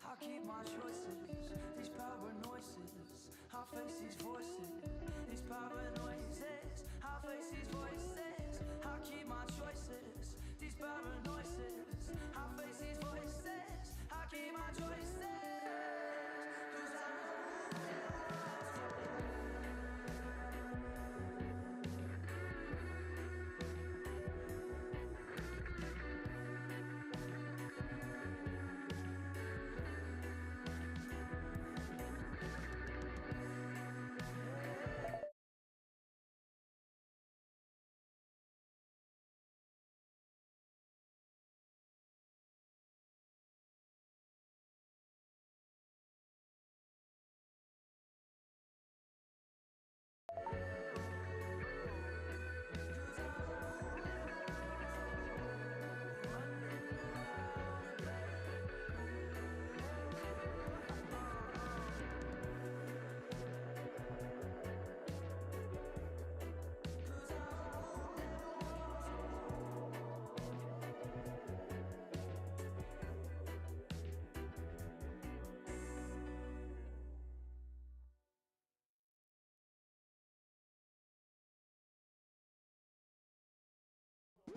I keep my choices, these power noises. I face these voices, these power noises. I face these voices. I keep my choices, these power noises. I face these voices. I keep my choices. 'Cause I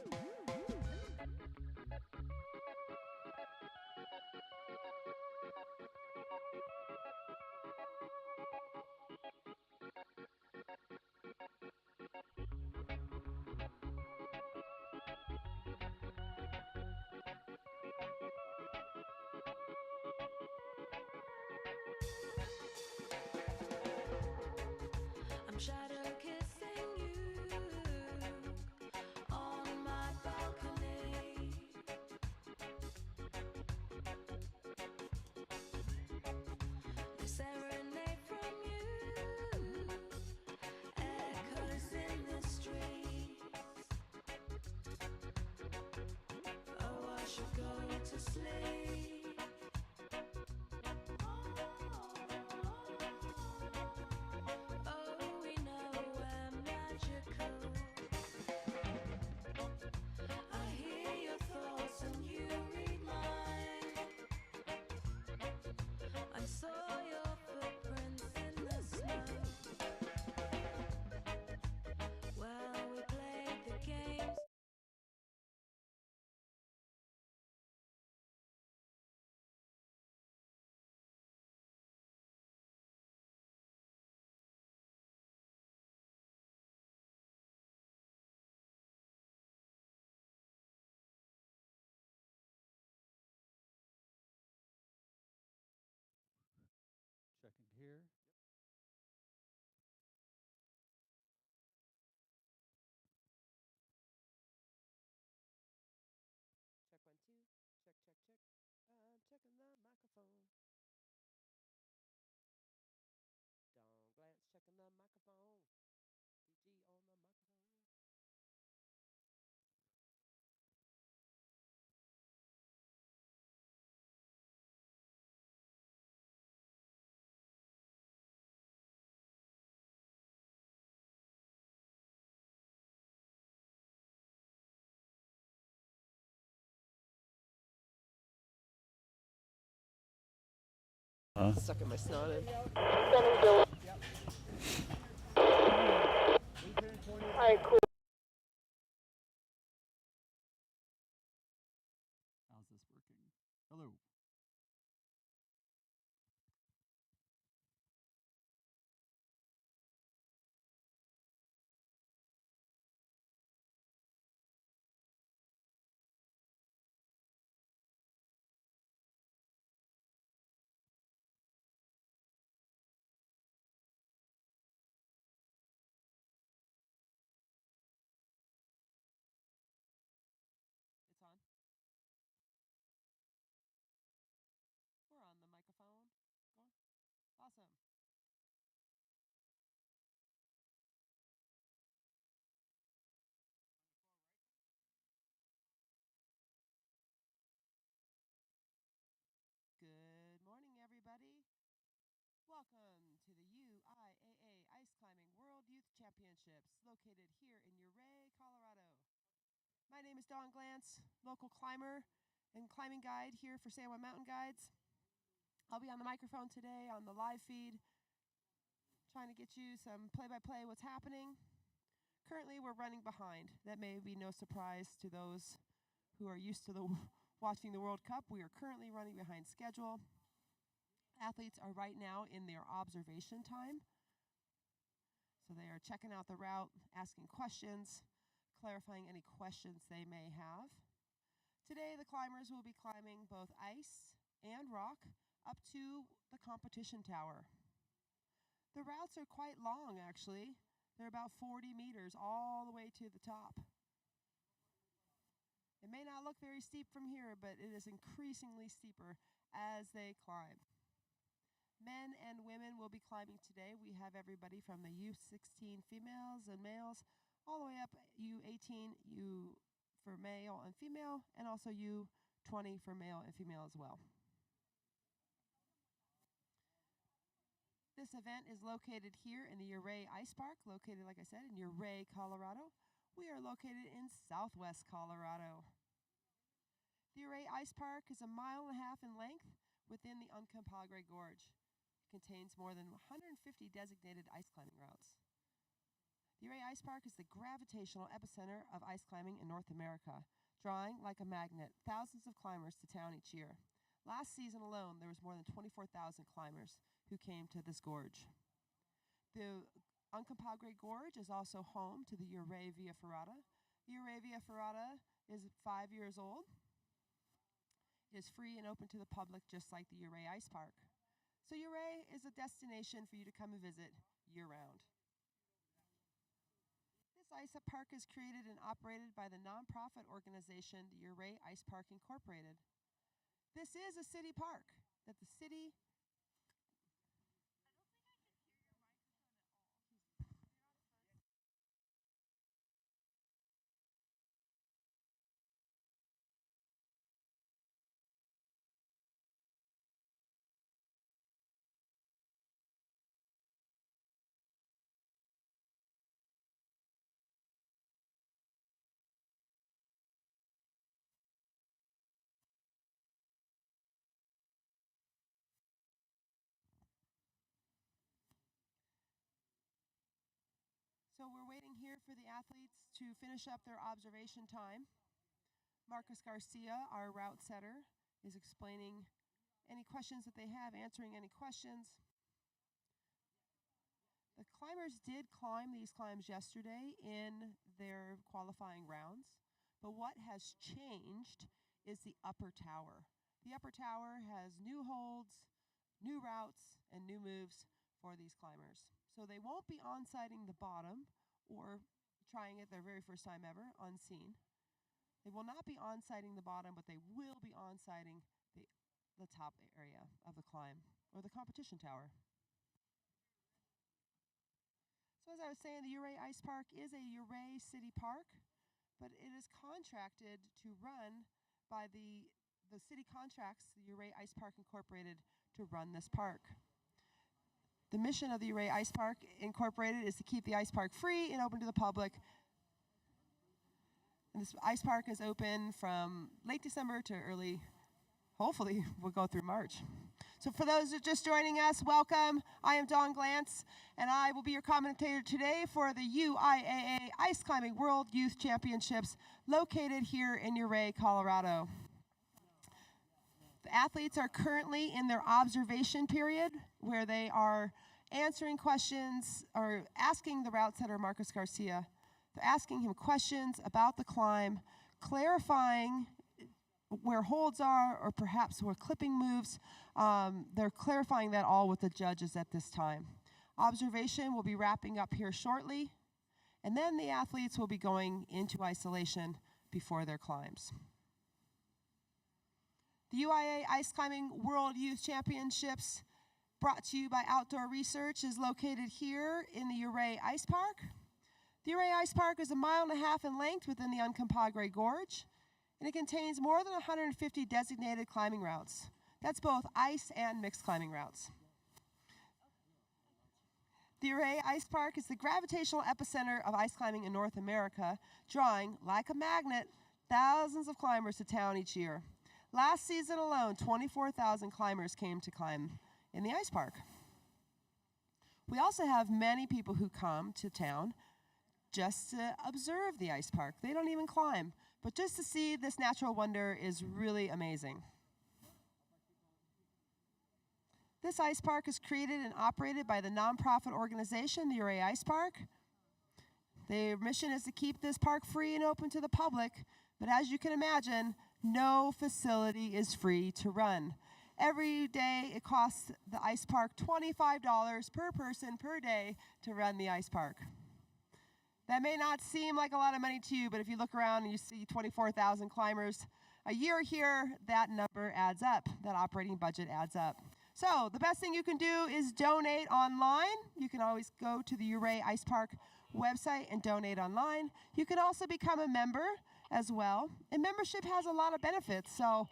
know who I'm shadow kissing you on my balcony. The serenade from you echoes in the streets. Oh, I should go to sleep. Oh, we know we're magical. I hear your thoughts and you read mine. I saw your footprints in the snow. Well, we played the games. Checking here. Yep. Check 1 2. Check check check. I'm checking the microphone. Don't glance checking the microphone. DG on the microphone. Stuck in my snotted. Alright, cool. How's this working? Hello. Welcome to the UIAA Ice Climbing World Youth Championships located here in Ouray, Colorado. My name is Dawn Glantz, local climber and climbing guide here for San Juan Mountain Guides. I'll be on the microphone today on the live feed, trying to get you some play-by-play what's happening. Currently, we're running behind. That may be no surprise to those who are used to watching the World Cup. We are currently running behind schedule. Athletes are right now in their observation time. So they are checking out the route, asking questions, clarifying any questions they may have. Today, the climbers will be climbing both ice and rock up to the competition tower. The routes are quite long, actually. They're about 40 meters all the way to the top. It may not look very steep from here, but it is increasingly steeper as they climb. Men and women will be climbing today. We have everybody from the U16 females and males all the way up U18 for male and female, and also U20 for male and female as well. This event is located here in the Ouray Ice Park, located, like I said, in Ouray, Colorado. We are located in southwest Colorado. The Ouray Ice Park is 1.5 miles in length within the Uncompahgre Gorge. It contains more than 150 designated ice climbing routes. The Ouray Ice Park is the gravitational epicenter of ice climbing in North America, drawing like a magnet thousands of climbers to town each year. Last season alone, there was more than 24,000 climbers who came to this gorge. The Uncompahgre Gorge is also home to the Ouray Via Ferrata. The Ouray Via Ferrata is 5 years old. It is free and open to the public, just like the Ouray Ice Park. So Ouray is a destination for you to come and visit year-round. This ice park is created and operated by the nonprofit organization, the Ouray Ice Park Incorporated. This is a city park that the city... I don't think I can hear your microphone at all. You're not supposed to. So we're waiting here for the athletes to finish up their observation time. Marcus Garcia, our route setter, is explaining any questions that they have, answering any questions. The climbers did climb these climbs yesterday in their qualifying rounds, but what has changed is the upper tower. The upper tower has new holds, new routes, and new moves for these climbers. So they won't be on-sighting the bottom or trying it their very first time ever unseen. They will not be on-sighting the bottom, but they will be on-sighting the top area of the climb or the competition tower. So as I was saying, the Ouray Ice Park is a Ouray city park, but it is contracted to run by the city contracts the Ouray Ice Park Incorporated to run this park. The mission of the Ouray Ice Park Incorporated is to keep the ice park free and open to the public. And this ice park is open from late December to early, hopefully we'll go through March. So for those who are just joining us, welcome. I am Dawn Glantz, and I will be your commentator today for the UIAA Ice Climbing World Youth Championships located here in Ouray, Colorado. The athletes are currently in their observation period where they are answering questions or asking the route setter, Marcus Garcia. They're asking him questions about the climb, clarifying where holds are or perhaps where clipping moves. They're clarifying that all with the judges at this time. Observation will be wrapping up here shortly, and then the athletes will be going into isolation before their climbs. The UIAA Ice Climbing World Youth Championships, brought to you by Outdoor Research, is located here in the Ouray Ice Park. The Ouray Ice Park is 1.5 miles in length within the Uncompahgre Gorge, and it contains more than 150 designated climbing routes. That's both ice and mixed climbing routes. The Ouray Ice Park is the gravitational epicenter of ice climbing in North America, drawing, like a magnet, thousands of climbers to town each year. Last season alone, 24,000 climbers came to climb in the ice park. We also have many people who come to town just to observe the ice park. They don't even climb, but just to see this natural wonder is really amazing. This ice park is created and operated by the nonprofit organization, the Ouray Ice Park. Their mission is to keep this park free and open to the public, but as you can imagine, no facility is free to run. Every day it costs the ice park $25 per person per day to run the ice park. That may not seem like a lot of money to you, but if you look around and you see 24,000 climbers a year here, that number adds up. That operating budget adds up. So the best thing you can do is donate online. You can always go to the Ouray Ice Park website and donate online. You can also become a member as well. And membership has a lot of benefits, so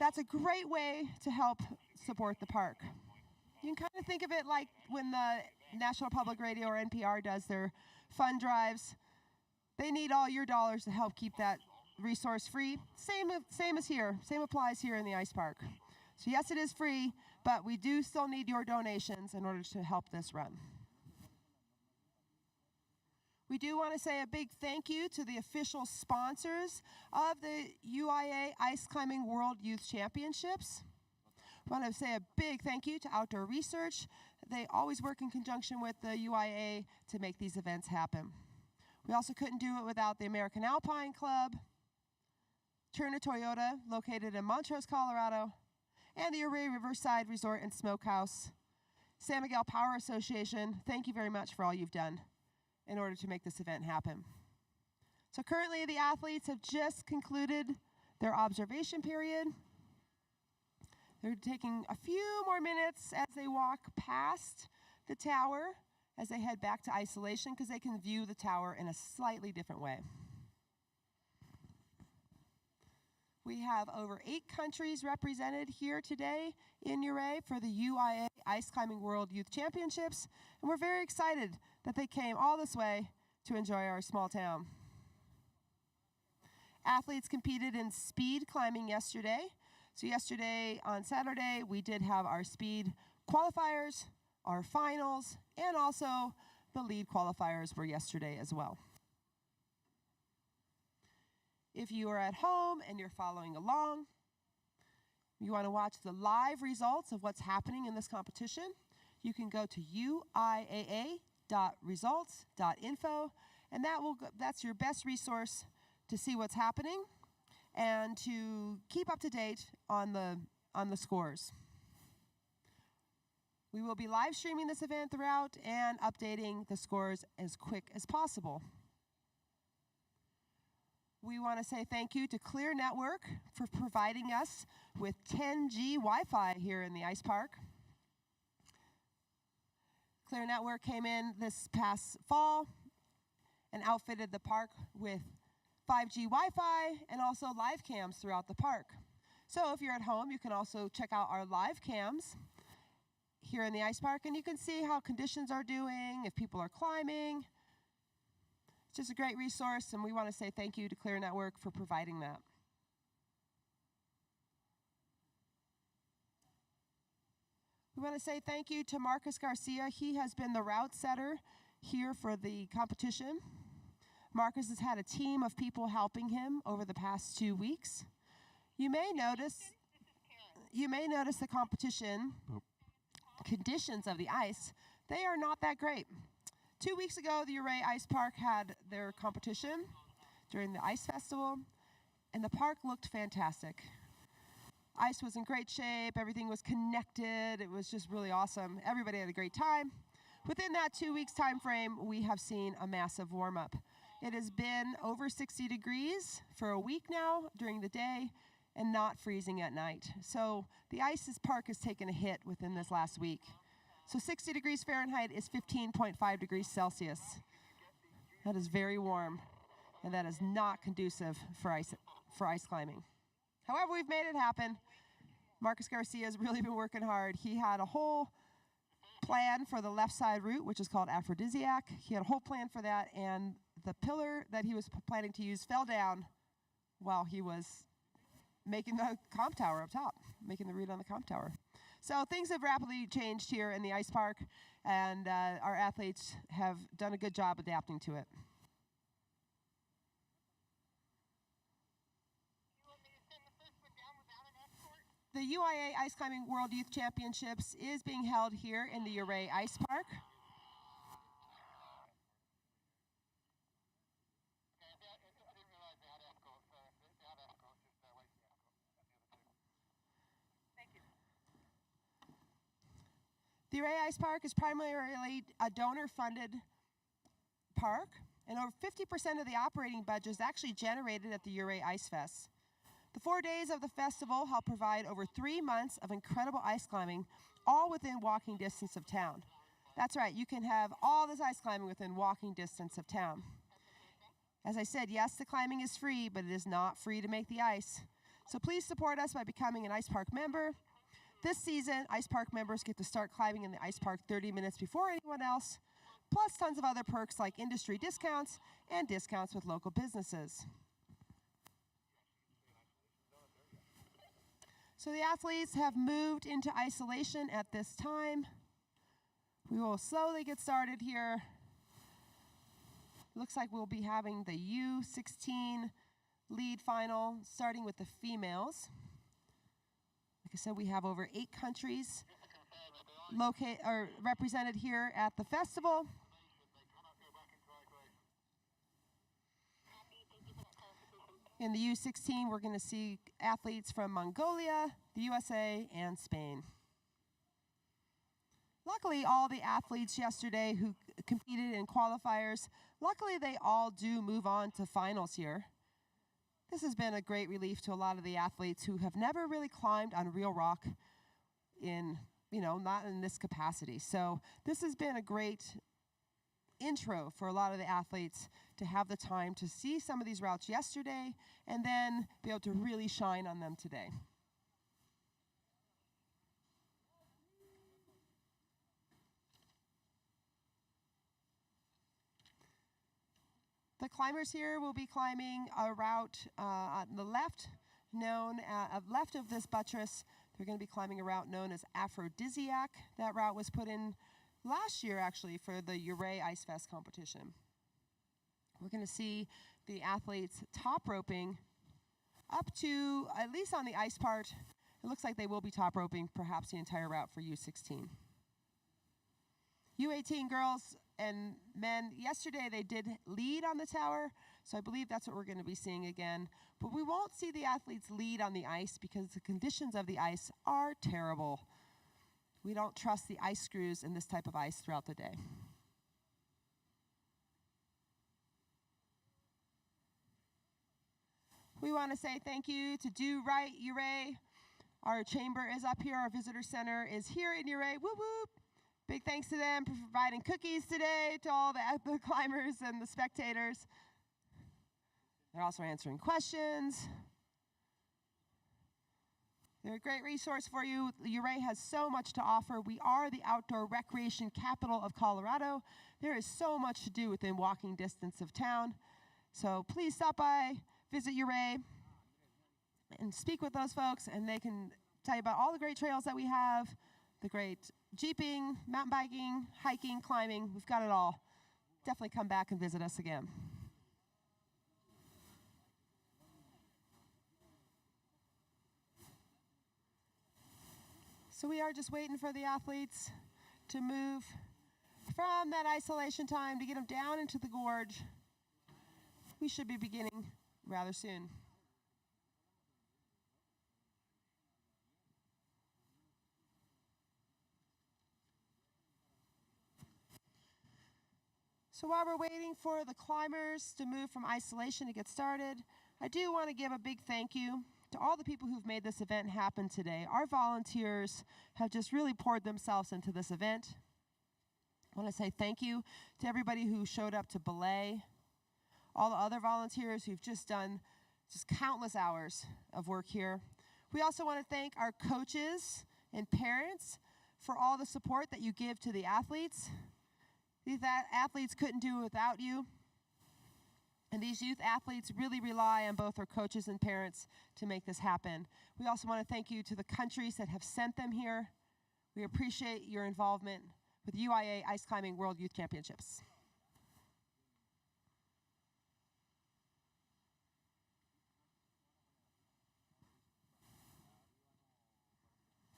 that's a great way to help support the park. You can kind of think of it like when the National Public Radio or NPR does their fund drives. They need all your dollars to help keep that resource free. Same as here. Same applies here in the ice park. So yes, it is free, but we do still need your donations in order to help this run. We do want to say a big thank you to the official sponsors of the UIAA Ice Climbing World Youth Championships. I want to say a big thank you to Outdoor Research. They always work in conjunction with the UIAA to make these events happen. We also couldn't do it without the American Alpine Club, Turner Toyota, located in Montrose, Colorado, and the Ouray Riverside Resort and Smokehouse. San Miguel Power Association, thank you very much for all you've done in order to make this event happen. So currently the athletes have just concluded their observation period. They're taking a few more minutes as they walk past the tower as they head back to isolation because they can view the tower in a slightly different way. We have over 8 countries represented here today in Ouray for the UIAA Ice Climbing World Youth Championships, and we're very excited that they came all this way to enjoy our small town. Athletes competed in speed climbing yesterday. So yesterday on Saturday, we did have our speed qualifiers, our finals, and also the lead qualifiers were yesterday as well. If you are at home and you're following along, you want to watch the live results of what's happening in this competition, you can go to uiaa.results.info, and that's your best resource to see what's happening and to keep up to date on the scores. We will be live streaming this event throughout and updating the scores as quick as possible. We want to say thank you to Clear Network for providing us with 10G Wi-Fi here in the ice park. Clear Network came in this past fall and outfitted the park with 5G Wi-Fi and also live cams throughout the park. So if you're at home, you can also check out our live cams here in the ice park, and you can see how conditions are doing, if people are climbing. It's just a great resource, and we want to say thank you to Clear Network for providing that. We want to say thank you to Marcus Garcia. He has been the route setter here for the competition. Marcus has had a team of people helping him over the past 2 weeks. You may notice the competition conditions of the ice. They are not that great. 2 weeks ago, the Ouray Ice Park had their competition during the ice festival, and the park looked fantastic. Ice was in great shape, everything was connected, it was just really awesome. Everybody had a great time. Within that 2 weeks time frame, we have seen a massive warm-up. It has been over 60 degrees for a week now during the day and not freezing at night. So the ice park has taken a hit within this last week. So 60 degrees Fahrenheit is 15.5 degrees Celsius. That is very warm, and that is not conducive for ice climbing. However, we've made it happen. Marcus Garcia has really been working hard. He had a whole plan for the left side route, which is called Aphrodisiac. He had a whole plan for that, and the pillar that he was planning to use fell down while he was making the comp tower up top, making the route on the comp tower. So things have rapidly changed here in the ice park, and our athletes have done a good job adapting to it. The UIAA Ice Climbing World Youth Championships is being held here in the Ouray Ice Park. The Ouray Ice Park is primarily a donor-funded park, and over 50% of the operating budget is actually generated at the Ouray Ice Fest. The 4 days of the festival help provide over 3 months of incredible ice climbing, all within walking distance of town. That's right, you can have all this ice climbing within walking distance of town. As I said, yes, the climbing is free, but it is not free to make the ice. So please support us by becoming an Ice Park member. This season, Ice Park members get to start climbing in the ice park 30 minutes before anyone else, plus tons of other perks like industry discounts and discounts with local businesses. So the athletes have moved into isolation at this time. We will slowly get started here. Looks like we'll be having the U16 lead final, starting with the females. Like I said, we have over 8 countries represented here at the festival. In the U16, we're going to see athletes from Mongolia, the USA, and Spain. Luckily, all the athletes yesterday who competed in qualifiers, luckily they all do move on to finals here. This has been a great relief to a lot of the athletes who have never really climbed on real rock in, not in this capacity. So this has been a great intro for a lot of the athletes to have the time to see some of these routes yesterday and then be able to really shine on them today. The climbers here will be climbing a route on the left, left of this buttress. They're going to be climbing a route known as Aphrodisiac. That route was put in last year, actually, for the Ouray Ice Fest competition. We're going to see the athletes top roping up to, at least on the ice part, it looks like they will be top roping perhaps the entire route for U16. U18 girls and men, yesterday they did lead on the tower, so I believe that's what we're going to be seeing again. But we won't see the athletes lead on the ice because the conditions of the ice are terrible. We don't trust the ice screws in this type of ice throughout the day. We want to say thank you to Do Right Ouray. Our chamber is up here. Our visitor center is here in Ouray. Whoop, whoop. Big thanks to them for providing cookies today to all the climbers and the spectators. They're also answering questions. They're a great resource for you. Ouray has so much to offer. We are the outdoor recreation capital of Colorado. There is so much to do within walking distance of town. So please stop by, visit Ouray, and speak with those folks, and they can tell you about all the great trails that we have, the great jeeping, mountain biking, hiking, climbing. We've got it all. Definitely come back and visit us again. So we are just waiting for the athletes to move from that isolation time to get them down into the gorge. We should be beginning rather soon. So while we're waiting for the climbers to move from isolation to get started, I do want to give a big thank you to all the people who've made this event happen today. Our volunteers have just really poured themselves into this event. I want to say thank you to everybody who showed up to belay, all the other volunteers who've just done just countless hours of work here. We also want to thank our coaches and parents for all the support that you give to the athletes. These athletes couldn't do it without you. And these youth athletes really rely on both their coaches and parents to make this happen. We also want to thank you to the countries that have sent them here. We appreciate your involvement with UIAA Ice Climbing World Youth Championships.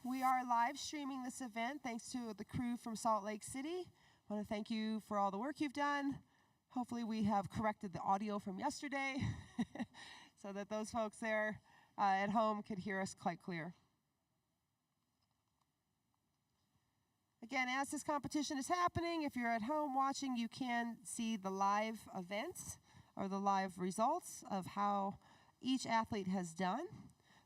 We are live streaming this event thanks to the crew from Salt Lake City. I want to thank you for all the work you've done. Hopefully we have corrected the audio from yesterday so that those folks there at home could hear us quite clear. Again, as this competition is happening, if you're at home watching, you can see the live events or the live results of how each athlete has done.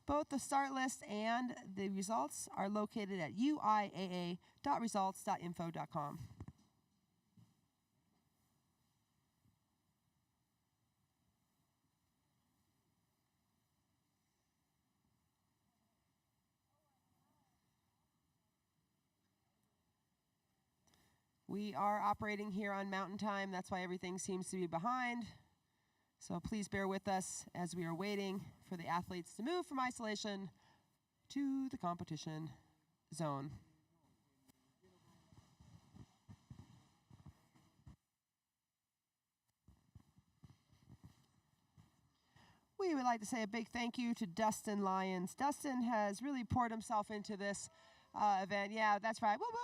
Both the start list and the results are located at uiaa.results.info.com. We are operating here on Mountain Time. That's why everything seems to be behind. So please bear with us as we are waiting for the athletes to move from isolation to the competition zone. We would like to say a big thank you to Dustin Lyons. Dustin has really poured himself into this event. Yeah, that's right. Woo woo!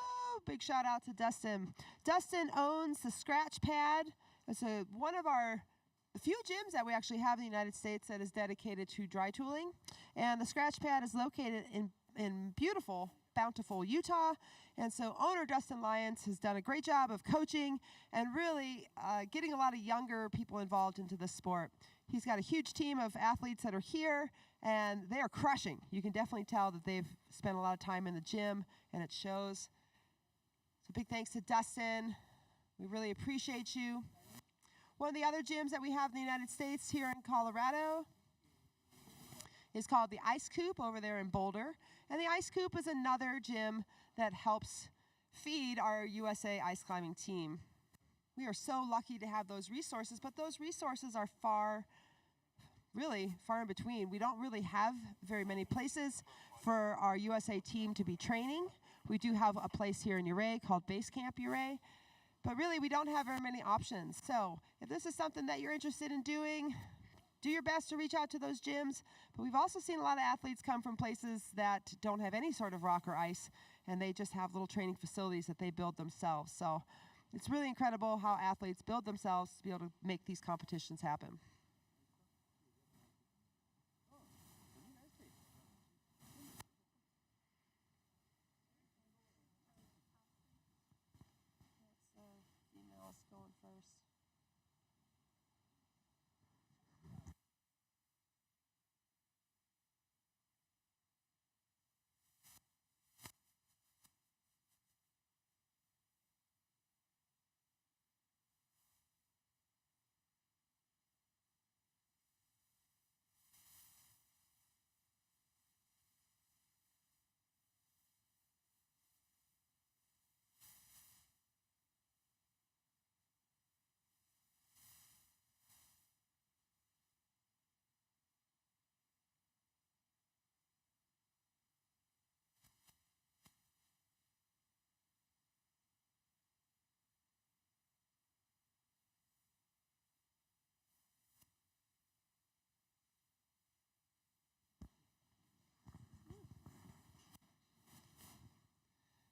Big shout out to Dustin. Dustin owns the Scratch Pad. It's one of the few gyms that we actually have in the United States that is dedicated to dry tooling. And the Scratch Pad is located in beautiful, Bountiful, Utah. And so owner Dustin Lyons has done a great job of coaching and really getting a lot of younger people involved into this sport. He's got a huge team of athletes that are here, and they are crushing. You can definitely tell that they've spent a lot of time in the gym, and it shows. So big thanks to Dustin. We really appreciate you. One of the other gyms that we have in the United States here in Colorado is called the Ice Coop over there in Boulder. And the Ice Coop is another gym that helps feed our USA ice climbing team. We are so lucky to have those resources, but those resources are really far in between. We don't really have very many places for our USA team to be training. We do have a place here in Ouray called Base Camp Ouray, but really we don't have very many options. So if this is something that you're interested in doing, do your best to reach out to those gyms. But we've also seen a lot of athletes come from places that don't have any sort of rock or ice, and they just have little training facilities that they build themselves. So it's really incredible how athletes build themselves to be able to make these competitions happen. Females going first.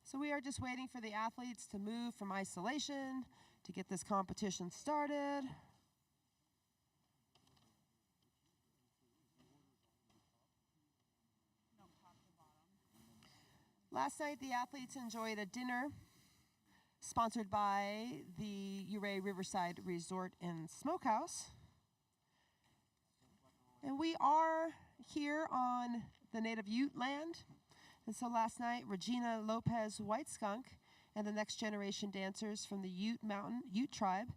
So we are just waiting for the athletes to move from isolation to get this competition started. Last night, the athletes enjoyed a dinner sponsored by the Ouray Riverside Resort and Smokehouse. And we are here on the native Ute land. And so last night, Regina Lopez White Skunk and the next generation dancers from the Ute tribe,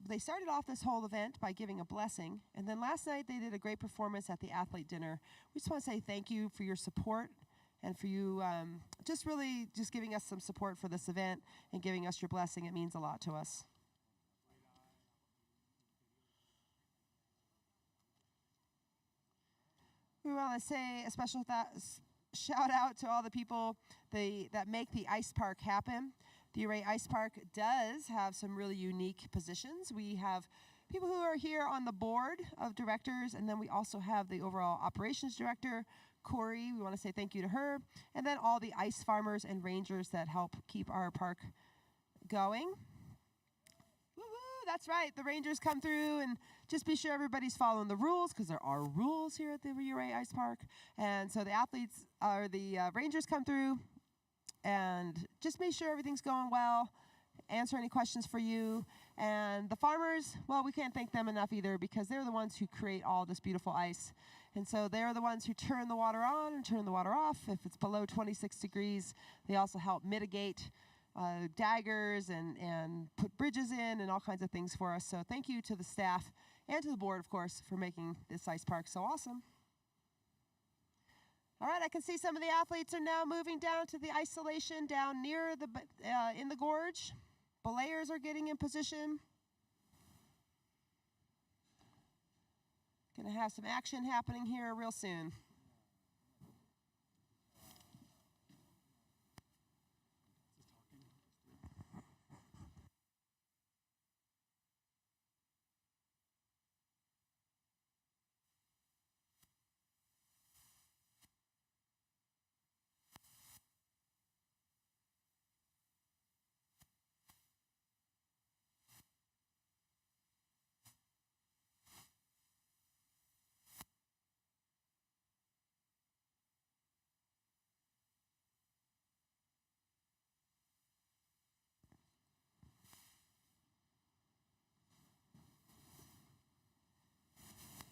they started off this whole event by giving a blessing. And then last night, they did a great performance at the athlete dinner. We just want to say thank you for your support and for you just really just giving us some support for this event and giving us your blessing. It means a lot to us. We want to say a special shout out to all the people that make the ice park happen. The Ouray Ice Park does have some really unique positions. We have people who are here on the board of directors, and then we also have the overall operations director, Corey. We want to say thank you to her, and then all the ice farmers and rangers that help keep our park going. Woo-hoo, that's right. The rangers come through, and just be sure everybody's following the rules, because there are rules here at the Ouray Ice Park. And so the athletes or the rangers come through and just make sure everything's going well, answer any questions for you. And the farmers, well, we can't thank them enough either, because they're the ones who create all this beautiful ice. And so they're the ones who turn the water on and turn the water off. If it's below 26 degrees, they also help mitigate daggers and put bridges in and all kinds of things for us. So thank you to the staff and to the board, of course, for making this ice park so awesome. All right, I can see some of the athletes are now moving down to the isolation down near the in the gorge. Belayers are getting in position. Gonna have some action happening here real soon.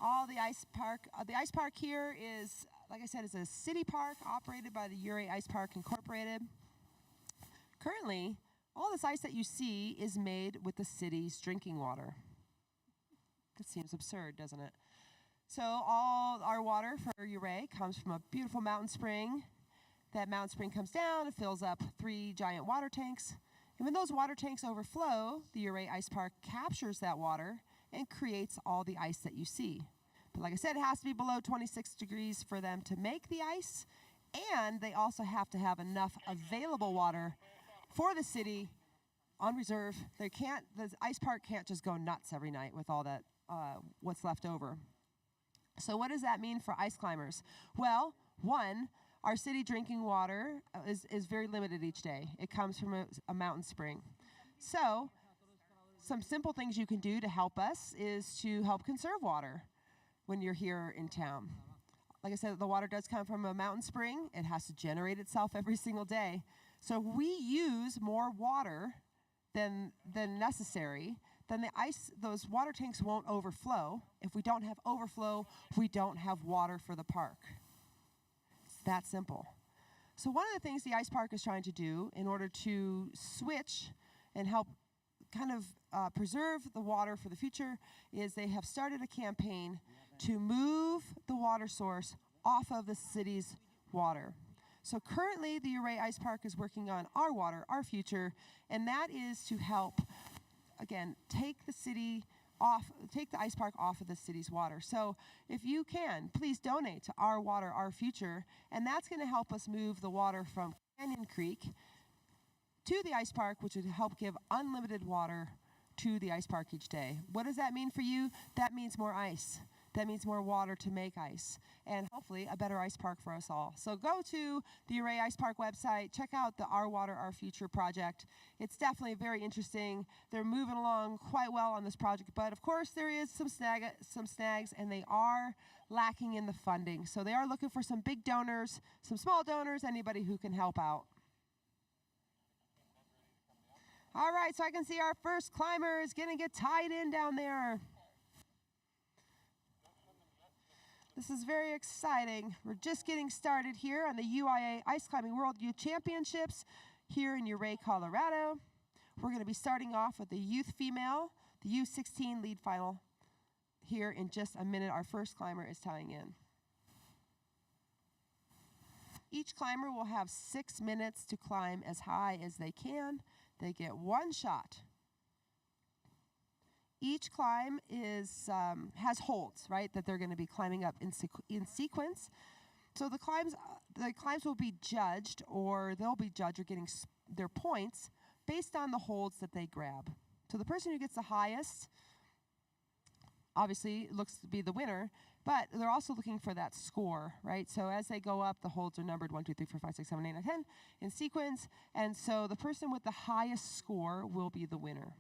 All the ice park here is, like I said, is a city park operated by the Ouray Ice Park Incorporated. Currently, all this ice that you see is made with the city's drinking water. That seems absurd, doesn't it? So all our water for Ouray comes from a beautiful mountain spring. That mountain spring comes down and fills up 3 giant water tanks. And when those water tanks overflow, the Ouray Ice Park captures that water and creates all the ice that you see. But like I said, it has to be below 26 degrees for them to make the ice, and they also have to have enough available water for the city on reserve. The ice park can't just go nuts every night with all that what's left over. So what does that mean for ice climbers? Well, one, our city drinking water is very limited each day. It comes from a mountain spring. So some simple things you can do to help us is to help conserve water when you're here in town. Like I said, the water does come from a mountain spring. It has to generate itself every single day. So if we use more water than necessary, then those water tanks won't overflow. If we don't have overflow, we don't have water for the park. It's that simple. So one of the things the ice park is trying to do in order to switch and help kind of preserve the water for the future is they have started a campaign to move the water source off of the city's water. So currently the Ouray Ice Park is working on our water, our future, and that is to help, again, take the ice park off of the city's water. So if you can, please donate to Our Water, Our Future, and that's going to help us move the water from Canyon Creek to the ice park, which would help give unlimited water to the ice park each day. What does that mean for you? That means more ice. That means more water to make ice, and hopefully a better ice park for us all. So go to the Ouray Ice Park website, check out the Our Water, Our Future project. It's definitely very interesting. They're moving along quite well on this project, but of course there is some snags, and they are lacking in the funding. So they are looking for some big donors, some small donors, anybody who can help out. All right, so I can see our first climber is going to get tied in down there. This is very exciting. We're just getting started here on the UIAA Ice Climbing World Youth Championships here in Ouray, Colorado. We're going to be starting off with the youth female, the U16 lead final here in just a minute. Our first climber is tying in. Each climber will have 6 minutes to climb as high as they can. They get one shot. Each climb has holds, right, that they're going to be climbing up in sequence. So the climbs will be judged, or they'll be judged or getting their points based on the holds that they grab. So the person who gets the highest obviously looks to be the winner, but they're also looking for that score, right? So as they go up, the holds are numbered 1, 2, 3, 4, 5, 6, 7, 8, 9, 10 in sequence, and so the person with the highest score will be the winner.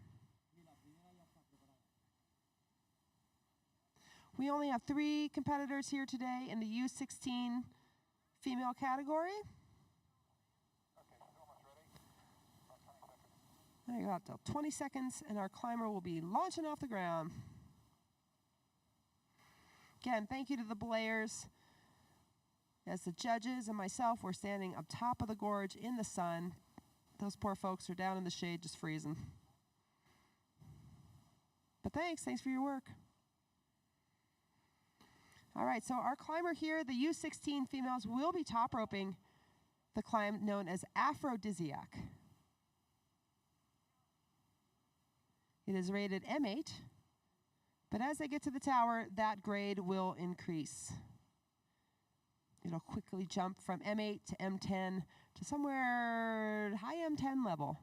We only have 3 competitors here today in the U16 female category. There you go, till 20 seconds, and our climber will be launching off the ground. Again, thank you to the belayers. As the judges and myself, we're standing up top of the gorge in the sun. Those poor folks are down in the shade just freezing. But thanks for your work. All right, so our climber here, the U16 females, will be top roping the climb known as aphrodisiac. It is rated M8, but as they get to the tower, that grade will increase. It'll quickly jump from M8 to M10 to somewhere high M10 level.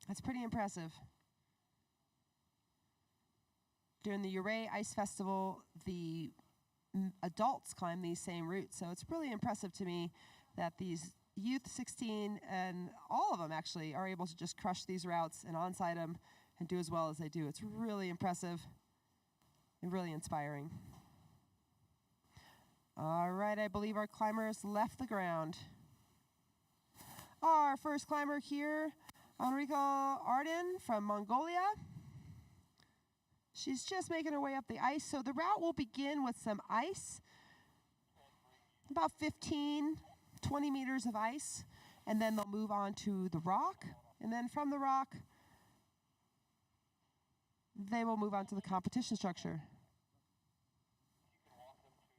That's pretty impressive. During the Ouray Ice Festival, the adults climb these same routes, so it's really impressive to me that these Youth 16 and all of them actually are able to just crush these routes and onside them and do as well as they do. It's really impressive and really inspiring. All right, I believe our climbers left the ground. Our first climber here, Enrico Arden from Mongolia. She's just making her way up the ice. So the route will begin with some ice, about 15, 20 meters of ice, and then they'll move on to the rock. And then from the rock, they will move on to the competition structure.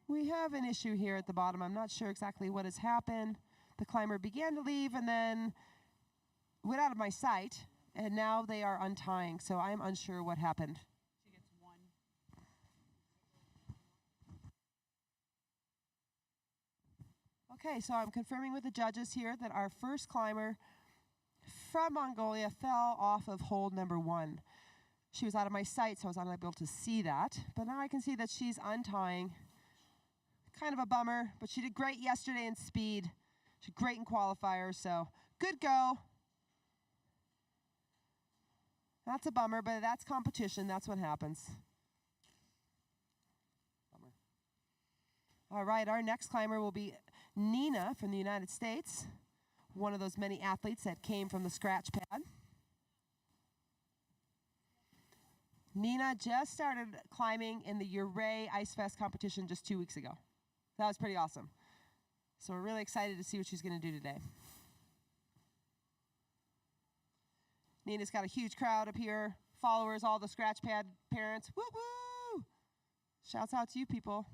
We have an issue here at the bottom. I'm not sure exactly what has happened. The climber began to leave and then went out of my sight, and now they are untying, so I'm unsure what happened. Okay, so I'm confirming with the judges here that our first climber from Mongolia fell off of hold number 1. She was out of my sight, so I was not able to see that. But now I can see that she's untying. Kind of a bummer, but she did great yesterday in speed. She did great in qualifiers, so good go. That's a bummer, but that's competition. That's what happens. Bummer. All right, our next climber will be Nina from the United States, one of those many athletes that came from the scratch pad. Nina just started climbing in the Ouray Ice Fest competition just 2 weeks ago. That was pretty awesome. So we're really excited to see what she's going to do today. Nina's got a huge crowd up here, followers, all the scratch pad parents. Woo woo! Shouts out to you people.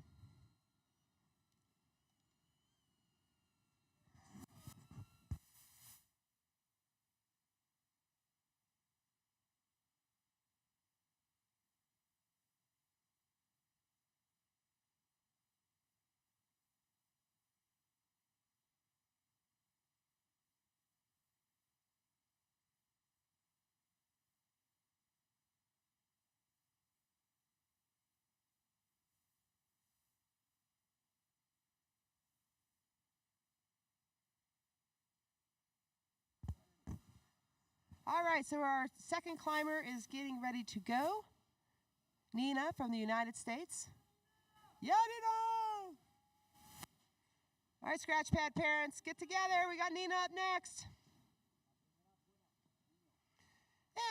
All right, so our second climber is getting ready to go. Nina from the United States. Yeah, Nina! All right, scratch pad parents, get together. We got Nina up next.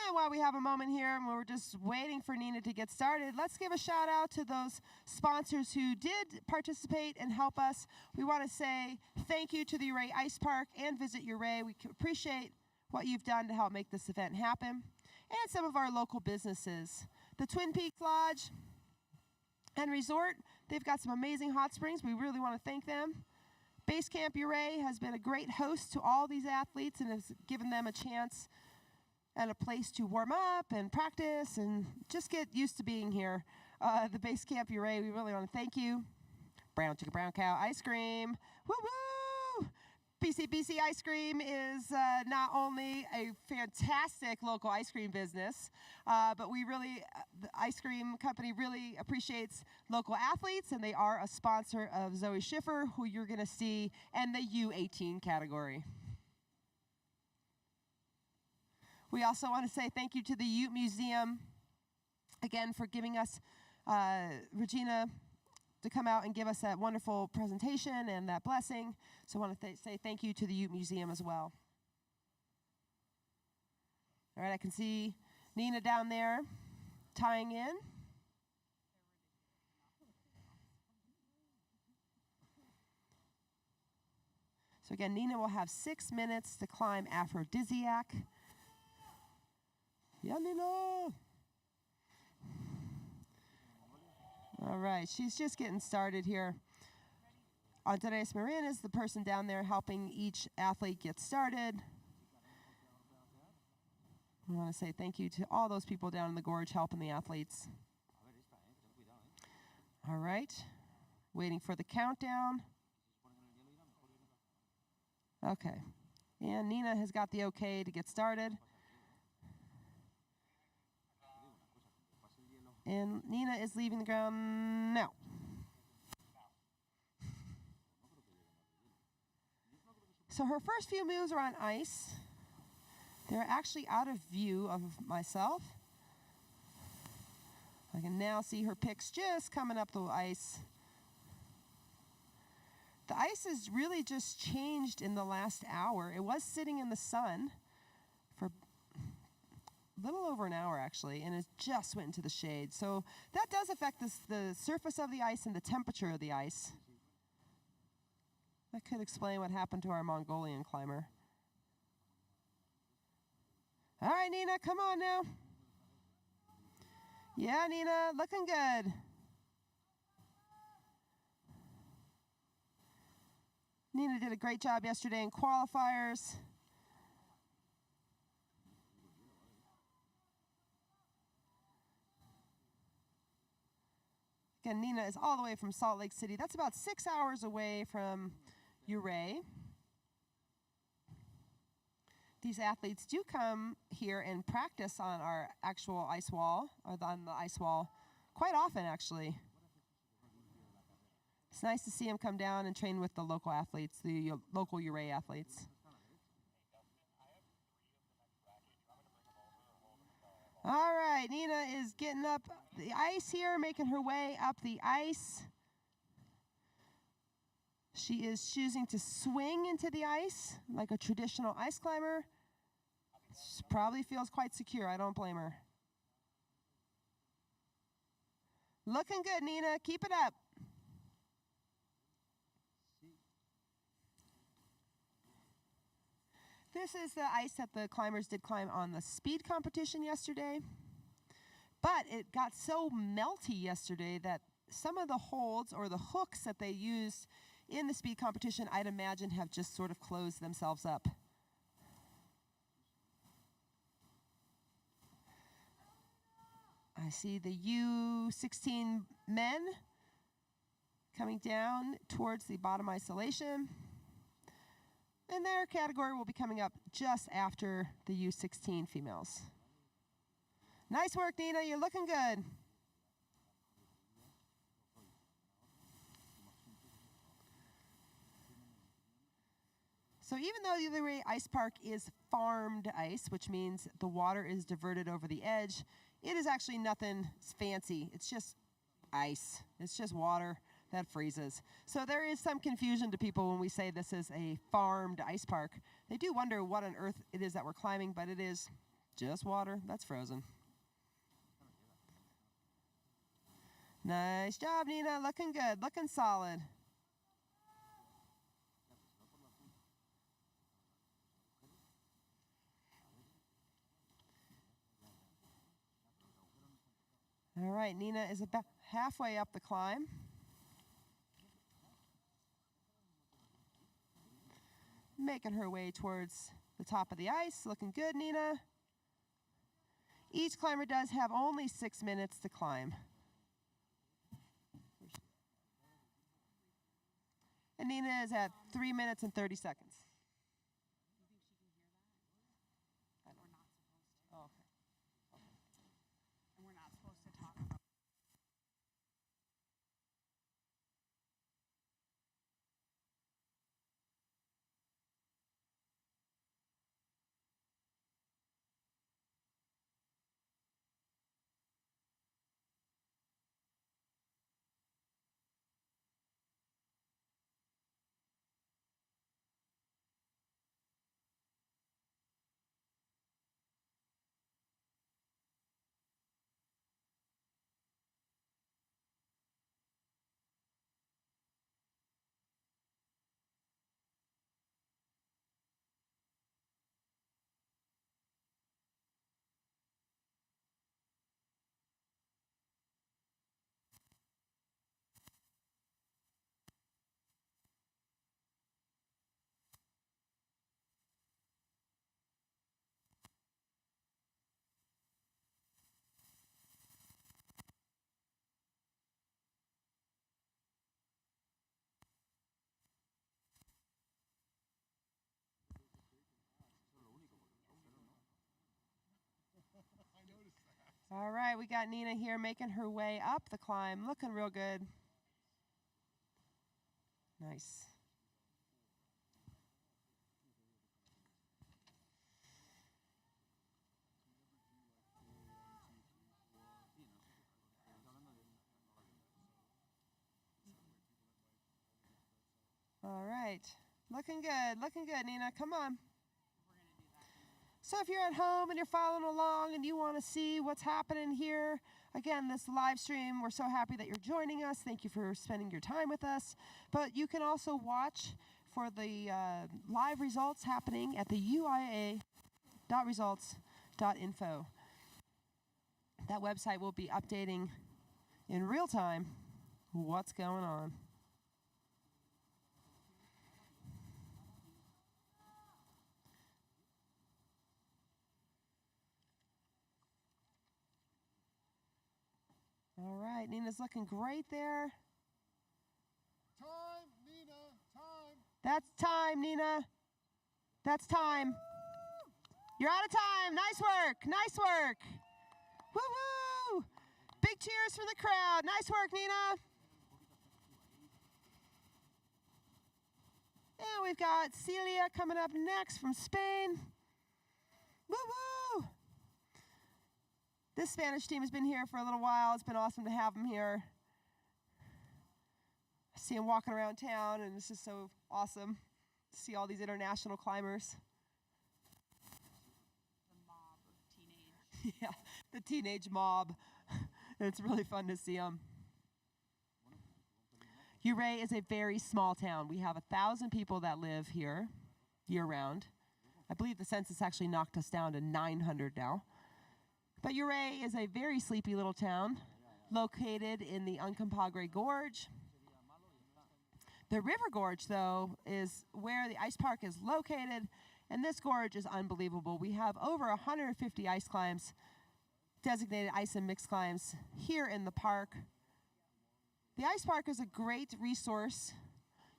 And while we have a moment here and we're just waiting for Nina to get started, let's give a shout out to those sponsors who did participate and help us. We want to say thank you to the Ouray Ice Park and Visit Ouray. We appreciate what you've done to help make this event happen. And some of our local businesses. The Twin Peaks Lodge and Resort, They've got some amazing hot springs. We really want to thank them. Base Camp Ouray has been a great host to all these athletes and has given them a chance and a place to warm up and practice and just get used to being here. The Base Camp Ouray, we really want to thank you. Brown chicken, brown cow, ice cream. Woo-woo! BC Ice Cream is not only a fantastic local ice cream business, but the ice cream company really appreciates local athletes, and they are a sponsor of Zoe Schiffer, who you're going to see in the U18 category. We also want to say thank you to the Ute Museum, again, for giving us Regina to come out and give us that wonderful presentation and that blessing. So I want to say thank you to the Ute Museum as well. All right, I can see Nina down there tying in. So again, Nina will have 6 minutes to climb Aphrodisiac. Yeah, Nina! All right, she's just getting started here. Andres Marin is the person down there helping each athlete get started. I want to say thank you to all those people down in the gorge helping the athletes. All right, waiting for the countdown. Okay, and Nina has got the okay to get started. And Nina is leaving the ground now. So her first few moves are on ice. They're actually out of view of myself. I can now see her picks just coming up the ice. The ice has really just changed in the last hour. It was sitting in the sun for little over an hour actually, and it just went into the shade. So that does affect the surface of the ice and the temperature of the ice. That could explain what happened to our Mongolian climber. All right, Nina, come on now. Yeah, Nina, looking good. Nina did a great job yesterday in qualifiers. Again, Nina is all the way from Salt Lake City. That's about 6 hours away from Ouray. These athletes do come here and practice on our actual ice wall, or on the ice wall, quite often actually. It's nice to see them come down and train with the local athletes, the local Ouray athletes. All right, Nina is getting up the ice here, making her way up the ice. She is choosing to swing into the ice like a traditional ice climber. She probably feels quite secure. I don't blame her. Looking good, Nina. Keep it up. This is the ice that the climbers did climb on the speed competition yesterday. But it got so melty yesterday that some of the holds or the hooks that they used in the speed competition, I'd imagine, have just sort of closed themselves up. I see the U16 men coming down towards the bottom isolation. And their category will be coming up just after the U16 females. Nice work, Nina. You're looking good. So even though the Ouray Ice Park is farmed ice, which means the water is diverted over the edge, it is actually nothing fancy. It's just ice. It's just water that freezes. So there is some confusion to people when we say this is a farmed ice park. They do wonder what on earth it is that we're climbing, but it is just water that's frozen. Nice job, Nina. Looking good. Looking solid. All right, Nina is about halfway up the climb. making her way towards the top of the ice. Looking good, Nina. Each climber does have only 6 minutes to climb. And Nina is at 3 minutes and 30 seconds. You think she can hear that? We're not supposed to. Oh, okay. And we're not supposed to talk about. All right, we got Nina here making her way up the climb, looking real good. Nice. All right, looking good, Nina. Come on. So if you're at home and you're following along and you want to see what's happening here, again, this live stream, we're so happy that you're joining us. Thank you for spending your time with us. But you can also watch for the live results happening at the UIAA.results.info. That website will be updating in real time what's going on. All right, Nina's looking great there. Time, Nina, time. That's time, Nina. That's time. You're out of time. Nice work. Nice work. Woo-hoo! Big cheers from the crowd. Nice work, Nina. And we've got Celia coming up next from Spain. Woo-hoo! This Spanish team has been here for a little while. It's been awesome to have them here. I see them walking around town, and it's just so awesome to see all these international climbers. The mob of teenage. Yeah, the teenage mob. It's really fun to see them. Ouray is a very small town. We have 1,000 people that live here year-round. I believe the census actually knocked us down to 900 now. But Ouray is a very sleepy little town located in the Uncompahgre Gorge. The River Gorge, though, is where the ice park is located, and this gorge is unbelievable. We have over 150 ice climbs, designated ice and mixed climbs, here in the park. The ice park is a great resource.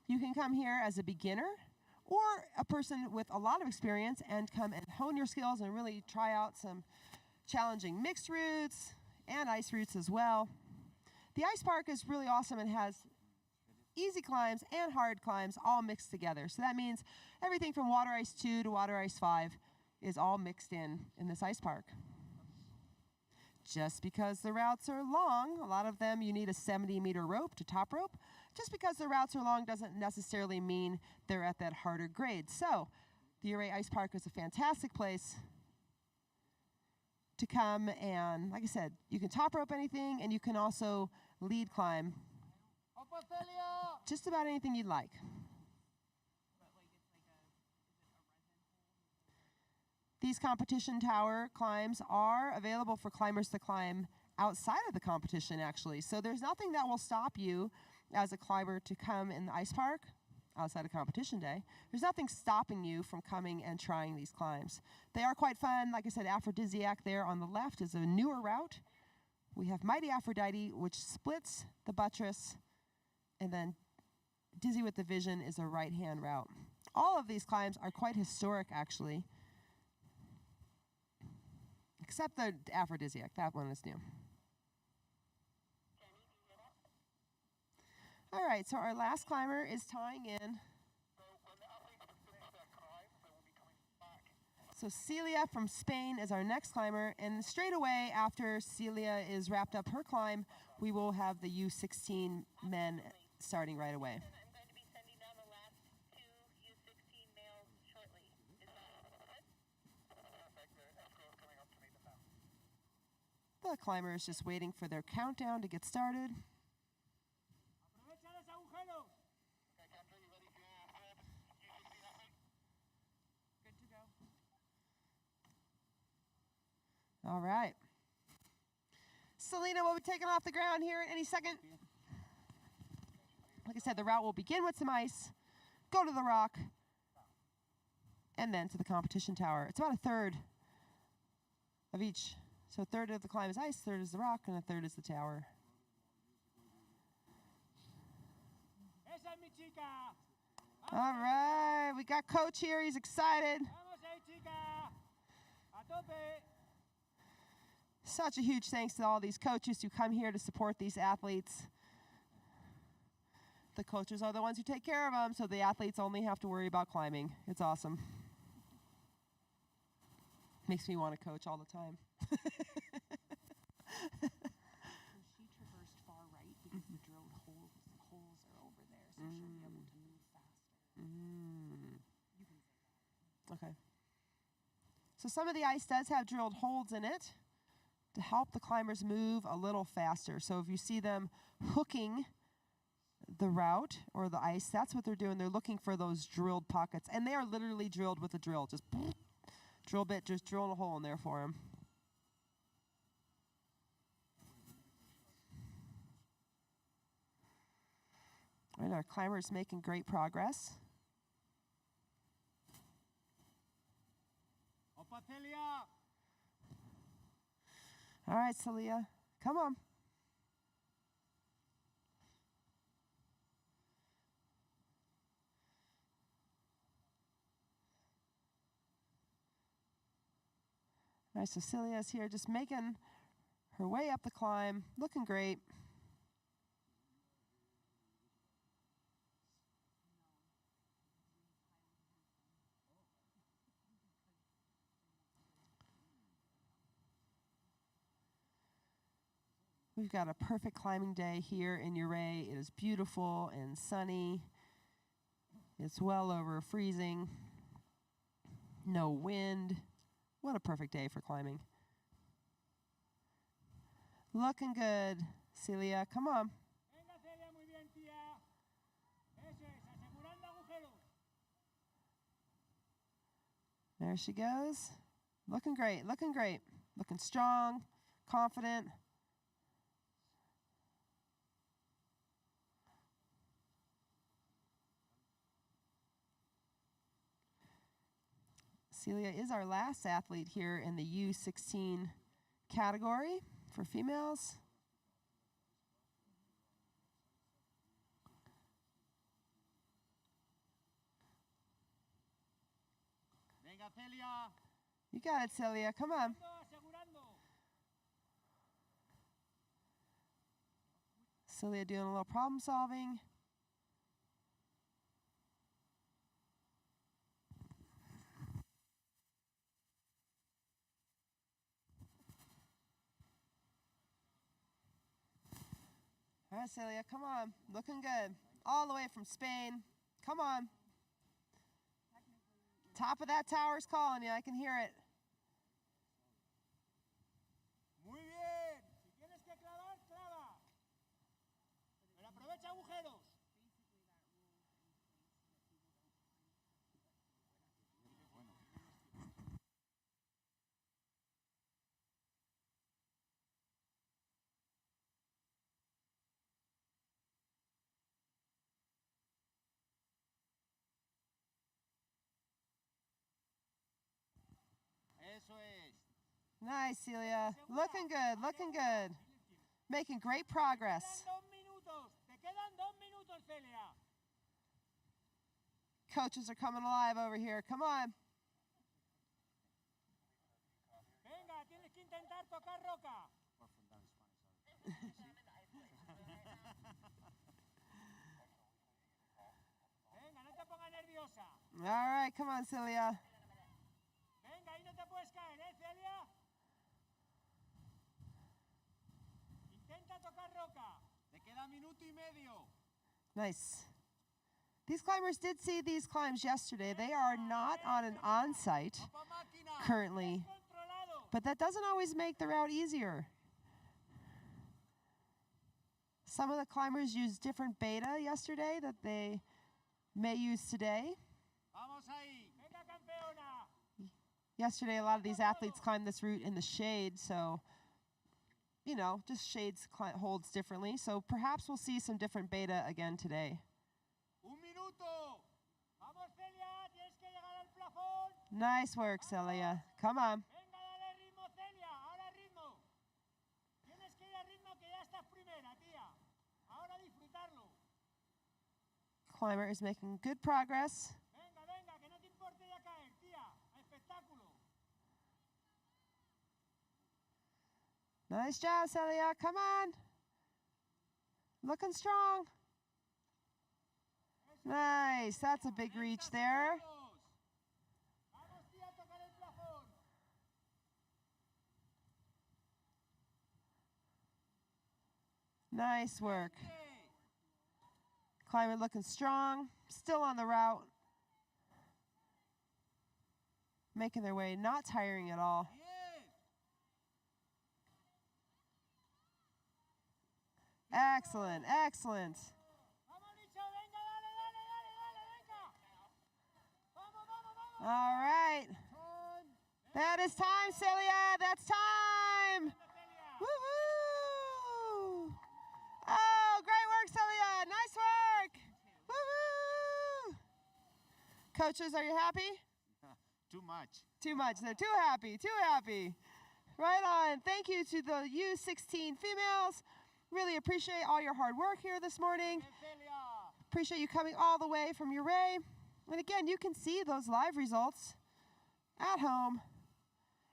You can come here as a beginner or a person with a lot of experience and come and hone your skills and really try out some challenging mixed routes and ice routes as well. The ice park is really awesome and has easy climbs and hard climbs all mixed together. So that means everything from water ice 2 to water ice 5 is all mixed in this ice park. Just because the routes are long, a lot of them you need a 70-meter rope to top rope. Just because the routes are long doesn't necessarily mean they're at that harder grade. So the Ouray Ice Park is a fantastic place to come, and like I said, you can top rope anything, and you can also lead climb just about anything you'd like. These competition tower climbs are available for climbers to climb outside of the competition, actually. So there's nothing that will stop you as a climber to come in the ice park outside of competition day, there's nothing stopping you from coming and trying these climbs. They are quite fun. Like I said, Aphrodisiac there on the left is a newer route. We have Mighty Aphrodite, which splits the buttress, and then Dizzy with the Vision is a right-hand route. All of these climbs are quite historic, actually, except the Aphrodisiac. That one is new. All right, so our last climber is tying in. So Celia from Spain is our next climber, and straight away after Celia is wrapped up her climb, we will have the U16 men starting right away. I'm going to be sending down the last 2 U16 males shortly. Is that good? Perfect. The escort coming up to meet them now. The climber is just waiting for their countdown to get started. All right. Selena will be taken off the ground here in any second. Like I said, the route will begin with some ice, go to the rock, and then to the competition tower. It's about a third of each. So a third of the climb is ice, a third is the rock, and a third is the tower. All right, we got Coach here. He's excited. Such a huge thanks to all these coaches who come here to support these athletes. The coaches are the ones who take care of them, so the athletes only have to worry about climbing. It's awesome. Makes me want to coach all the time. So she traversed far right because the drilled holes are over there, so she'll be able to move faster. You can say that. Okay. So some of the ice does have drilled holes in it to help the climbers move a little faster. So if you see them hooking the route or the ice, that's what they're doing. They're looking for those drilled pockets. And they are literally drilled with a drill. Just drill bit, just drill a hole in there for them. All right, our climber is making great progress. All right, Celia, come on. All right, so Celia's here just making her way up the climb, looking great. We've got a perfect climbing day here in Ouray. It is beautiful and sunny. It's well over freezing. No wind. What a perfect day for climbing. Looking good, Celia. Come on. There she goes. Looking great, looking great. Looking strong, confident. Celia is our last athlete here in the U16 category for females. You got it, Celia. Come on. Celia doing a little problem solving. All right, Celia, come on. Looking good. All the way from Spain. Come on. Top of that tower's calling you. I can hear it. Muy bien. Si tienes que clavar, clava. Pero aprovecha agujeros. Nice, Celia. Looking good, looking good. Making great progress. Te quedan 2 minutos, Celia. Coaches are coming alive over here. Come on. Venga, tienes que intentar tocar roca. Venga, no te pongas nerviosa. All right, come on, Celia. Venga, ahí no te puedes caer, Celia? Intenta tocar roca. Te queda minuto y medio. Nice. These climbers did see these climbs yesterday. They are not on an on-site currently, but that doesn't always make the route easier. Some of the climbers used different beta yesterday that they may use today. Vamos ahí. Venga, campeona. Yesterday, a lot of these athletes climbed this route in the shade, so, you know, just shades holds differently. So perhaps we'll see some different beta again today. Un minuto. Vamos, Celia, tienes que llegar al plafón. Nice work, Celia. Come on. Venga, dale ritmo, Celia. Ahora ritmo. Tienes que ir a ritmo que ya estás primera, tía. Ahora disfrutarlo. Climber is making good progress. Venga, venga, que no te importe ya caer, tía. A espectáculo. Nice job, Celia. Come on. Looking strong. Nice. That's a big reach there. Vamos, tía, a tocar el plafón. Nice work. Climber looking strong. Still on the route. Making their way, not tiring at all. Excellent, excellent. All right. That is time, Celia. That's time. Woo-hoo. Oh, great work, Celia. Nice work. Woo-hoo. Coaches, are you happy? Too much. Too much. They're too happy. Too happy. Right on. Thank you to the U16 females. Really appreciate all your hard work here this morning. Appreciate you coming all the way from Ouray. And again, you can see those live results at home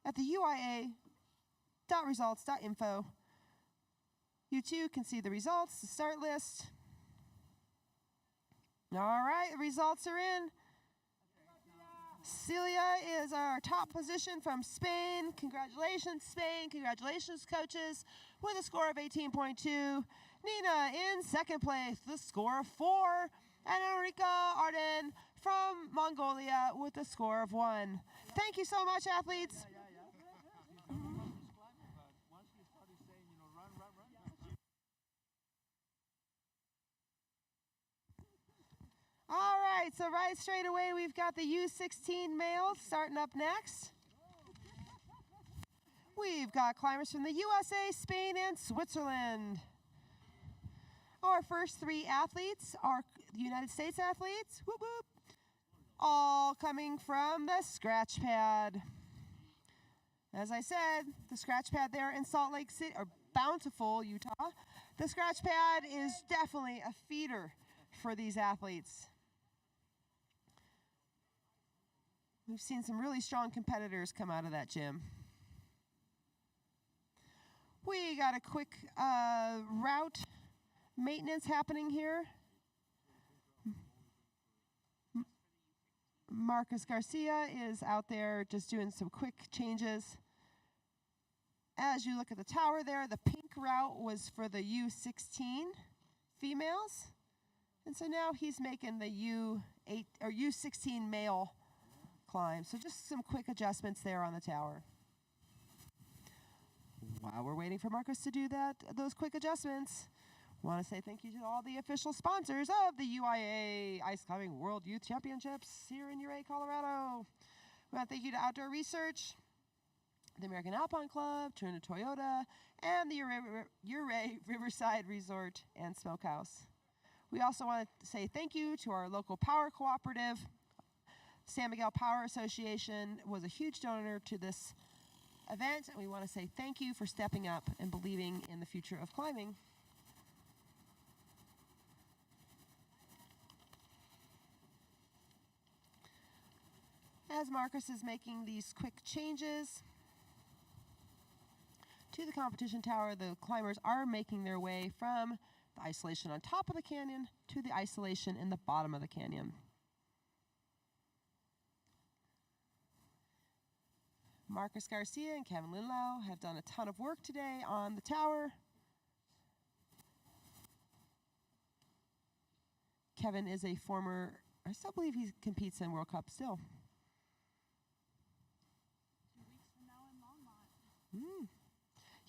at the UIAA.results.info. You too can see the results, the start list. All right, the results are in. Celia is our top position from Spain. Congratulations, Spain. Congratulations, coaches, with a score of 18.2. Nina in second place, the score of 4. And Enrica Arden from Mongolia with a score of 1. Thank you so much, athletes. All right, so right straight away, we've got the U16 males starting up next. We've got climbers from the USA, Spain, and Switzerland. Our first 3 athletes are United States athletes, whoop whoop, all coming from the scratch pad. As I said, the scratch pad there in Salt Lake City, or Bountiful, Utah. The scratch pad is definitely a feeder for these athletes. We've seen some really strong competitors come out of that gym. We got a quick route maintenance happening here. Marcus Garcia is out there just doing some quick changes. As you look at the tower there, the pink route was for the U16 females. And so now he's making the U8 or U16 male climb. So just some quick adjustments there on the tower. While we're waiting for Marcus to do those quick adjustments, I want to say thank you to all the official sponsors of the UIAA Ice Climbing World Youth Championships here in Ouray, Colorado. We want to thank you to Outdoor Research, the American Alpine Club, Tuna Toyota, and the Ouray Riverside Resort and Smokehouse. We also want to say thank you to our local power cooperative. San Miguel Power Association was a huge donor to this event, and we want to say thank you for stepping up and believing in the future of climbing. As Marcus is making these quick changes to the competition tower, the climbers are making their way from the isolation on top of the canyon to the isolation in the bottom of the canyon. Marcus Garcia and Kevin Linlau have done a ton of work today on the tower. Kevin is a former, I still believe he competes in World Cup still. 2 weeks from now in Longmont.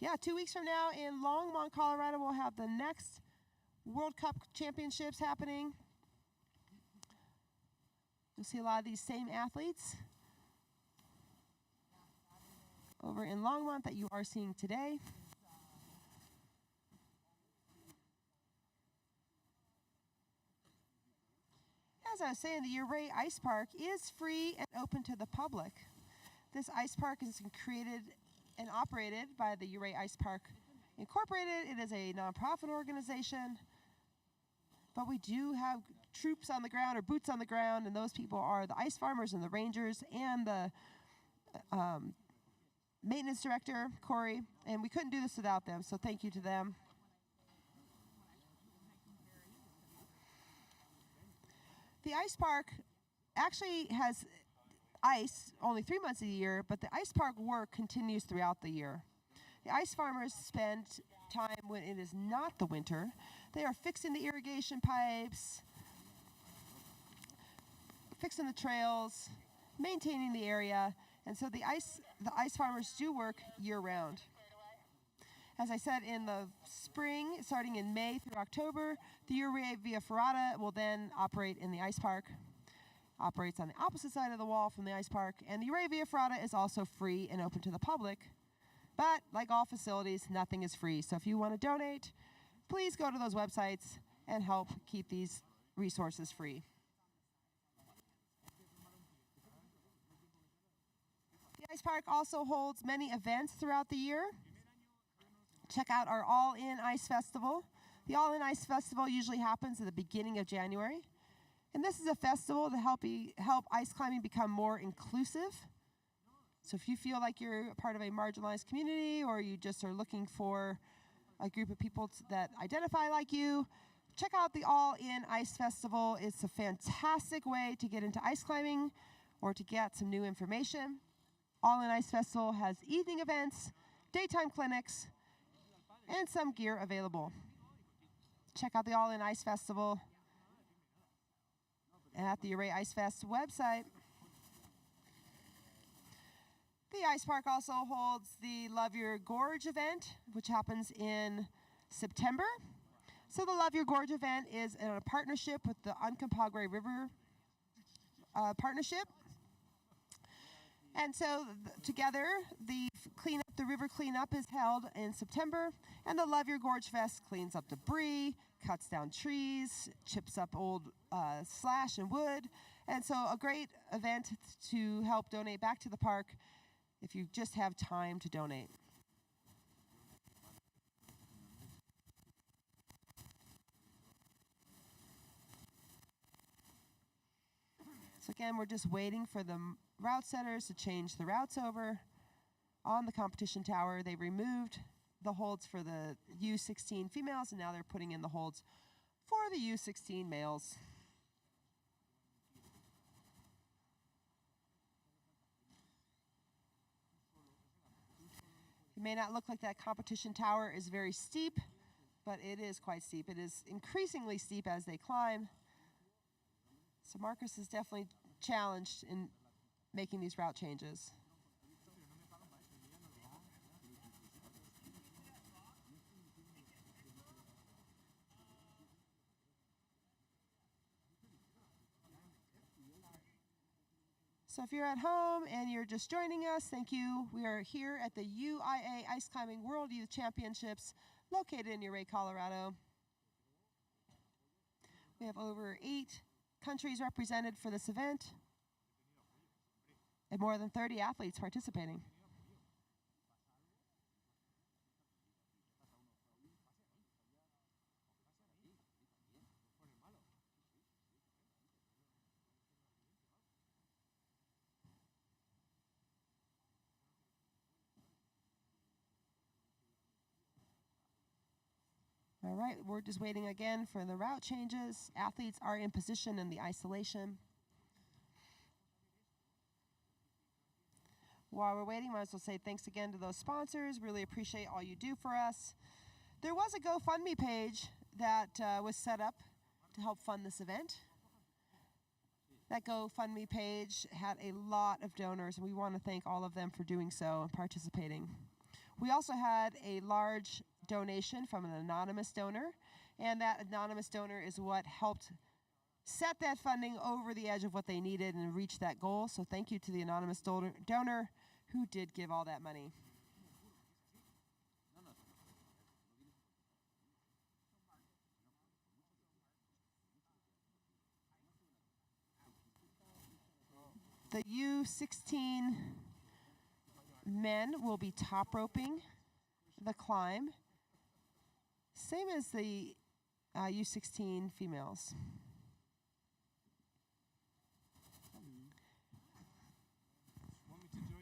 Yeah, 2 weeks from now in Longmont, Colorado, we'll have the next World Cup championships happening. You'll see a lot of these same athletes over in Longmont that you are seeing today. As I was saying, the Ouray Ice Park is free and open to the public. This ice park is created and operated by the Ouray Ice Park Incorporated. It is a nonprofit organization, but we do have troops on the ground or boots on the ground, and those people are the ice farmers and the rangers and the maintenance director, Corey, and we couldn't do this without them, so thank you to them. The ice park actually has ice only 3 months a year, but the ice park work continues throughout the year. The ice farmers spend time when it is not the winter. They are fixing the irrigation pipes, fixing the trails, maintaining the area, and so the ice farmers do work year-round. As I said, in the spring, starting in May through October, the Ouray Via Ferrata will then operate in the ice park. Operates on the opposite side of the wall from the ice park, and the Ouray Via Ferrata is also free and open to the public. But like all facilities, nothing is free. So if you want to donate, please go to those websites and help keep these resources free. The ice park also holds many events throughout the year. Check out our All-In Ice Festival. The All-In Ice Festival usually happens at the beginning of January. And this is a festival to help ice climbing become more inclusive. So if you feel like you're a part of a marginalized community, or you just are looking for a group of people that identify like you, check out the All-In Ice Festival. It's a fantastic way to get into ice climbing or to get some new information. All-In Ice Festival has evening events, daytime clinics, and some gear available. Check out the All-In Ice Festival at the Ouray Ice Fest website. The ice park also holds the Love Your Gorge event, which happens in September. So the Love Your Gorge event is in a partnership with the Uncompahgre River Partnership. And so together, the river cleanup is held in September, and the Love Your Gorge Fest cleans up debris, cuts down trees, chips up old slash and wood. And so a great event to help donate back to the park if you just have time to donate. So again, we're just waiting for the route setters to change the routes over on the competition tower. They removed the holds for the U16 females, and now they're putting in the holds for the U16 males. It may not look like that competition tower is very steep, but it is quite steep. It is increasingly steep as they climb. So Marcus is definitely challenged in making these route changes. So if you're at home and you're just joining us, thank you. We are here at the UIAA Ice Climbing World Youth Championships located in Ouray, Colorado. We have over 8 countries represented for this event and more than 30 athletes participating. All right, we're just waiting again for the route changes. Athletes are in position in the isolation. While we're waiting, might as well say thanks again to those sponsors. Really appreciate all you do for us. There was a GoFundMe page that was set up to help fund this event. That GoFundMe page had a lot of donors, and we want to thank all of them for doing so and participating. We also had a large donation from an anonymous donor, and that anonymous donor is what helped set that funding over the edge of what they needed and reach that goal. So thank you to the anonymous donor who did give all that money. The U16 men will be top roping the climb, same as the U16 females. Want me to join in?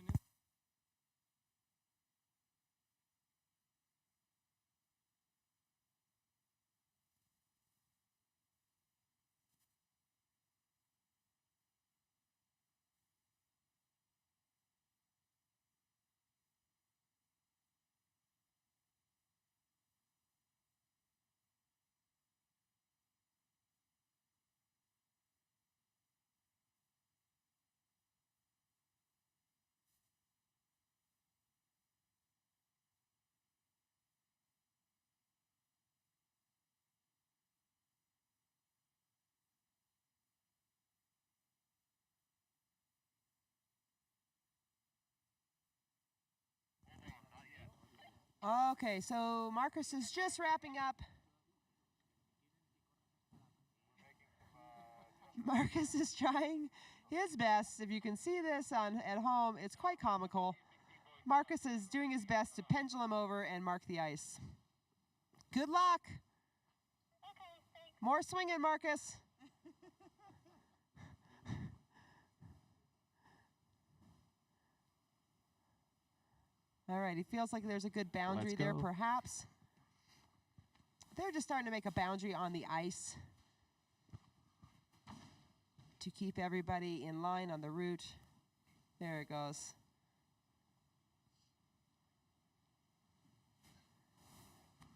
Okay, so Marcus is just wrapping up. Marcus is trying his best. If you can see this at home, it's quite comical. Marcus is doing his best to pendulum over and mark the ice. Good luck. More swinging, Marcus. All right, he feels like there's a good boundary there, perhaps. They're just starting to make a boundary on the ice to keep everybody in line on the route. There it goes.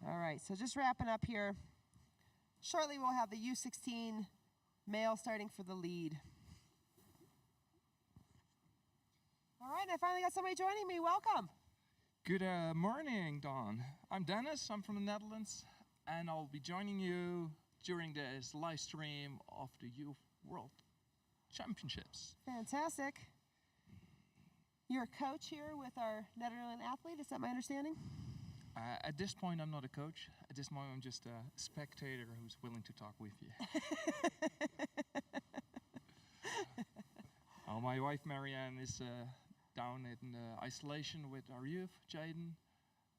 All right, so just wrapping up here. Shortly, we'll have the U16 male starting for the lead. All right, I finally got somebody joining me. Welcome. Good morning, Dawn. I'm Dennis. I'm from the Netherlands, and I'll be joining you during this live stream of the Youth World Championships. Fantastic. You're a coach here with our Netherlands athlete, is that my understanding? At this point, I'm not a coach. At this point, I'm just a spectator who's willing to talk with you. My wife, Marianne, is down in isolation with our youth, Jaden,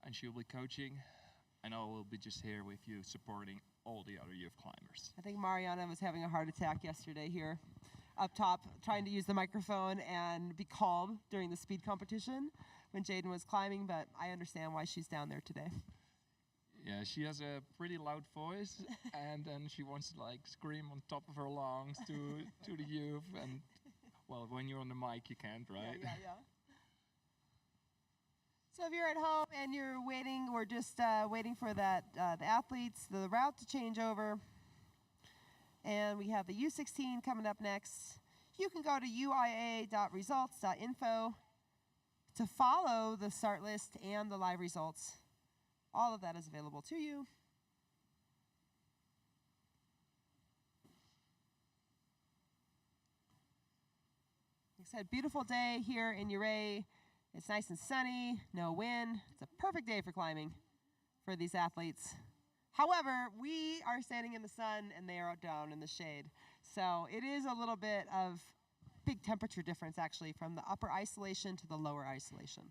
and she'll be coaching, and I will be just here with you supporting all the other youth climbers. I think Mariana was having a heart attack yesterday here up top, trying to use the microphone and be calm during the speed competition when Jaden was climbing, but I understand why she's down there today. Yeah, she has a pretty loud voice, and then she wants to like scream on top of her lungs to the youth, and well, when you're on the mic, you can't, right? Yeah. So if you're at home and you're waiting, we're just waiting for that the athletes, the route to change over. And we have the U16 coming up next. You can go to uia.results.info to follow the start list and the live results. All of that is available to you. Like I said, beautiful day here in Ouray. It's nice and sunny, no wind. It's a perfect day for climbing for these athletes. However, we are standing in the sun and they are down in the shade. So it is a little bit of big temperature difference actually from the upper isolation to the lower isolation.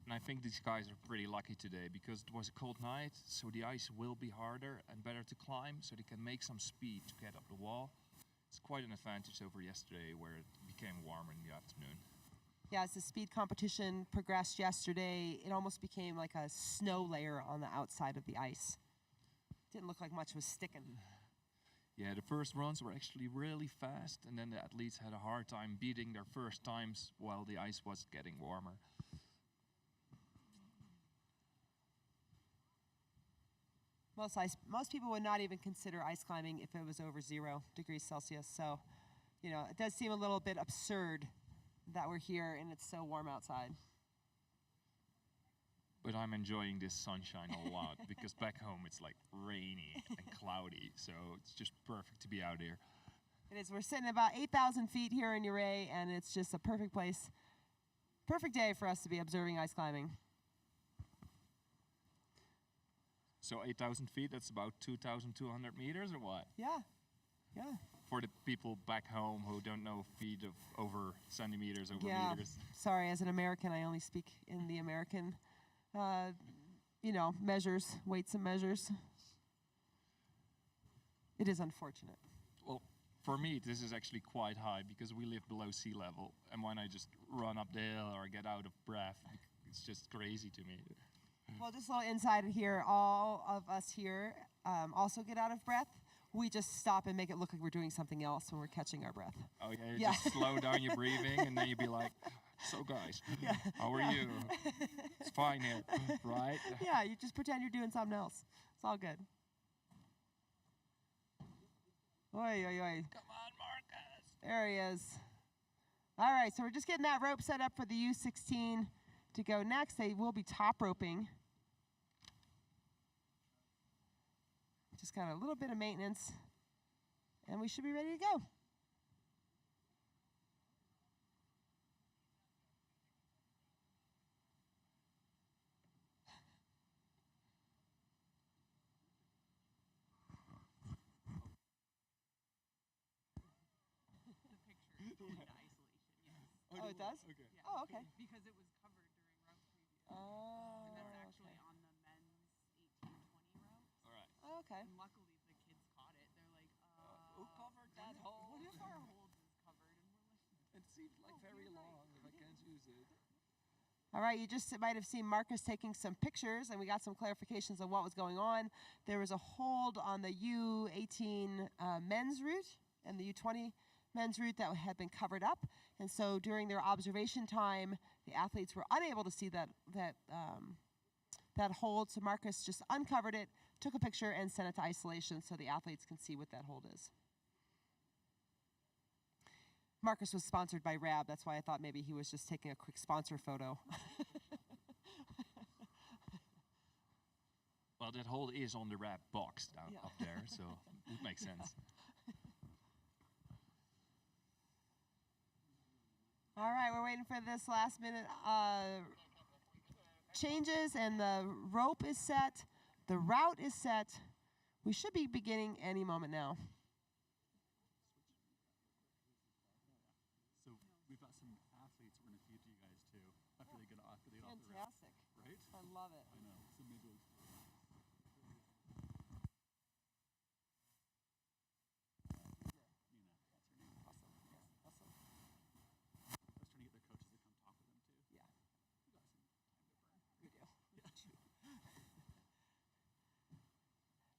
And I think these guys are pretty lucky today because it was a cold night, so the ice will be harder and better to climb, so they can make some speed to get up the wall. It's quite an advantage over yesterday where it became warmer in the afternoon. Yeah, as the speed competition progressed yesterday, it almost became like a snow layer on the outside of the ice. Didn't look like much was sticking. Yeah, the first runs were actually really fast, and then the athletes had a hard time beating their first times while the ice was getting warmer. Most people would not even consider ice climbing if it was over 0 degrees Celsius. So, you know, it does seem a little bit absurd that we're here and it's so warm outside. But I'm enjoying this sunshine a lot because back home it's like rainy and cloudy, so it's just perfect to be out here. It is. We're sitting about 8,000 feet here in Ouray, and it's just a perfect place, perfect day for us to be observing ice climbing. So 8,000 feet, that's about 2,200 meters or what? Yeah, yeah. For the people back home who don't know feet of over centimeters, over meters. Sorry, as an American, I only speak in the American, measures, weights and measures. It is unfortunate. Well, for me, this is actually quite high because we live below sea level. And when I just run up the hill or get out of breath, it's just crazy to me. Well, just a little insight here. All of us here also get out of breath. We just stop and make it look like we're doing something else when we're catching our breath. Oh, yeah, just slow down your breathing, and then you'd be like, so guys, how are you? It's fine here, right? Yeah, you just pretend you're doing something else. It's all good. Oi, oi, oi. Come on, Marcus. There he is. All right, so we're just getting that rope set up for the U16 to go next. They will be top roping. Just got a little bit of maintenance, and we should be ready to go. Oh, it does? Okay. Yeah. Oh, okay. Because it was covered during rope preview. Oh, And that's actually okay. on the men's 18-20 rope. All right. Oh, okay. And luckily the kids caught it. They're like, Who covered that hole? What if our hold is covered? And we're like, It seems like very long if I can't use it. All right, you just might have seen Marcus taking some pictures, and we got some clarifications on what was going on. There was a hold on the U18 men's route and the U20 men's route that had been covered up, and so during their observation time, the athletes were unable to see that hold. So Marcus just uncovered it, took a picture, and sent it to isolation so the athletes can see what that hold is. Marcus was sponsored by RAB. That's why I thought maybe he was just taking a quick sponsor photo. Well, that hold is on the wrap box down up there, so it would make sense. All right, we're waiting for this last minute changes, and the rope is set. The route is set. We should be beginning any moment now. So we've got some athletes we're going to feed to you guys too. After they get off the ramp. Fantastic. Right? I love it. I know. So maybe we'll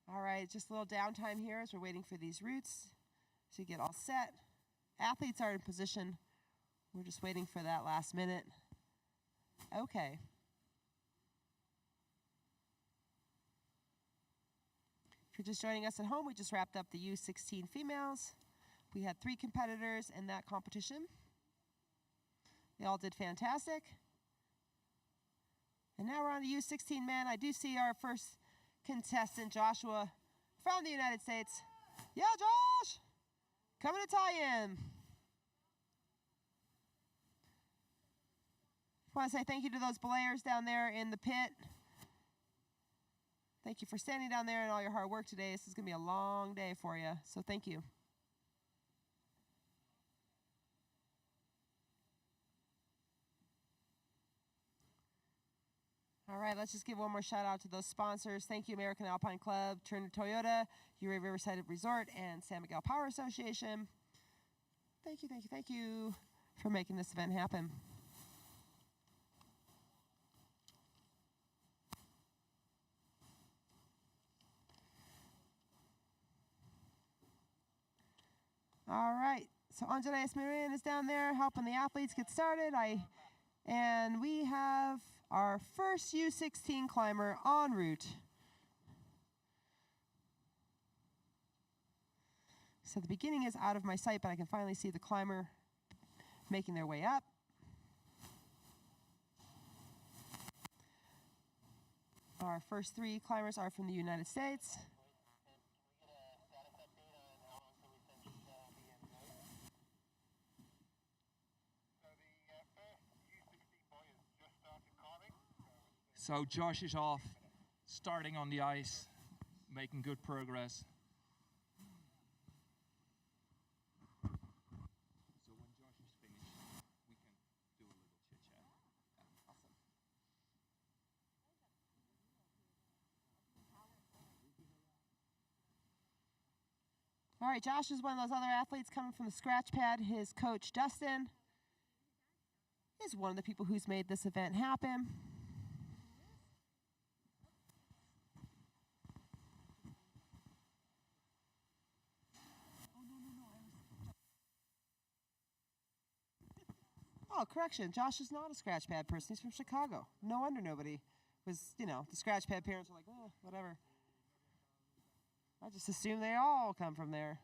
All right, just a little downtime here as we're waiting for these routes to get all set. Athletes are in position. We're just waiting for that last minute. Okay. If you're just joining us at home, we just wrapped up the U16 females. We had 3 competitors in that competition. They all did fantastic. And now we're on the U16 men. I do see our first contestant, Joshua, from the United States. Yeah, Josh! Coming to tie in. I want to say thank you to those belayers down there in the pit. Thank you for standing down there and all your hard work today. This is going to be a long day for you, so thank you. All right, let's just give one more shout out to those sponsors. Thank you, American Alpine Club, Turner Toyota, Ouray Riverside Resort, and San Miguel Power Association. Thank you for making this event happen. So Andres Marin is down there helping the athletes get started. And we have our first U16 climber en route. So the beginning is out of my sight, but I can finally see the climber making their way up. Our first 3 climbers are from the United States. So Josh is off, starting on the ice, making good progress. So when Josh is finished, we can do a little chit chat. Yeah, awesome. All right, Josh is one of those other athletes coming from the scratch pad. His coach, Dustin, is one of the people who's made this event happen. Oh, correction. Josh is not a scratch pad person. He's from Chicago. No wonder nobody was, the scratch pad parents were like, whatever. I just assume they all come from there.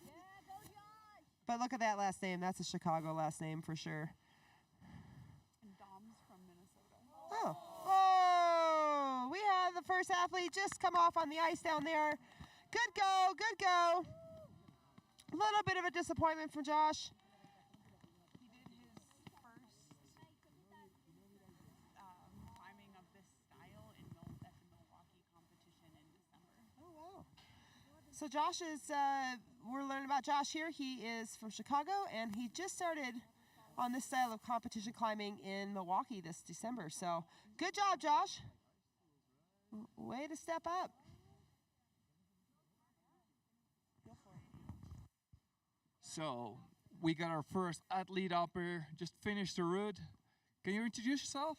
Yeah, go Josh! But look at that last name. That's a Chicago last name for sure. And Dom's from Minnesota. Oh, we have the first athlete just come off on the ice down there. Good go, good go. A little bit of a disappointment from Josh. He did his first climbing of this style at the Milwaukee competition in December. Oh, wow. So Josh is, we're learning about Josh here. He is from Chicago, and he just started on this style of competition climbing in Milwaukee this December. So good job, Josh. Way to step up. So we got our first athlete up here, just finished the route. Can you introduce yourself?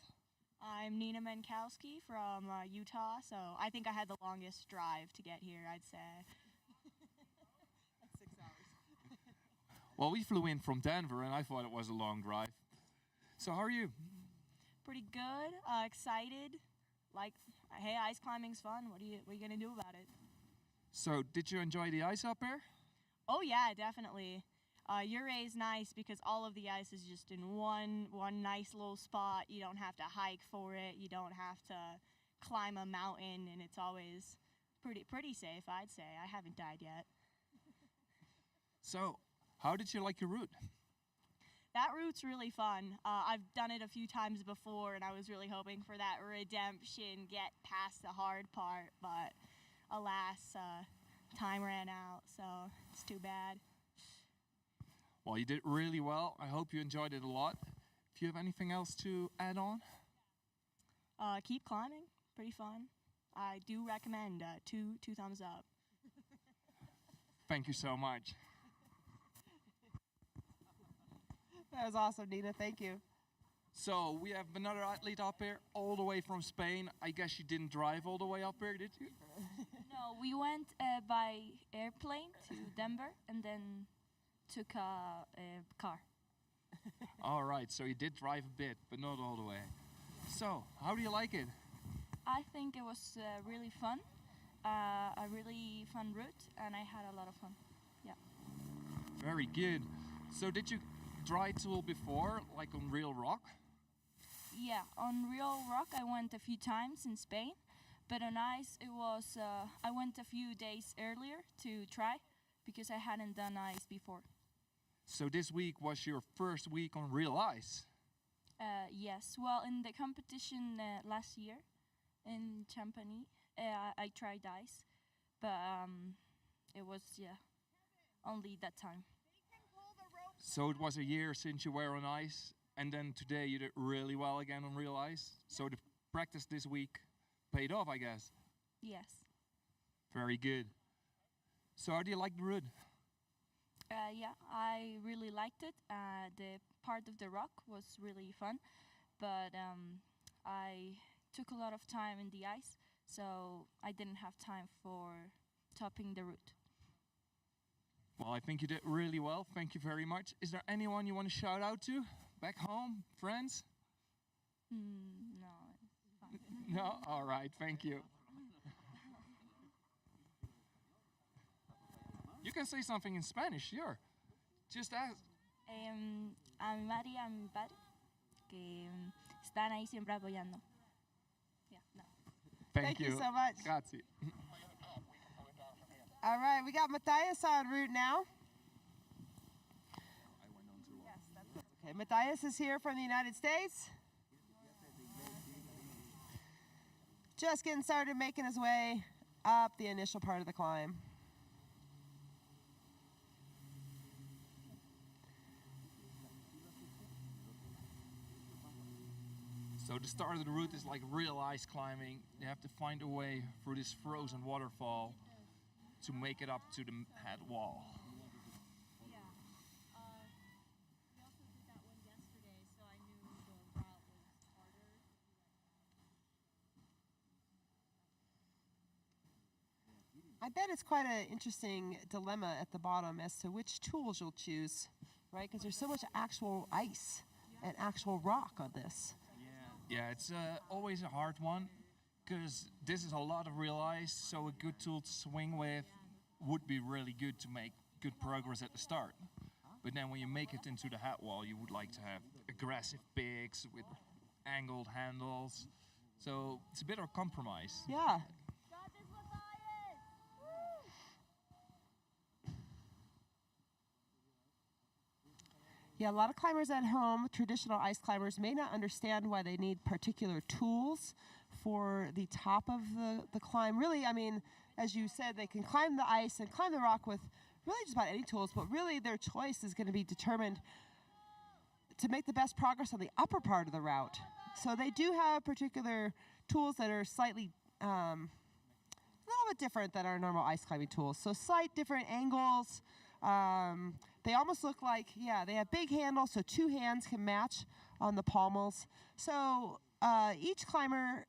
I'm Nina Menkowski from Utah, so I think I had the longest drive to get here, I'd say. That's 6 hours. Well, we flew in from Denver, and I thought it was a long drive. So how are you? Pretty good, excited. Like, hey, ice climbing's fun. What are you gonna do about it? So did you enjoy the ice up here? Oh yeah, definitely. Ouray is nice because all of the ice is just in one nice little spot. You don't have to hike for it. You don't have to climb a mountain, and it's always pretty safe, I'd say. I haven't died yet. So how did you like your route? That route's really fun. I've done it a few times before, and I was really hoping for that redemption, get past the hard part, but alas, time ran out, so it's too bad. Well, you did really well. I hope you enjoyed it a lot. If you have anything else to add on? Keep climbing. Pretty fun. I do recommend two thumbs up. Thank you so much. That was awesome, Nina. Thank you. So we have another athlete up here, all the way from Spain. I guess you didn't drive all the way up here, did you? No, we went by airplane to Denver and then took a car. All right, so you did drive a bit, but not all the way. So, how do you like it? I think it was really fun, a really fun route, and I had a lot of fun. Yeah. Very good. So did you dry tool before, like on real rock? Yeah, on real rock I went a few times in Spain, but on ice it was, I went a few days earlier to try because I hadn't done ice before. So this week was your first week on real ice? Yes, well in the competition last year in Champagne, I tried ice, but it was, only that time. So it was a year since you were on ice, and then today you did really well again on real ice. So the practice this week paid off, I guess. Yes. Very good. So how do you like the route? Yeah, I really liked it. The part of the rock was really fun, but I took a lot of time in the ice, so I didn't have time for topping the route. Well, I think you did really well. Thank you very much. Is there anyone you want to shout out to? Back home? Friends? No, it's fine. No? All right, thank you. You can say something in Spanish, sure. Just ask. A mi madre y a mi padre que están ahí siempre apoyando. Yeah, no. Thank you so much. Grazie. All right, we got Matthias en route now. Okay, Matthias is here from the United States. Just getting started, making his way up the initial part of the climb. So the start of the route is like real ice climbing. You have to find a way through this frozen waterfall to make it up to the head wall. Yeah. We also did that one yesterday, so I knew the route was harder. I bet it's quite an interesting dilemma at the bottom as to which tools you'll choose, right? Because there's so much actual ice and actual rock on this. Yeah, it's always a hard one because this is a lot of real ice, so a good tool to swing with would be really good to make good progress at the start. But then when you make it into the head wall, you would like to have aggressive picks with angled handles. So it's a bit of a compromise. Yeah. Yeah, a lot of climbers at home, traditional ice climbers, may not understand why they need particular tools for the top of the climb. Really, I mean, as you said, they can climb the ice and climb the rock with really just about any tools, but really their choice is going to be determined to make the best progress on the upper part of the route. So they do have particular tools that are slightly a little bit different than our normal ice climbing tools. So slight different angles. They almost look like, yeah, they have big handles, so two hands can match on the pommels. So each climber,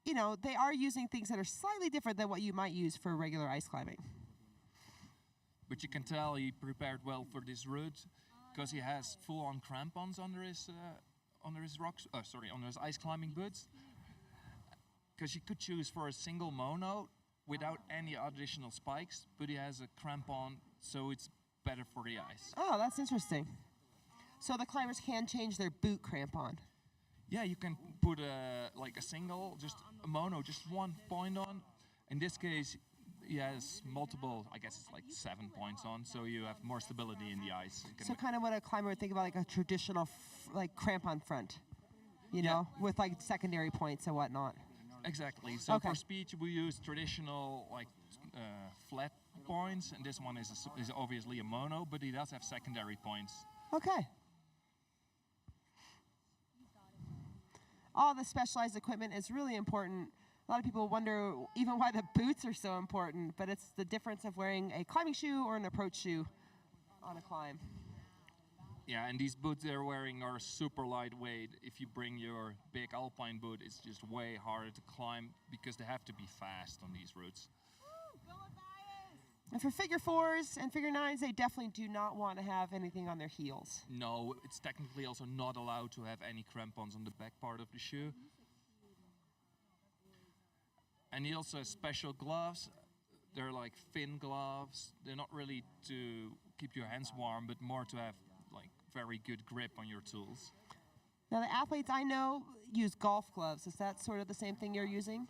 you know, they are using things that are slightly different than what you might use for regular ice climbing. But you can tell he prepared well for this route because he has full-on crampons under his rocks. Under his ice climbing boots. Because you could choose for a single mono without any additional spikes, but he has a crampon, so it's better for the ice. Oh, that's interesting. So the climbers can change their boot crampon. Yeah, you can put like a single, just a mono, just 1 point on. In this case, he has multiple, I guess it's like 7 points on, so you have more stability in the ice. So kind of what a climber would think about like a traditional like crampon front, you know, with like secondary points and whatnot. Exactly. So for speed, we use traditional like flat points, and this one is obviously a mono, but he does have secondary points. Okay. All the specialized equipment is really important. A lot of people wonder even why the boots are so important, but it's the difference of wearing a climbing shoe or an approach shoe on a climb. Yeah, and these boots they're wearing are super lightweight. If you bring your big alpine boot, it's just way harder to climb because they have to be fast on these routes. And for figure fours and figure nines, they definitely do not want to have anything on their heels. No, it's technically also not allowed to have any crampons on the back part of the shoe. And he also has special gloves. They're like thin gloves. They're not really to keep your hands warm, but more to have like very good grip on your tools. Now the athletes I know use golf gloves. Is that sort of the same thing you're using?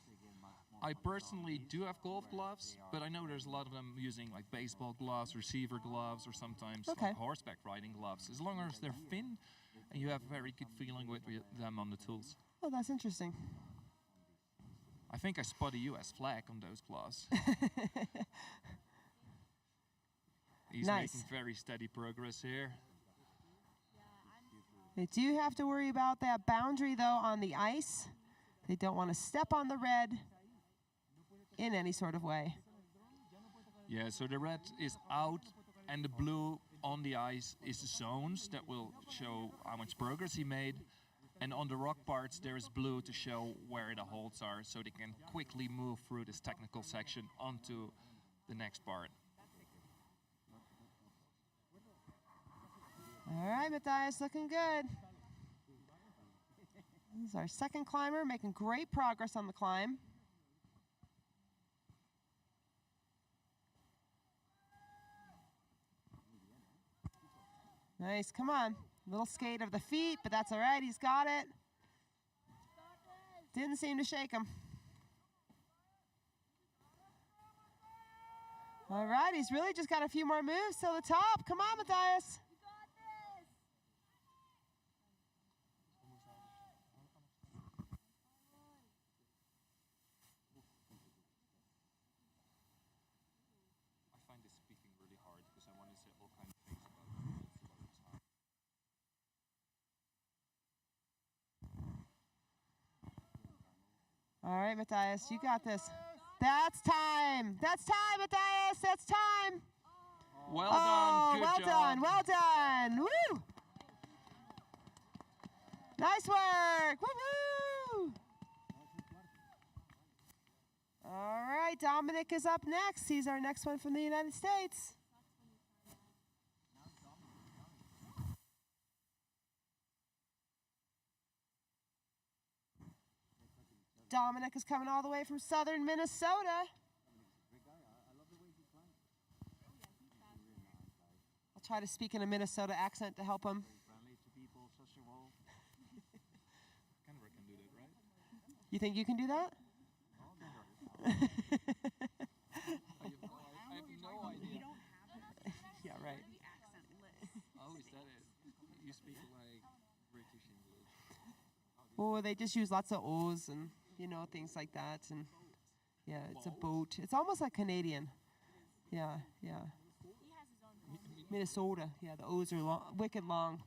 I personally do have golf gloves, but I know there's a lot of them using like baseball gloves, receiver gloves, or sometimes like horseback riding gloves. As long as they're thin and you have a very good feeling with them on the tools. Oh, that's interesting. I think I spot a US flag on those gloves. He's making very steady progress here. They do have to worry about that boundary, though, on the ice. They don't want to step on the red in any sort of way. Yeah, so the red is out, and the blue on the ice is the zones that will show how much progress he made. And on the rock parts, there is blue to show where the holds are, so they can quickly move through this technical section onto the next part. right, Matthias, looking good. This is our second climber, making great progress on the climb. Nice, come on. Little skate of the feet, but that's all right, he's got it. Didn't seem to shake him. All right, he's really just got a few more moves till the top. Come on, Matthias. I find this speaking really hard because I want to say all kinds of things about it. All right, Matthias, you got this. That's time. That's time, Matthias. That's time. Well done. Good well job. done. Well done. Woo! Nice work. Woo-hoo! All right, Dominic is up next. He's our next one from the United States. Dominic is coming all the way from southern Minnesota. I'll try to speak in a Minnesota accent to help him. You think you can do that? I have no idea. Yeah, right. Oh, is that it? You speak like British English. Oh, they just use lots of O's and, you know, things like that. And yeah, it's a boat. It's almost like Canadian. Yeah, yeah. Minnesota. Yeah, the O's are long, wicked long.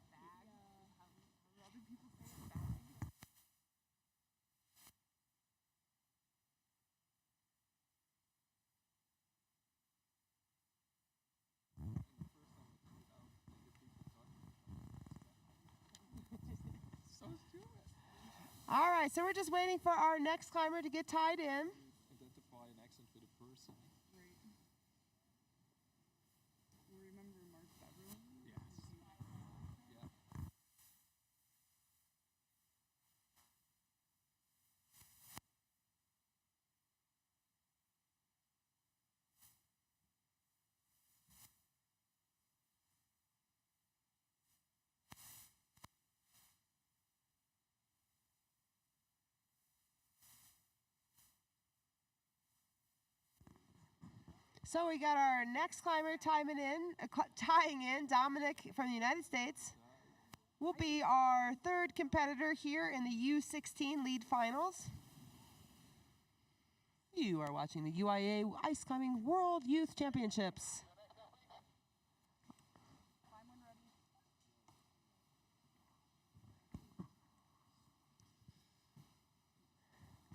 All right, so we're just waiting for our next climber to get tied in. Identify an accent with a person. Right. Remember Mark Beverly? Yes. Yeah. So we got our next climber tying in, Dominic from the United States. Will be our third competitor here in the U16 lead finals. You are watching the UIAA Ice Climbing World Youth Championships.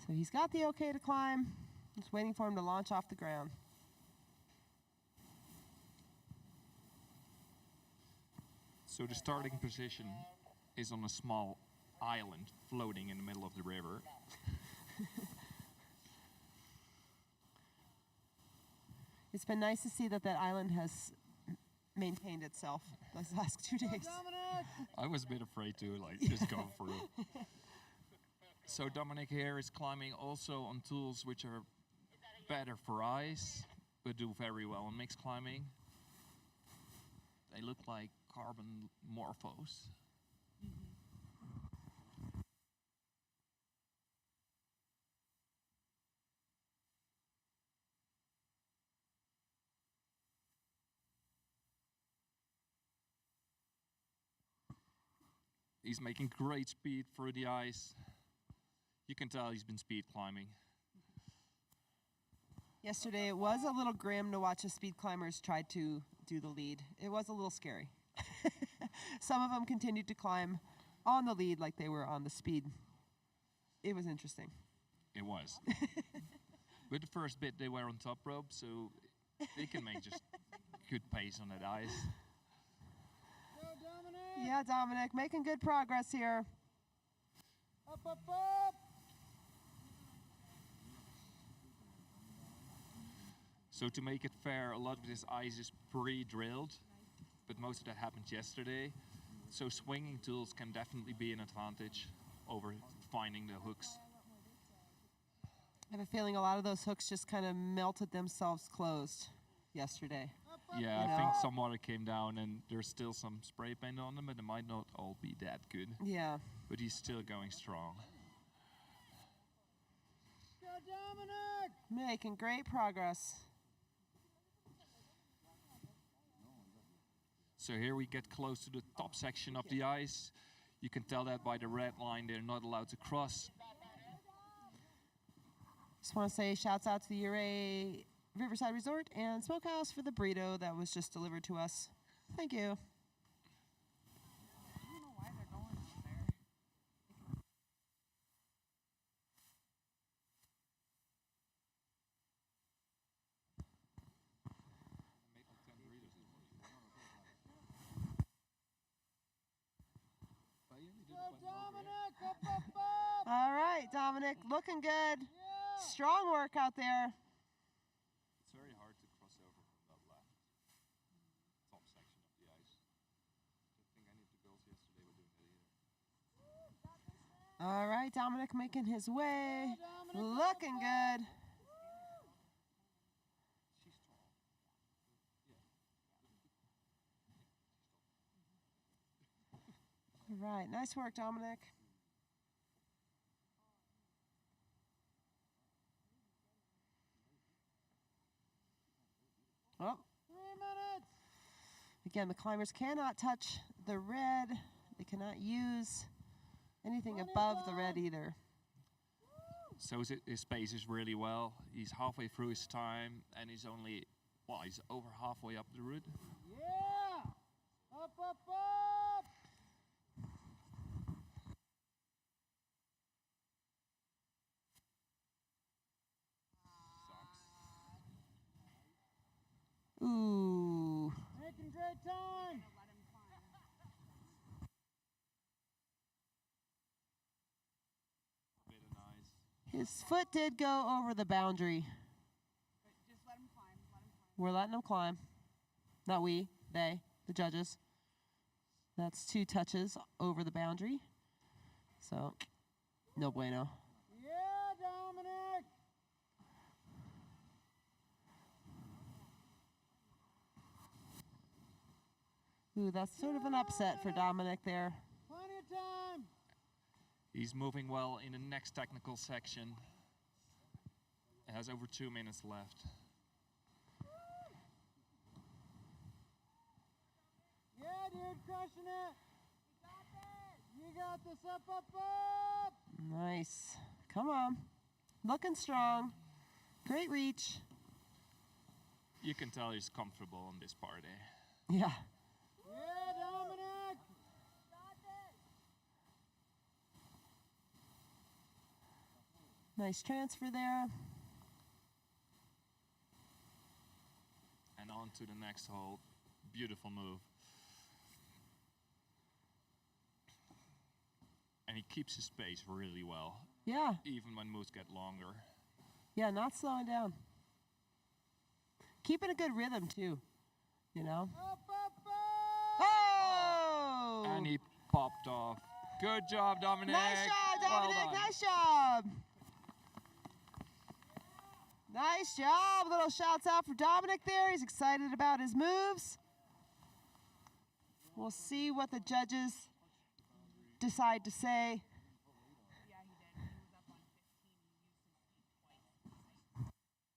So he's got the okay to climb. Just waiting for him to launch off the ground. So the starting position is on a small island floating in the middle of the river. It's been nice to see that that island has maintained itself those last 2 days. I was a bit afraid to just go through. So Dominic here is climbing also on tools which are better for ice, but do very well on mixed climbing. They look like carbon morphos. He's making great speed through the ice. You can tell he's been speed climbing. Yesterday it was a little grim to watch the speed climbers try to do the lead. It was a little scary. Some of them continued to climb on the lead like they were on the speed. It was interesting. It was. With the first bit, they were on top rope, so they can make just good pace on that ice. Go, Dominic! Yeah, Dominic, making good progress here. Up, up, up! So to make it fair, a lot of this ice is pre-drilled, but most of that happened yesterday. So swinging tools can definitely be an advantage over finding the hooks. I have a feeling a lot of those hooks just kind of melted themselves closed yesterday. Yeah, I think some water came down and there's still some spray paint on them, but it might not all be that good. Yeah. But he's still going strong. Go, Dominic! Making great progress. So here we get close to the top section of the ice. You can tell that by the red line they're not allowed to cross. Just want to say shouts out to the Ouray Riverside Resort and Smokehouse for the burrito that was just delivered to us. Thank you. I don't know why they're going over there. Dominic, up! All right, Dominic, looking good. Yeah. Strong work out there. It's very hard to cross over from that left top section of the ice. I think any of the girls yesterday were doing that either. All right, Dominic making his way. Dominic, Looking good. She's strong. All right, nice work, Dominic. Oh. 3 minutes! Again, the climbers cannot touch the red. They cannot use anything above the red either. So his pace is really well. He's halfway through his time and he's only, well, he's over halfway up the route. Yeah! Up! Ooh. Making great time! Bit of nice. His foot did go over the boundary. Just let him climb. Let him climb. We're letting him climb. Not we, they, the judges. That's 2 touches over the boundary. So, no bueno. Yeah, Dominic! Ooh, that's sort of an upset for Dominic there. Plenty of time! He's moving well in the next technical section. It has over 2 minutes left. Yeah, dude, crushing it! You got this! Up! Nice. Come on. Looking strong. Great reach. You can tell he's comfortable on this part, eh? Yeah. Yeah, Dominic! Nice transfer there. And on to the next hole. Beautiful move. And he keeps his pace really well. Yeah. Even when moves get longer. Yeah, not slowing down. Keeping a good rhythm, too. You know? Up! Oh! And he popped off. Good job, Dominic. Nice job, Dominic. Well done. Nice job. Nice job. Little shouts out for Dominic there. He's excited about his moves. We'll see what the judges decide to say. Yeah, he did. He was up on 15. He used his feet twice.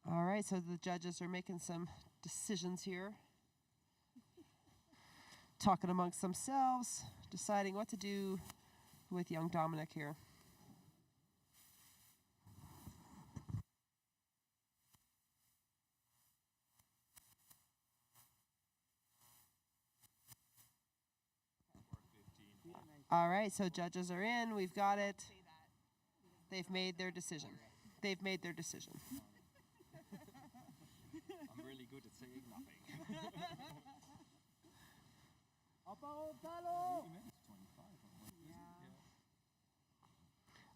All right, so the judges are making some decisions here. Talking amongst themselves, deciding what to do with young Dominic here. All right, so judges are in. We've got it. They've made their decision. They've made their decision. I'm really good at saying nothing.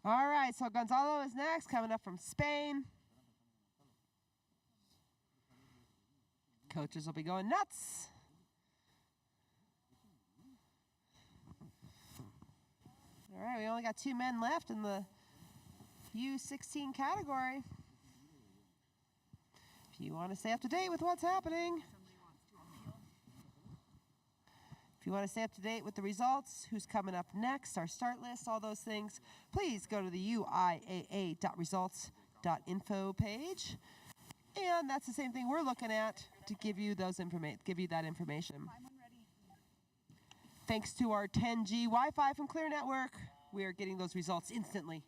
All right, so Gonzalo is next, coming up from Spain. Coaches will be going nuts. All right, we only got 2 men left in the U16 category. If you want to stay up to date with what's happening, if you want to stay up to date with the results, who's coming up next, our start list, all those things, please go to the UIAA.results.info page. And that's the same thing we're looking at to give you that information. Thanks to our 10G Wi-Fi from Clear Network, we are getting those results instantly.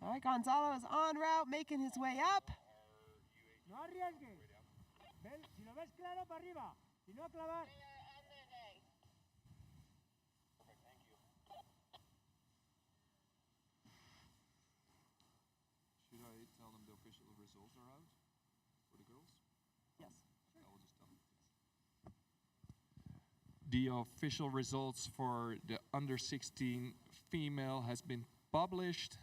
All right, Gonzalo is en route, making his way up. No arriesgues. Si lo ves claro, para arriba. Si no, a clavar. Should I tell them the official results are out for the girls? Yes. I will just tell them. The official results for the under 16 female has been published,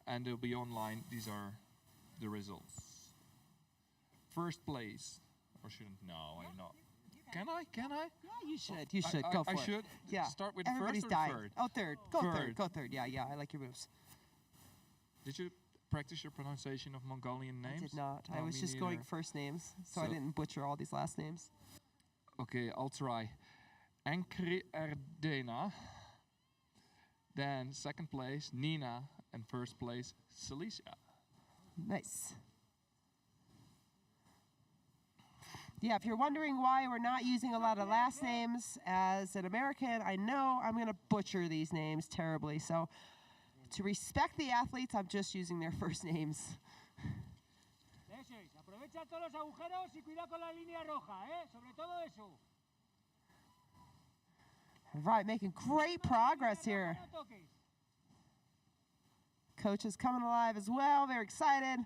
and they'll be online. These are the results. First place, or shouldn't? No, I'm not. Can I? Yeah, you should. You should. Go for it. I should? Yeah. Start with Everybody's first or dying. third? Oh, third. Go Third. third. Go third. Yeah, I like your moves. Did you practice your pronunciation of Mongolian names? I did not. I No, was me just going neither. first names, so I So- didn't butcher all these last names. Okay, I'll try. Enkri Erdena. Then second place, Nina. And first place, Celicia. Nice. Yeah, if you're wondering why we're not using a lot of last names as an American, I know I'm going to butcher these names terribly. So to respect the athletes, I'm just using their first names. Eso es. Aprovecha todos los agujeros y cuidado con la línea roja, ¿eh? Sobre todo eso. All right, making great progress here. No toques. Coach is coming alive as well. Very excited.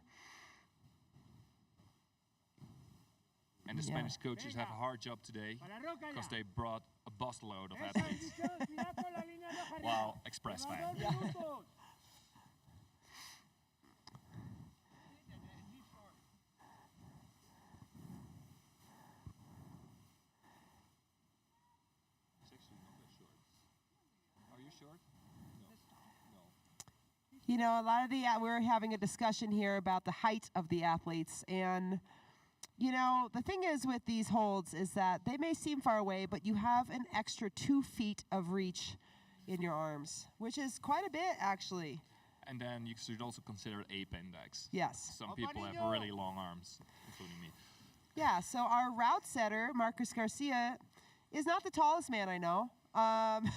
And the Yeah. Spanish coaches have a hard job today Para Roca because ya. they brought a busload of Eso es, athletes. bichos, cuidado con la línea roja arriba. Wow, Express Lleva fan. 2 minutos. It's actually not that short. Are you short? No. You know, a lot of we're having a discussion here about the height of the athletes. And, you know, the thing is with these holds is that they may seem far away, but you have an extra 2 feet of reach in your arms, which is quite a bit, actually. And then you should also consider ape index. Yes. Some people have really long arms, including me. Yeah, so our route setter, Marcus Garcia, is not the tallest man I know. And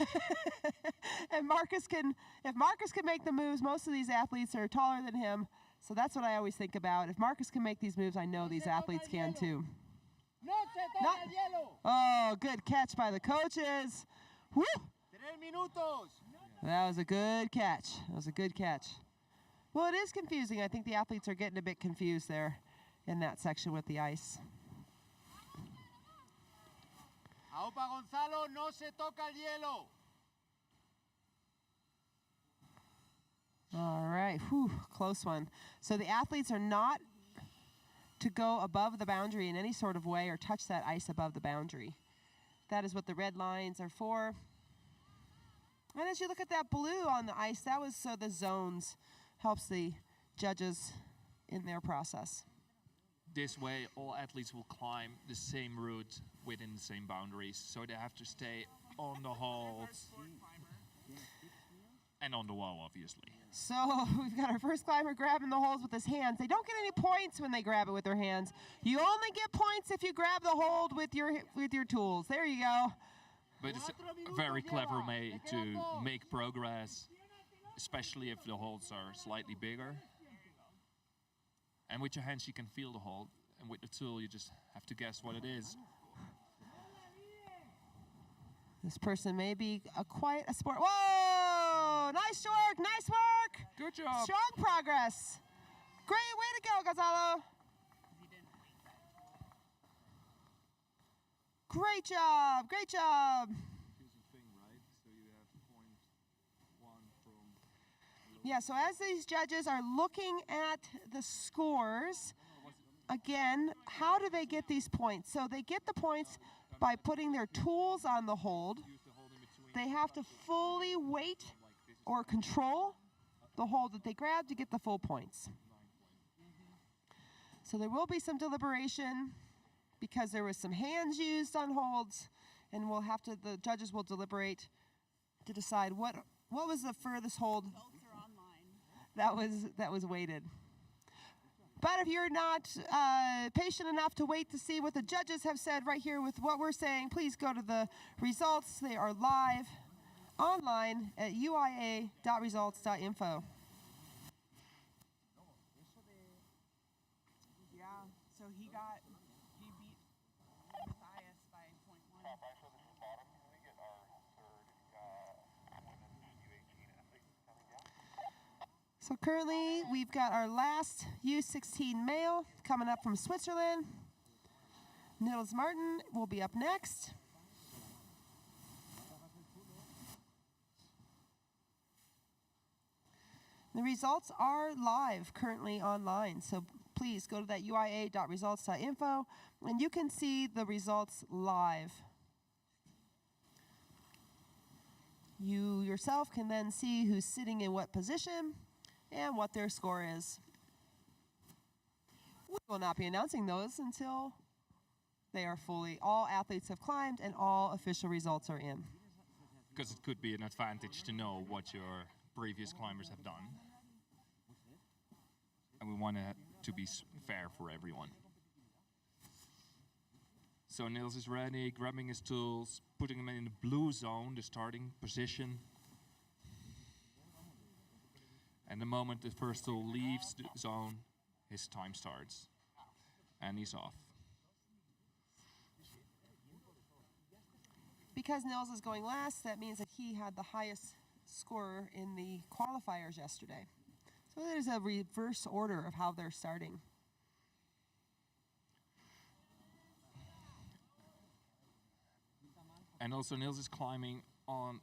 if Marcus can make the moves, most of these athletes are taller than him. So that's what I always think about. If Marcus can make these moves, I know these athletes can too. No se toca el hielo. Oh, good catch by the coaches. Woo! 3 minutos. That was a good catch. That was a good catch. Well, it is confusing. I think the athletes are getting a bit confused there in that section with the ice. Aupa Gonzalo, no se toca el hielo. All right, whew, close one. So the athletes are not to go above the boundary in any sort of way or touch that ice above the boundary. That is what the red lines are for. And as you look at that blue on the ice, that was so the zones helps the judges in their process. This way, all athletes will climb the same route within the same boundaries, so they have to stay on the holds and on the wall, obviously. So we've got our first climber grabbing the holes with his hands. They don't get any points when they grab it with their hands. You only get points if you grab the hold with your tools. There you go. But it's a very clever way to make progress, especially if the holds are slightly bigger. And with your hands you can feel the hold, and with the tool you just have to guess what it is. This person may be quite a sport. Whoa! Nice work! Nice work! Good job! Strong progress! Great way to go, Gonzalo! Great job! Great job! Yeah, so as these judges are looking at the scores, again, how do they get these points? So they get the points by putting their tools on the hold. They have to fully weight or control the hold that they grab to get the full points. So there will be some deliberation because there was some hands used on holds, and the judges will deliberate to decide what was the furthest hold that was weighted. But if you're not patient enough to wait to see what the judges have said right here with what we're saying, please go to the results. They are live online at uia.results.info. Yeah, so he beat Matthias by 0.1. So currently, we've got our last U16 male coming up from Switzerland. Nils Martin will be up next. The results are live currently online, so please go to that uia.results.info and you can see the results live. You yourself can then see who's sitting in what position and what their score is. We will not be announcing those until they are all athletes have climbed and all official results are in. Because it could be an advantage to know what your previous climbers have done. And we want it to be fair for everyone. So Niels is ready, grabbing his tools, putting them in the blue zone, the starting position. And the moment the first tool leaves the zone, his time starts. And he's off. Because Nils is going last, that means that he had the highest score in the qualifiers yesterday. So there's a reverse order of how they're starting. And also Niels is climbing on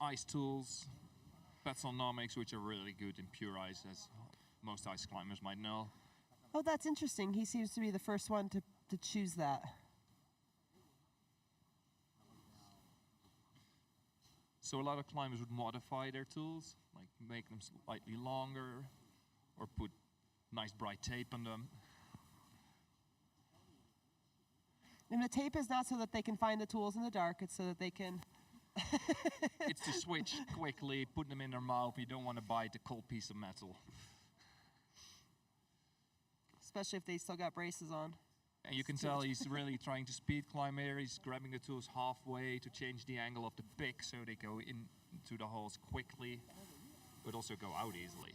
ice tools, Petzelnomics, which are really good in pure ice, as most ice climbers might know. Oh, that's interesting. He seems to be the first one to choose that. So a lot of climbers would modify their tools, like make them slightly longer, or put nice bright tape on them. And the tape is not so that they can find the tools in the dark, it's so that they can... It's to switch quickly, put them in their mouth. You don't want to bite a cold piece of metal. Especially if they still got braces on. And you can tell he's really trying to speed climb here. He's grabbing the tools halfway to change the angle of the pick so they go into the holes quickly, but also go out easily.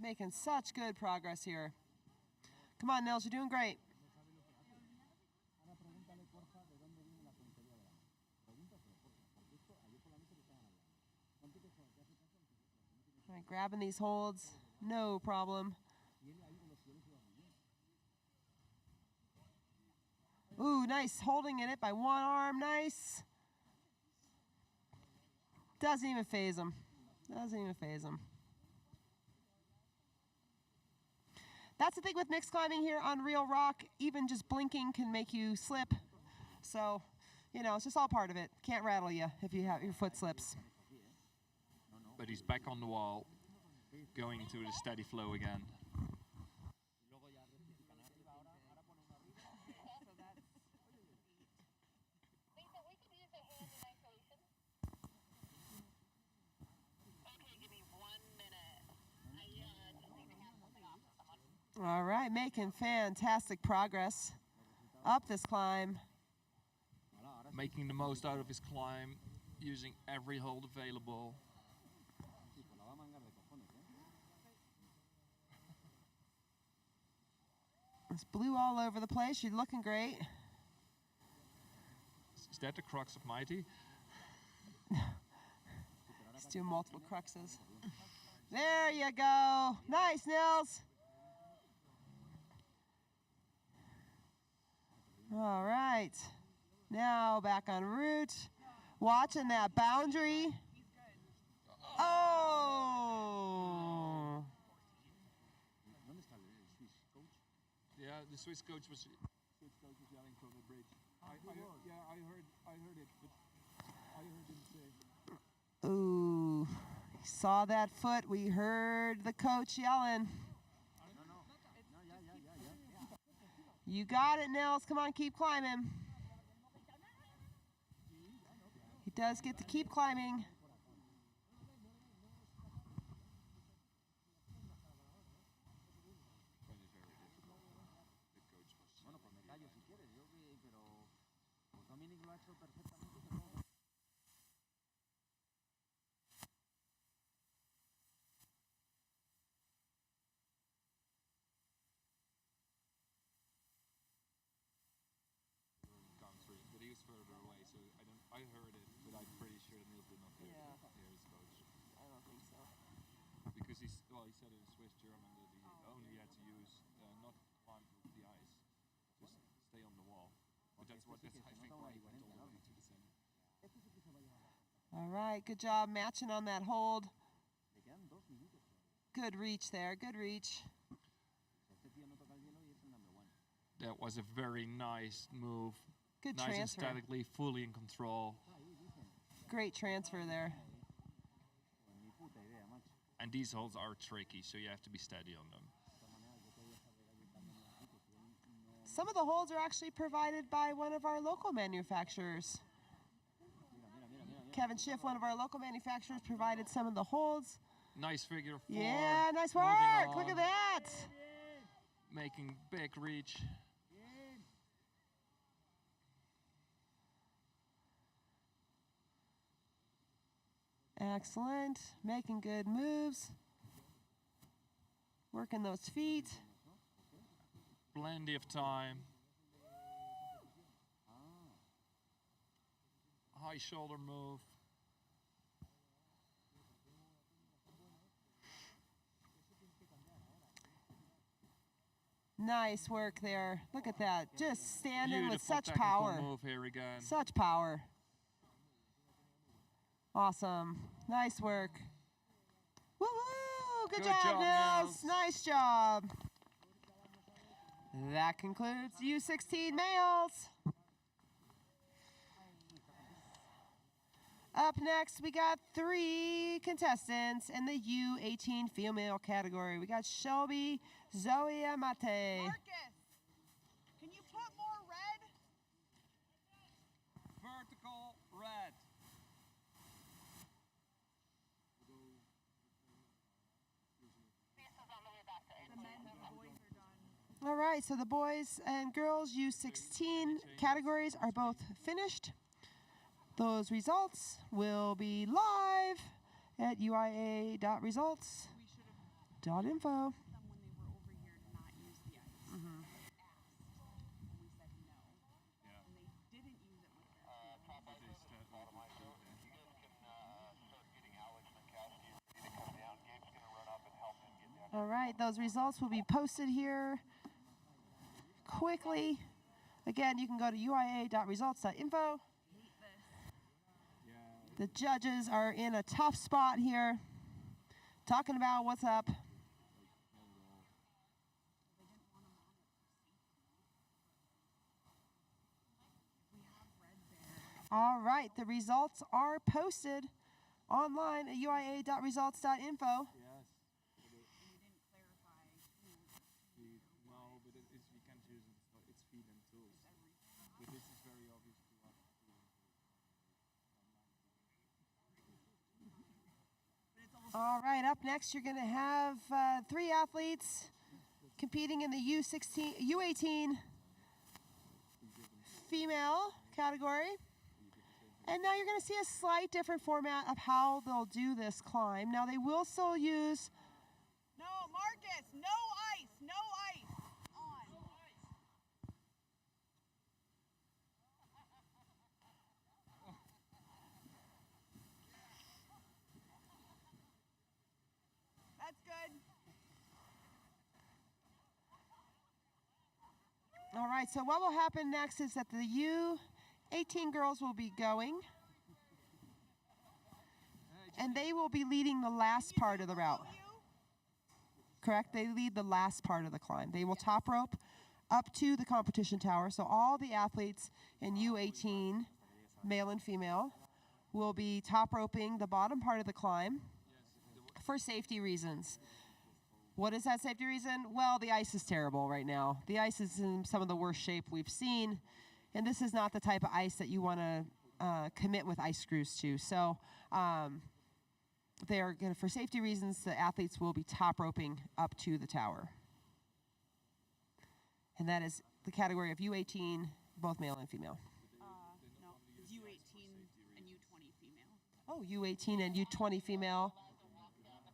Making such good progress here. Come on, Nils, you're doing great. All right, grabbing these holds, no problem. Ooh, nice, holding in it by one arm, nice. Doesn't even phase him. Doesn't even phase him. That's the thing with mixed climbing here on real rock. Even just blinking can make you slip. So, you know, it's just all part of it. Can't rattle you if you have your foot slips. But he's back on the wall, going into the steady flow again. All right, making fantastic progress up this climb. making the most out of his climb, using every hold available. It's blue all over the place. You're looking great. Is that the crux of Mighty? He's doing multiple cruxes. There you go. Nice, Nils. All right. Now back en route. Watching that boundary. Oh! Yeah, the Swiss coach was yelling from the bridge. I heard it, but I heard him say. Ooh, saw that foot. We heard the coach yelling. You got it, Nils. Come on, keep climbing. He does get to keep climbing. But he was further away, so I heard it, but I'm pretty sure that Niels did not hear his coach. I don't think so. Because he said in Swiss German that he only had to use, not climb the ice, just stay on the wall. But that's I think why he went all the way to the center. All right, good job matching on that hold. Good reach there, good reach. That was a very nice move. Good nice transfer. And statically, fully in control. Great transfer there. And these holds are tricky, so you have to be steady on them. Some of the holds are actually provided by one of our local manufacturers. Kevin Schiff, one of our local manufacturers, provided some of the holds. Nice figure 4. Yeah, nice work. Look at that. Making big reach. Excellent. Making good moves. Working those feet. Plenty of time. High shoulder move. Nice work there. Look at that. Just standing with Beautiful such technical power. Move here again. Such power. Awesome. Nice work. Woo-hoo! Good job, Nils. Nice job. That concludes U16 males. Up next, we got 3 contestants in the U18 female category. We got Shelby, Zoe, and Mate. Marcus, can you put more red? Vertical red. All right, so the boys and girls U16 categories are both finished. Those results will be live at uia.results.info. All right, those results will be posted here quickly. Again, you can go to uia.results.info. The judges are in a tough spot here, talking about what's up. All right, the results are posted online at uia.results.info. No, but we can't use it. It's feed and tools. But this is very obvious to us. All right, up next you're going to have 3 athletes competing in the U18 female category. And now you're going to see a slight different format of how they'll do this climb. Now they will still use... No, Marcus, no ice, no ice. On. That's good. All right, so what will happen next is that the U18 girls will be going, and they will be leading the last part of the route. Correct? They lead the last part of the climb. They will top rope up to the competition tower, so all the athletes in U18, male and female, will be top roping the bottom part of the climb for safety reasons. What is that safety reason? Well, the ice is terrible right now. The ice is in some of the worst shape we've seen, and this is not the type of ice that you want to commit with ice screws to. So they're going to, for safety reasons, the athletes will be top roping up to the tower. And that is the category of U18, both male and female. No, it's U18 and U20 female. Oh, U18 and U20 female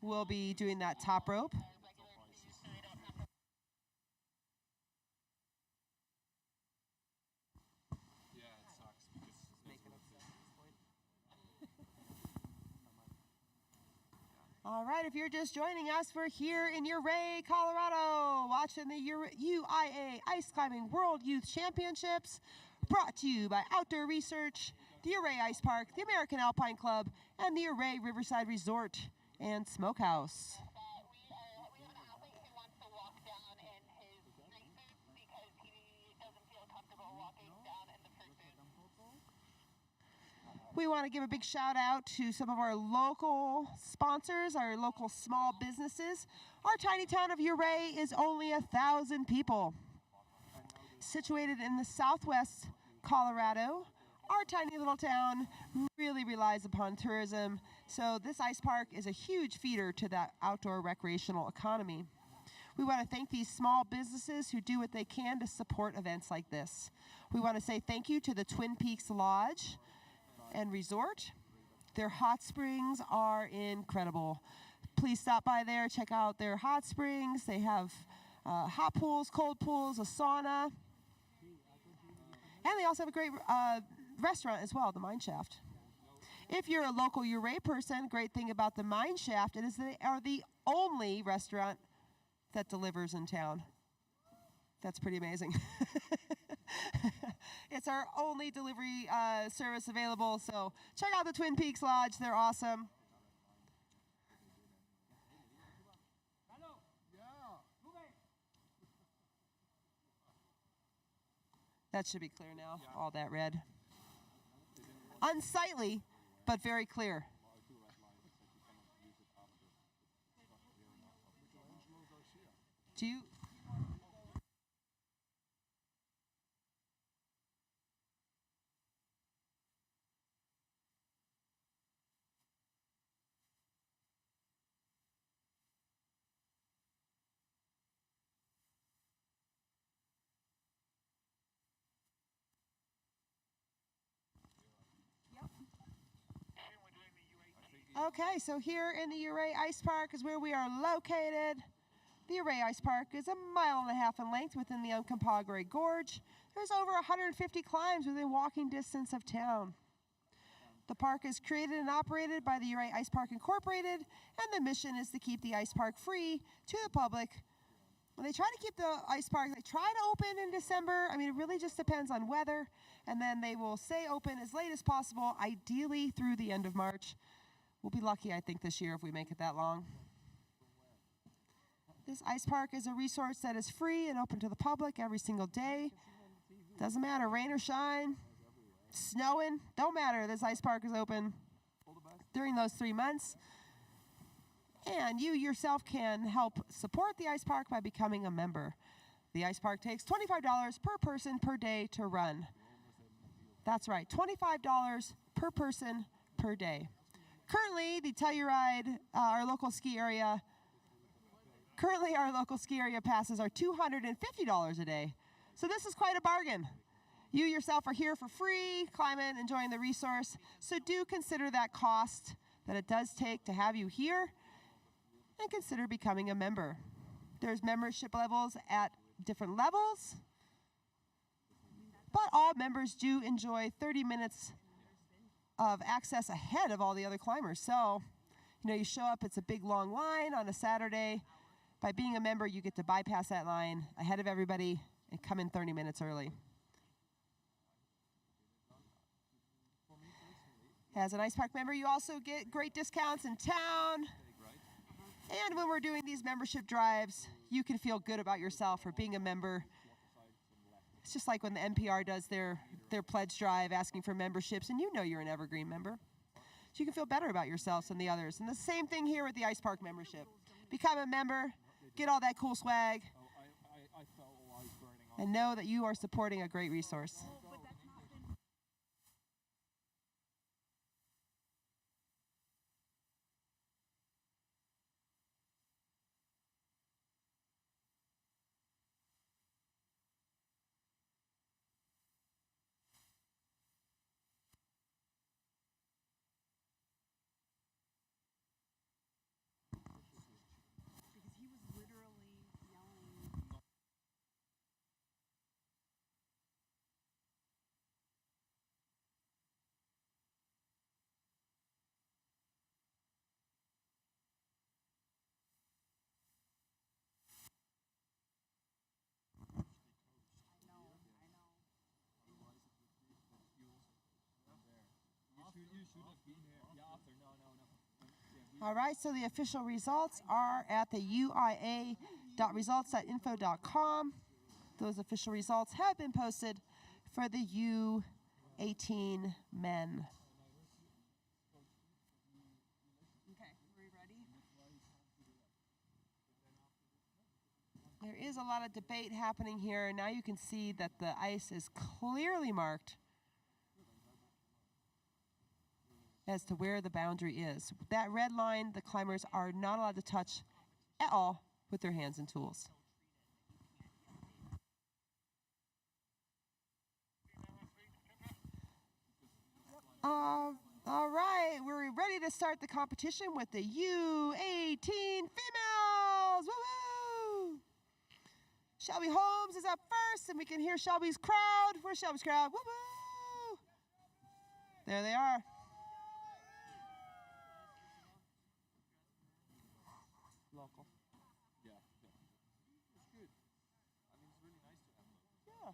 will be doing that top rope. All right, if you're just joining us, we're here in Ouray, Colorado, watching the UIAA Ice Climbing World Youth Championships, brought to you by Outdoor Research, the Ouray Ice Park, the American Alpine Club, and the Ouray Riverside Resort and Smokehouse. We have an athlete who wants to walk down in his street suits because he doesn't feel comfortable walking down in the fruit suits. We want to give a big shout out to some of our local sponsors, our local small businesses. Our tiny town of Ouray is only 1,000 people. Situated in the southwest Colorado, our tiny little town really relies upon tourism, so this ice park is a huge feeder to that outdoor recreational economy. We want to thank these small businesses who do what they can to support events like this. We want to say thank you to the Twin Peaks Lodge and Resort. Their hot springs are incredible. Please stop by there, check out their hot springs. They have hot pools, cold pools, a sauna, and they also have a great restaurant as well, the Mine Shaft. If you're a local Ouray person, great thing about the Mine Shaft is they are the only restaurant that delivers in town. That's pretty amazing. It's our only delivery service available, so check out the Twin Peaks Lodge. They're awesome. That should be clear now, all that red. Unsightly, but very clear. Do you... Okay, so here in the Ouray Ice Park is where we are located. The Ouray Ice Park is 1.5 miles in length within the Uncompahgre Gorge. There's over 150 climbs within walking distance of town. The park is created and operated by the Ouray Ice Park Incorporated, and the mission is to keep the ice park free to the public. When they try to keep the ice park, they try to open in December. I mean, it really just depends on weather, and then they will stay open as late as possible, ideally through the end of March. We'll be lucky, I think, this year if we make it that long. This ice park is a resource that is free and open to the public every single day. Doesn't matter, rain or shine, snowing, don't matter. This ice park is open during those 3 months. And you yourself can help support the ice park by becoming a member. The ice park takes $25 per person per day to run. That's right, $25 per person per day. Currently, the Telluride, our local ski area passes are $250 a day. So this is quite a bargain. You yourself are here for free, climbing, enjoying the resource. So do consider that cost that it does take to have you here, and consider becoming a member. There's membership levels at different levels, but all members do enjoy 30 minutes of access ahead of all the other climbers. So, you show up, it's a big long line on a Saturday. By being a member, you get to bypass that line ahead of everybody and come in 30 minutes early. As an Ice Park member, you also get great discounts in town. And when we're doing these membership drives, you can feel good about yourself for being a member. It's just like when the NPR does their pledge drive asking for memberships, and you're an Evergreen member. So you can feel better about yourselves than the others. And the same thing here with the Ice Park membership. Become a member, get all that cool swag, and know that you are supporting a great resource. All right, so the official results are at the uia.results.info.com. Those official results have been posted for the U18 men. Okay, are we ready? There is a lot of debate happening here. Now you can see that the ice is clearly marked as to where the boundary is. That red line, the climbers are not allowed to touch at all with their hands and tools. All right, we're ready to start the competition with the U18 females. Woo-hoo! Shelby Holmes is up first, and we can hear Shelby's crowd. Where's Shelby's crowd? Woo-hoo! There they are. Local. Yeah, definitely. It's good. I mean, it's really nice to have them. Yeah.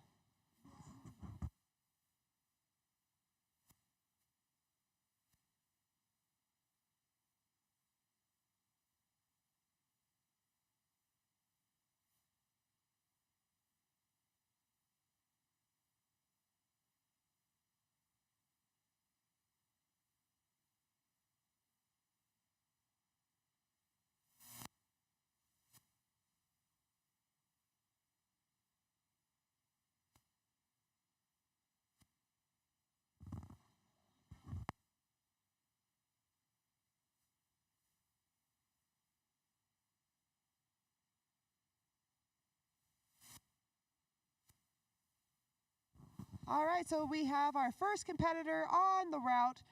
All right, so we have our first competitor on the route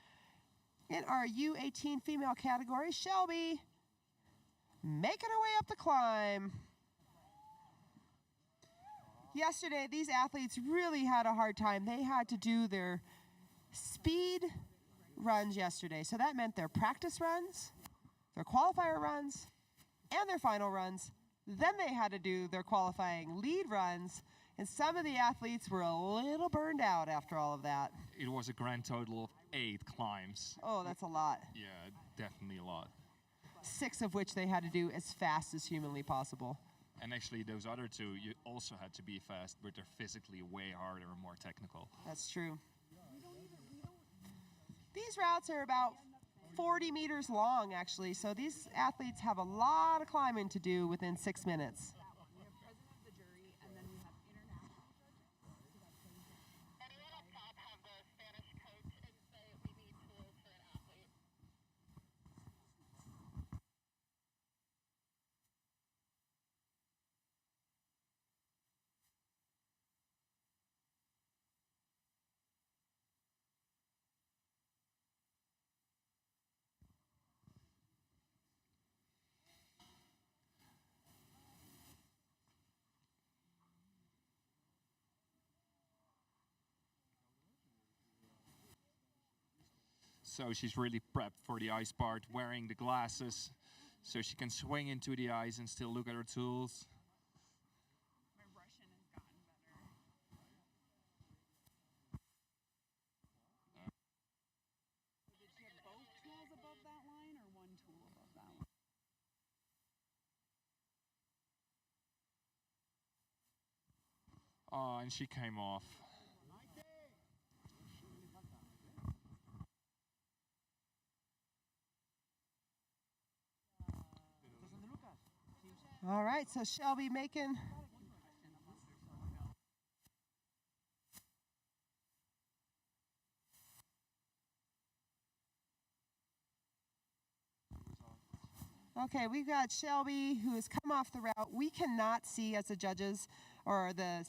in our U18 female category, Shelby, making her way up the climb. Yesterday, these athletes really had a hard time. They had to do their speed runs yesterday. So that meant their practice runs, their qualifier runs, and their final runs. Then they had to do their qualifying lead runs. And some of the athletes were a little burned out after all of that. It was a grand total of 8 climbs. Oh, that's a lot. Yeah, definitely a lot. 6 of which they had to do as fast as humanly possible. And actually, those other 2, you also had to be fast, but they're physically way harder and more technical. That's true. These routes are about 40 meters long, actually. So these athletes have a lot of climbing to do within 6 minutes. So she's really prepped for the ice part, wearing the glasses, so she can swing into the ice and still look at her tools. My Russian has gotten better. So did she have both tools above that line or one tool above that line? Oh, and she came off. All right, so Shelby making. Okay, we've got Shelby who has come off the route. We cannot see as the judges or the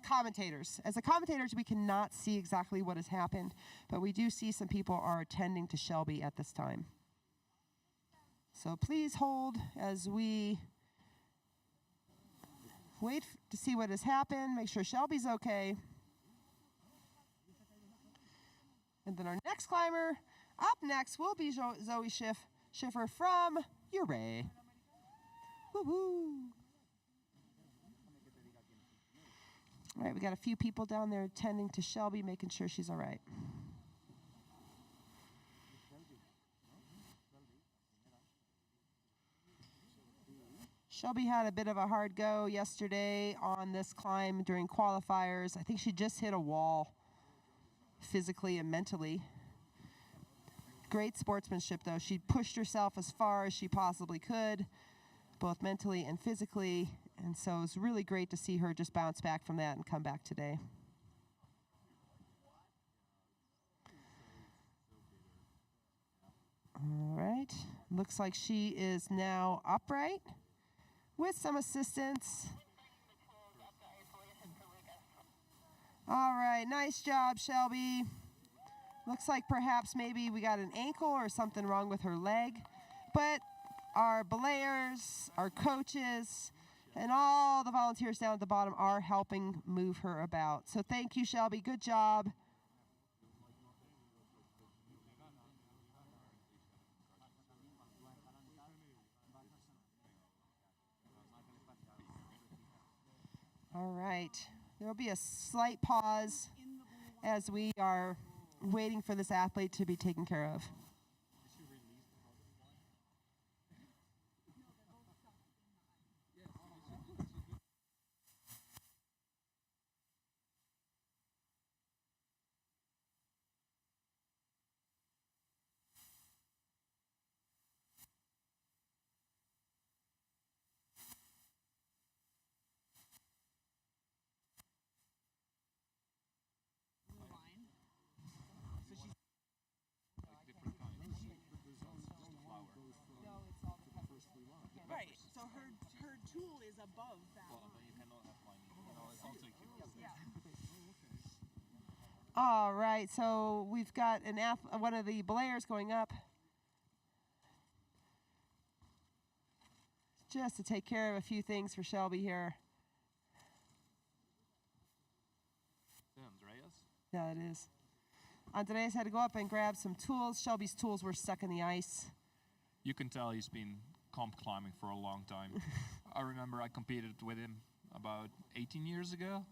commentators. As the commentators, we cannot see exactly what has happened, but we do see some people are attending to Shelby at this time. So please hold as we wait to see what has happened, make sure Shelby's okay. And then our next climber, up next will be Zoe Schiffer from Ouray. Woo-hoo. All right, we got a few people down there attending to Shelby, making sure she's all right. Shelby had a bit of a hard go yesterday on this climb during qualifiers. I think she just hit a wall physically and mentally. Great sportsmanship, though. She pushed herself as far as she possibly could, both mentally and physically. And so it was really great to see her just bounce back from that and come back today. All right. Looks like she is now upright with some assistance. All right. Nice job, Shelby. Looks like perhaps maybe we got an ankle or something wrong with her leg. But our belayers, our coaches, and all the volunteers down at the bottom are helping move her about. So thank you, Shelby. Good job. All right. There will be a slight pause as we are waiting for this athlete to be taken care of. Right, so her tool is above that line. All right, so we've got one of the belayers going up just to take care of a few things for Shelby here. Andreas? Yeah, it is. Andreas had to go up and grab some tools. Shelby's tools were stuck in the ice. You can tell he's been comp climbing for a long time. I remember I competed with him about 18 years ago.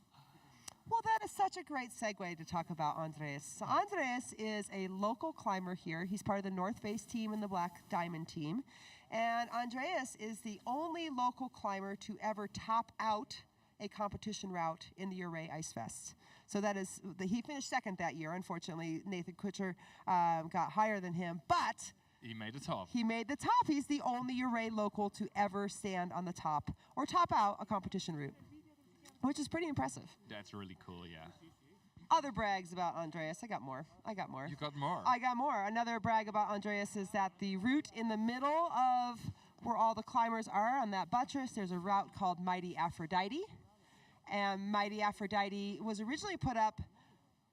Well, that is such a great segue to talk about Andreas. So Andreas is a local climber here. He's part of the North Face team and the Black Diamond team. And Andreas is the only local climber to ever top out a competition route in the Ouray Ice Fest. So that is, he finished second that year. Unfortunately, Nathan Kutcher got higher than him, but he made the top. He made the top. He's the only Ouray local to ever stand on the top or top out a competition route, which is pretty impressive. That's really cool, yeah. Other brags about Andreas. I got more. You got more? I got more. Another brag about Andreas is that the route in the middle of where all the climbers are on that buttress, there's a route called Mighty Aphrodite. And Mighty Aphrodite was originally put up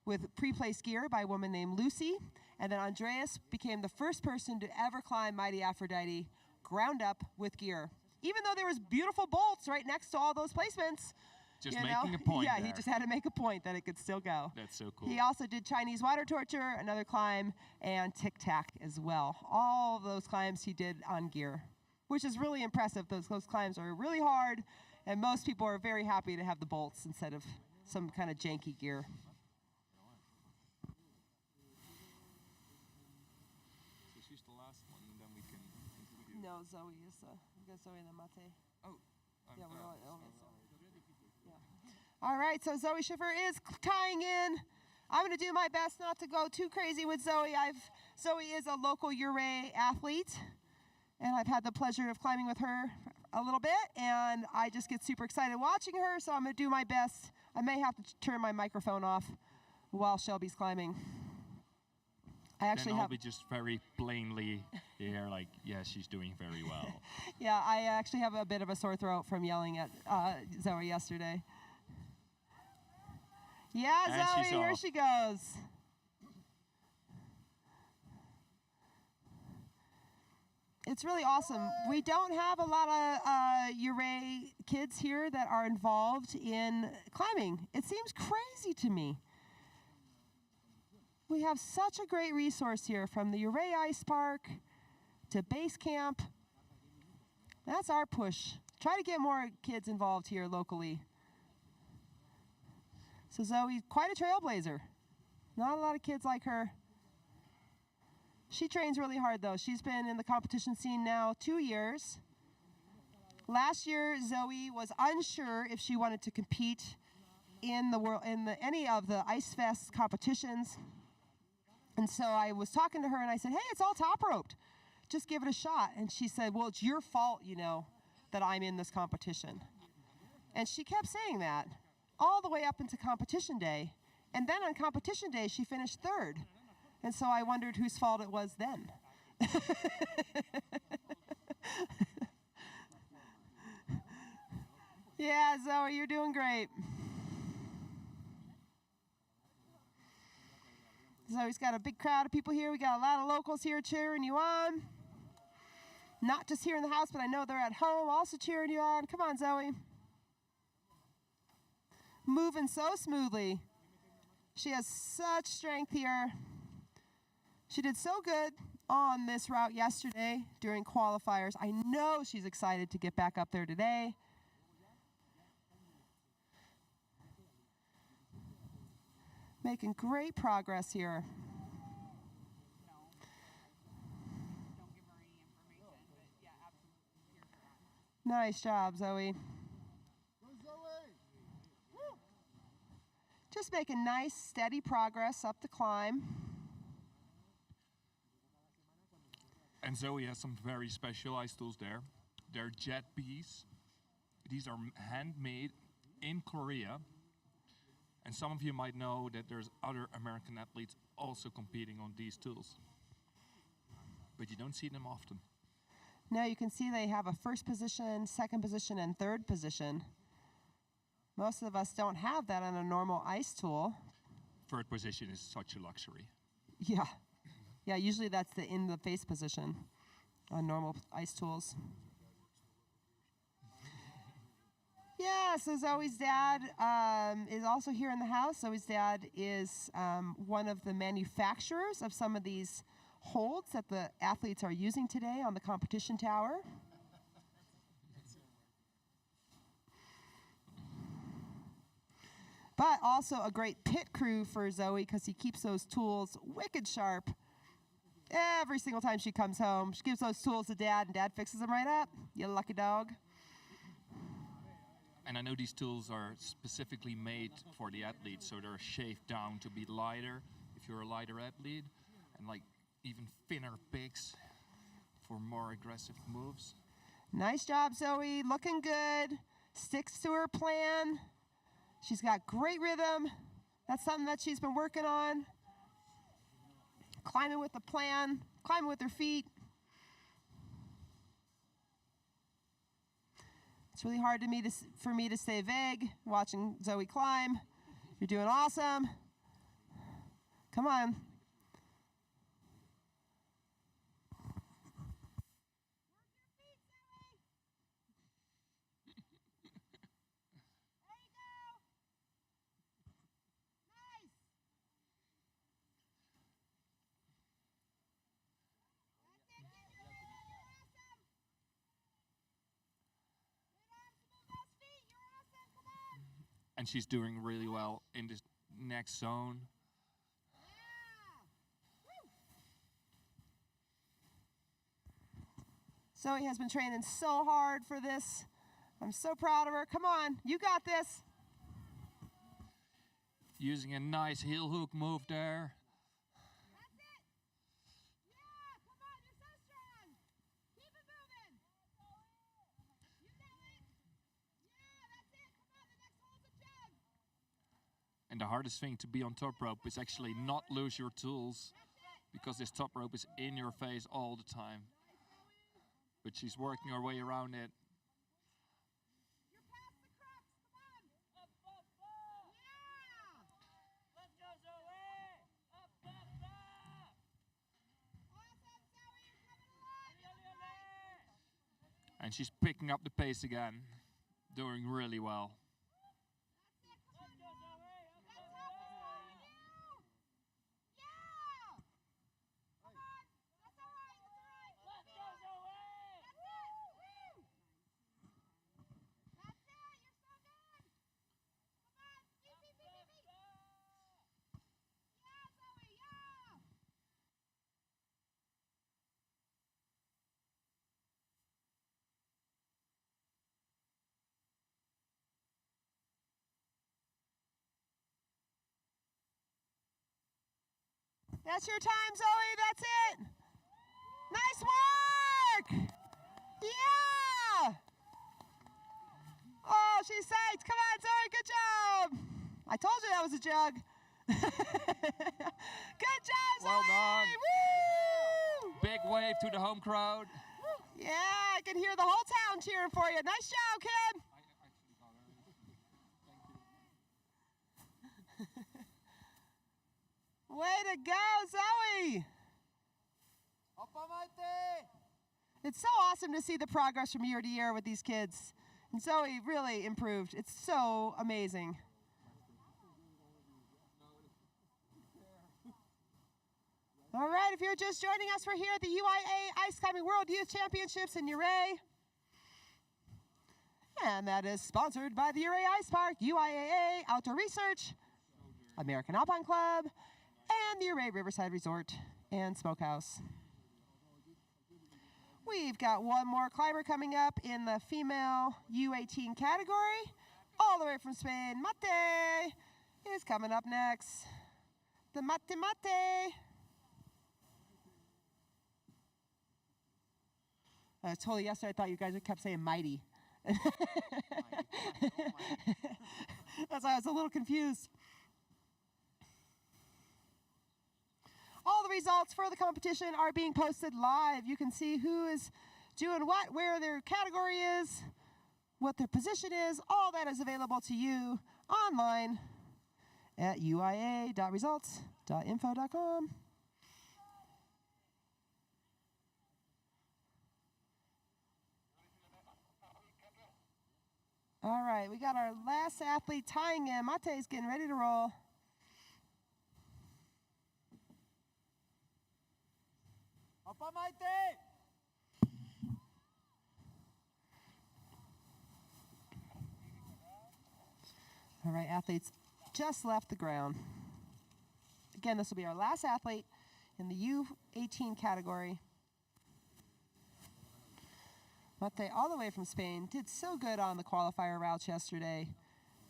with pre-placed gear by a woman named Lucy. And then Andreas became the first person to ever climb Mighty Aphrodite ground up with gear. Even though there was beautiful bolts right next to all those placements, Just making a point Yeah, there. he just had to make a point that it could still go. That's so cool. He also did Chinese water torture, another climb, and tic-tac as well. All of those climbs he did on gear, which is really impressive. Those climbs are really hard, and most people are very happy to have the bolts instead of some kind of janky gear. So she's the last one, and then we can continue. No, Zoe is we got Zoe and then Mate. Oh. Yeah, we're all yeah. All right, so Zoe Schiffer is tying in. I'm going to do my best not to go too crazy with Zoe. Zoe is a local Ouray athlete, and I've had the pleasure of climbing with her a little bit, and I just get super excited watching her, so I'm going to do my best. I may have to turn my microphone off while Shelby's climbing. I'll be just very plainly here, like, yeah, she's doing very well. Yeah, I actually have a bit of a sore throat from yelling at Zoe yesterday. Yeah, And Zoe, here she goes. It's really awesome. We don't have a lot of Ouray kids here that are involved in climbing. It seems crazy to me. We have such a great resource here, from the Ouray Ice Park to base camp. That's our push. Try to get more kids involved here locally. So Zoe, quite a trailblazer. Not a lot of kids like her. She trains really hard though. She's been in the competition scene now 2 years. Last year, Zoe was unsure if she wanted to compete in any of the Ice Fest competitions. And so I was talking to her and I said, hey, it's all top roped. Just give it a shot. And she said, well, it's your fault, that I'm in this competition. And she kept saying that all the way up into competition day. And then on competition day, she finished third. And so I wondered whose fault it was then. Yeah, Zoe, you're doing great. Zoe's got a big crowd of people here. We got a lot of locals here cheering you on. Not just here in the house, but I know they're at home also cheering you on. Come on, Zoe. Moving so smoothly. She has such strength here. She did so good on this route yesterday during qualifiers. I know she's excited to get back up there today. Making great progress here. Nice job, Zoe. Just making nice, steady progress up the climb. And Zoe has some very special ice tools there. They're jet bees. These are handmade in Korea. And some of you might know that there's other American athletes also competing on these tools. But you don't see them often. Now you can see they have a first position, second position, and third position. Most of us don't have that on a normal ice tool. Third position is such a luxury. Yeah. Yeah, usually that's the in the face position on normal ice tools. Yeah, so Zoe's dad is also here in the house. Zoe's dad is one of the manufacturers of some of these holds that the athletes are using today on the competition tower. But also a great pit crew for Zoe because he keeps those tools wicked sharp. Every single time she comes home, she gives those tools to Dad, and Dad fixes them right up. You lucky dog. And I know these tools are specifically made for the athletes, so they're shaved down to be lighter if you're a lighter athlete, and like even thinner picks for more aggressive moves. Nice job, Zoe. Looking good. Sticks to her plan. She's got great rhythm. That's something that she's been working on. Climbing with a plan, climbing with her feet. It's really hard for me to stay vague watching Zoe climb. You're doing awesome. Come on. Work your feet, Zoe. There you go. And she's doing really well in this next zone. Zoe has been training so hard for this. I'm so proud of her. Come on, you got this. Using a nice heel hook move there. That's it. Yeah, come on, you're so strong. Keep it moving. You know it. Yeah, that's it. Come on, the next hole's a jug. And the hardest thing to be on top rope is actually not lose your tools, because this top rope is in your face all the time. But she's working her way around it. You're past the crux. Come on. Up, up, up. Yeah. Let's go, Zoe. Up, up, up. Awesome, Zoe. You're coming along. And she's picking up the pace again, doing really well. Let's go, Zoe. Up, Let's up, help us up. on you. Yeah. Come on. That's all right. That's all right. Let's go, Zoe. That's it. Woo. That's it. You're so good. Come on. Beep, beep, beep, beep, beep. Yeah, Zoe. Yeah. That's your time, Zoe. That's it. Nice work. Yeah. Oh, she's psyched. Come on, Zoe. Good job. I told you that was a jug. Good job, Zoe. Well done. Woo. Big wave to the home crowd. Yeah, I can hear the whole town cheering for you. Nice job, kid. Way to go, Zoe. It's so awesome to see the progress from year to year with these kids. And Zoe really improved. It's so amazing. All right, if you're just joining us, we're here at the UIAA Ice Climbing World Youth Championships in Ouray. And that is sponsored by the Ouray Ice Park, UIAA Outdoor Research, American Alpine Club, and the Ouray Riverside Resort and Smokehouse. We've got one more climber coming up in the female U18 category, all the way from Spain. Mate is coming up next. The Mate Mate. Totally yesterday I thought you guys kept saying mighty. That's why I was a little confused. All the results for the competition are being posted live. You can see who is doing what, where their category is, what their position is. All that is available to you online at uia.results.info.com. All right, we got our last athlete tying in. Mate's getting ready to roll. All right, athletes just left the ground. Again, this will be our last athlete in the U18 category. Mate, all the way from Spain, did so good on the qualifier routes yesterday.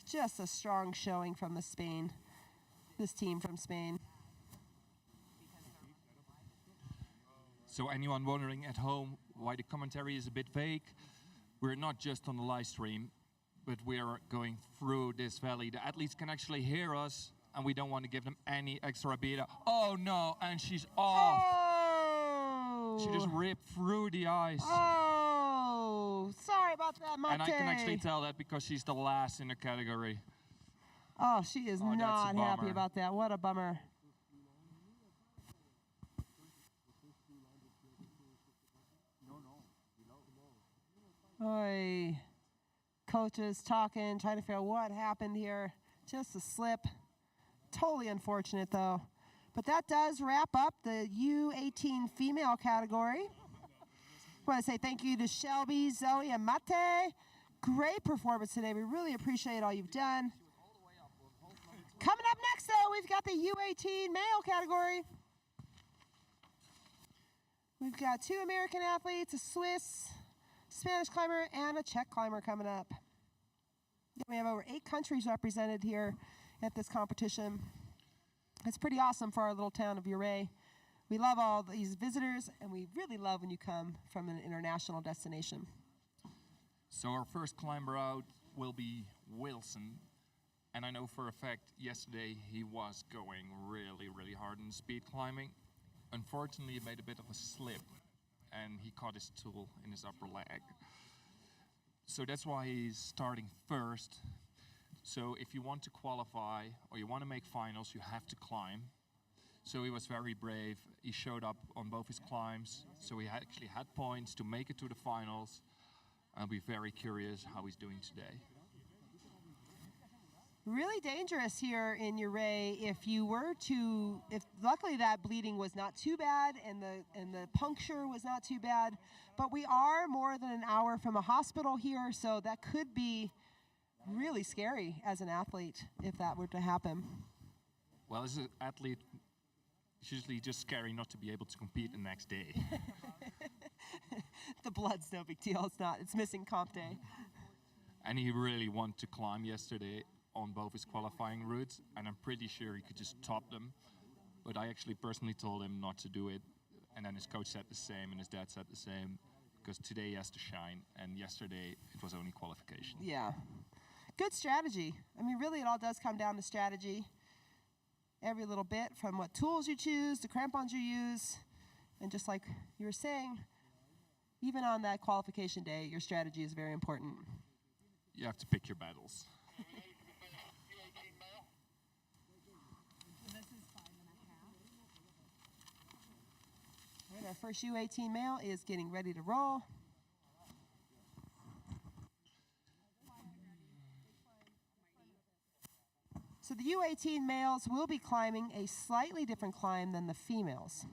Just a strong showing from this team from Spain. So anyone wondering at home why the commentary is a bit vague, we're not just on the live stream, but we are going through this valley. The athletes can actually hear us, and we don't want to give them any extra beat. Oh no, and she's off. Oh! She just ripped through the ice. Oh, sorry about that, Mate. And I can actually tell that because she's the last in the category. Oh, she is Oh, that's a not happy bummer. about that. What a bummer. Oy. Coaches talking, trying to figure out what happened here. Just a slip. Totally unfortunate, though. But that does wrap up the U18 female category. I want to say thank you to Shelby, Zoe, and Mate. Great performance today. We really appreciate all you've done. Coming up next, though, we've got the U18 male category. We've got 2 American athletes, a Swiss, Spanish climber, and a Czech climber coming up. We have over 8 countries represented here at this competition. It's pretty awesome for our little town of Ouray. We love all these visitors, and we really love when you come from an international destination. So our first climber out will be Wilson. And I know for a fact yesterday he was going really, really hard in speed climbing. Unfortunately, he made a bit of a slip and he caught his tool in his upper leg. So that's why he's starting first. So if you want to qualify or you want to make finals, you have to climb. So he was very brave. He showed up on both his climbs. So he actually had points to make it to the finals. I'll be very curious how he's doing today. Really dangerous here in Ouray. If luckily that bleeding was not too bad and the puncture was not too bad, but we are more than an hour from a hospital here, so that could be really scary as an athlete if that were to happen. Well, as an athlete, it's usually just scary not to be able to compete the next day. The blood's no big deal. It's missing comp day. And he really wanted to climb yesterday on both his qualifying routes, and I'm pretty sure he could just top them. But I actually personally told him not to do it, and then his coach said the same, and his dad said the same, because today he has to shine, and yesterday it was only qualification. Yeah. Good strategy. I mean, really, it all does come down to strategy. Every little bit, from what tools you choose, the crampons you use, and just like you were saying, even on that qualification day, your strategy is very important. You have to pick your battles. All right, our first U18 male is getting ready to roll. So the U18 males will be climbing a slightly different climb than the females.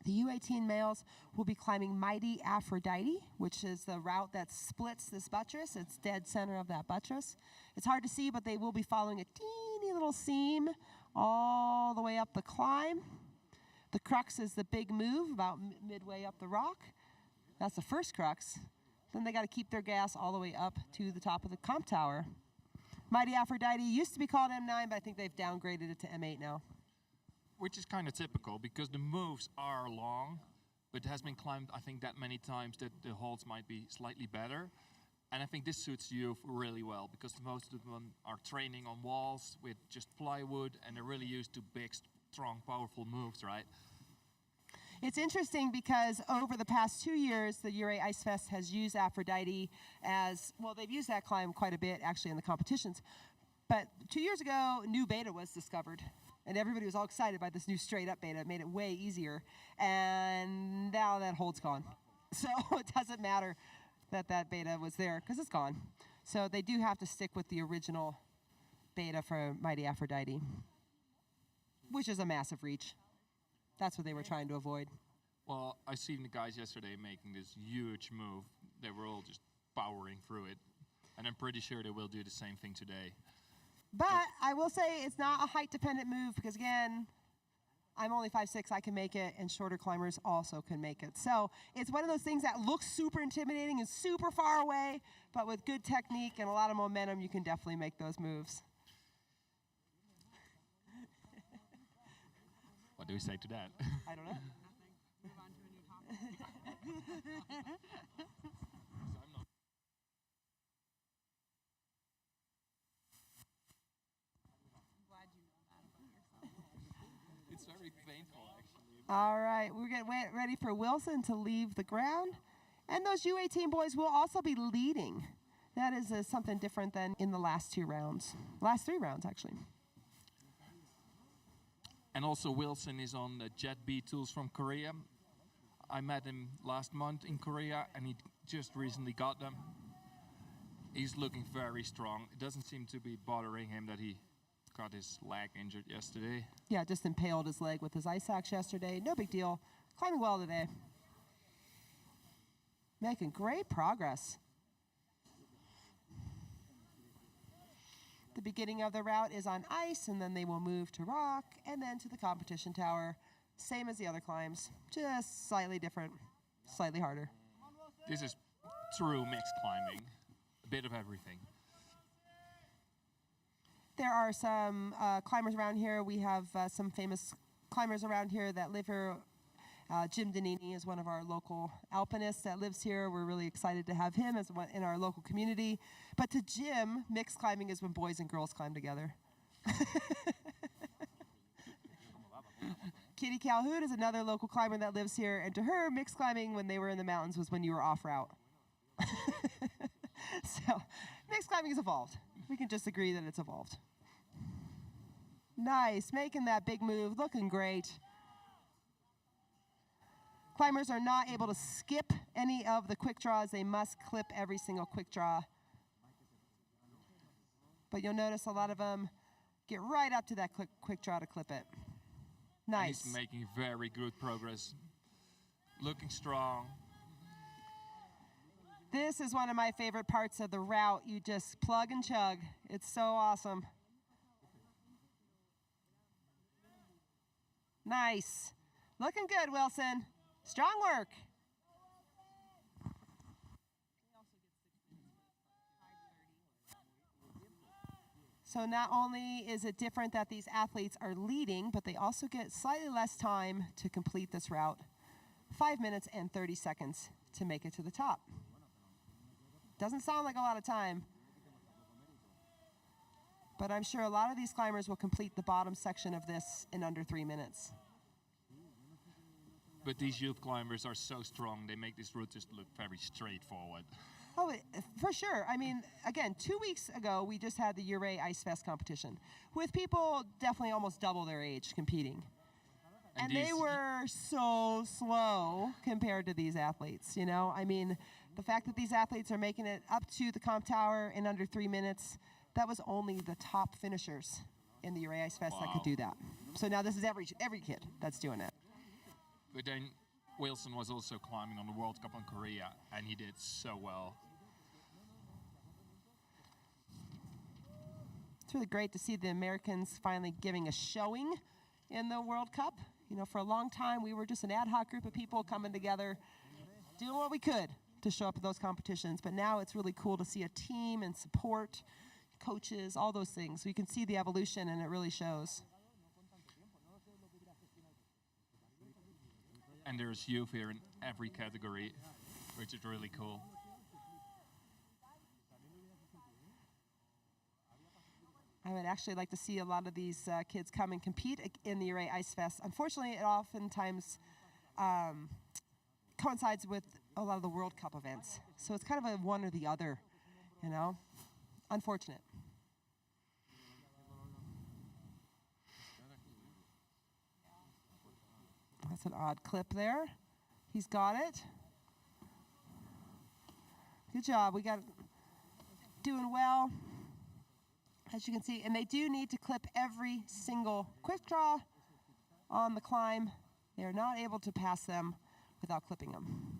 The U18 males will be climbing Mighty Aphrodite, which is the route that splits this buttress. It's dead center of that buttress. It's hard to see, but they will be following a teeny little seam all the way up the climb. The crux is the big move about midway up the rock. That's the first crux. Then they got to keep their gas all the way up to the top of the comp tower. Mighty Aphrodite used to be called M9, but I think they've downgraded it to M8 now. Which is kind of typical, because the moves are long, but it has been climbed, I think, that many times that the holds might be slightly better. And I think this suits you really well, because most of them are training on walls with just plywood, and they're really used to big, strong, powerful moves, right? It's interesting because over the past 2 years, the Ouray Ice Fest has used Aphrodite as, well, they've used that climb quite a bit, actually, in the competitions. But 2 years ago, new beta was discovered. And everybody was all excited by this new straight-up beta. It made it way easier. And now that hold's gone. So it doesn't matter that that beta was there, because it's gone. So they do have to stick with the original beta for Mighty Aphrodite, which is a massive reach. That's what they were trying to avoid. Well, I seen the guys yesterday making this huge move. They were all just powering through it. And I'm pretty sure they will do the same thing today. But I will say it's not a height-dependent move because, again, I'm only 5'6", I can make it, and shorter climbers also can make it. So it's one of those things that looks super intimidating and super far away, but with good technique and a lot of momentum, you can definitely make those moves. What do we say to that? I don't know. Move on to a new topic. It's very painful, actually. All right, we're getting ready for Wilson to leave the ground. And those U18 boys will also be leading. That is something different than in the last 2 rounds. Last 3 rounds, actually. And also Wilson is on the Jet B tools from Korea. I met him last month in Korea, and he just recently got them. He's looking very strong. It doesn't seem to be bothering him that he got his leg injured yesterday. Yeah, just impaled his leg with his ice axe yesterday. No big deal. Climbing well today. Making great progress. The beginning of the route is on ice, and then they will move to rock, and then to the competition tower. Same as the other climbs, just slightly different, slightly harder. This is true mixed climbing, a bit of everything. There are some climbers around here. We have some famous climbers around here that live here. Jim Danini is one of our local alpinists that lives here. We're really excited to have him as one in our local community. But to Jim, mixed climbing is when boys and girls climb together. Kitty Calhoun is another local climber that lives here, and to her, mixed climbing when they were in the mountains was when you were off route. So, mixed climbing has evolved. We can just agree that it's evolved. Nice, making that big move, looking great. Climbers are not able to skip any of the quick draws. They must clip every single quick draw. But you'll notice a lot of them get right up to that quick draw to clip it. Nice. He's making very good progress. Looking strong. This is one of my favorite parts of the route. You just plug and chug. It's so awesome. Nice. Looking good, Wilson. Strong work. So not only is it different that these athletes are leading, but they also get slightly less time to complete this route. 5 minutes and 30 seconds to make it to the top. Doesn't sound like a lot of time, but I'm sure a lot of these climbers will complete the bottom section of this in under 3 minutes. But these youth climbers are so strong, they make this route just look very straightforward. Oh, for sure. I mean, again, 2 weeks ago, we just had the Ouray Ice Fest competition with people definitely almost double their age competing. And they were so slow compared to these athletes, you know? I mean, the fact that these athletes are making it up to the comp tower in under 3 minutes, that was only the top finishers in the Ouray Ice Fest that could do that. So now this is every kid that's doing it. But then Wilson was also climbing on the World Cup in Korea, and he did so well. It's really great to see the Americans finally giving a showing in the World Cup. You know, for a long time, we were just an ad hoc group of people coming together, doing what we could to show up at those competitions. But now it's really cool to see a team and support, coaches, all those things. So you can see the evolution, and it really shows. And there's youth here in every category, which is really cool. I would actually like to see a lot of these kids come and compete in the Ouray Ice Fest. Unfortunately, it oftentimes coincides with a lot of the World Cup events. So it's kind of a one or the other, you know? Unfortunate. That's an odd clip there. He's got it. Good job. We got doing well, as you can see. And they do need to clip every single quick draw on the climb. They are not able to pass them without clipping them.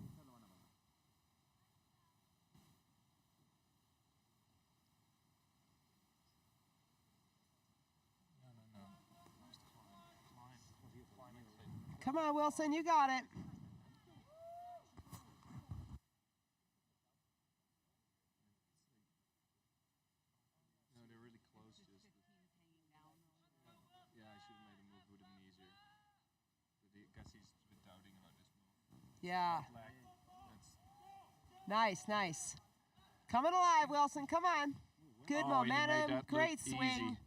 Come on, Wilson, you got it. No, they're really close. Yeah, I should have made a move, would have been easier. But I guess he's a bit doubting about this move. Yeah. Nice, nice. Coming alive, Wilson, come on. Good momentum, great swing.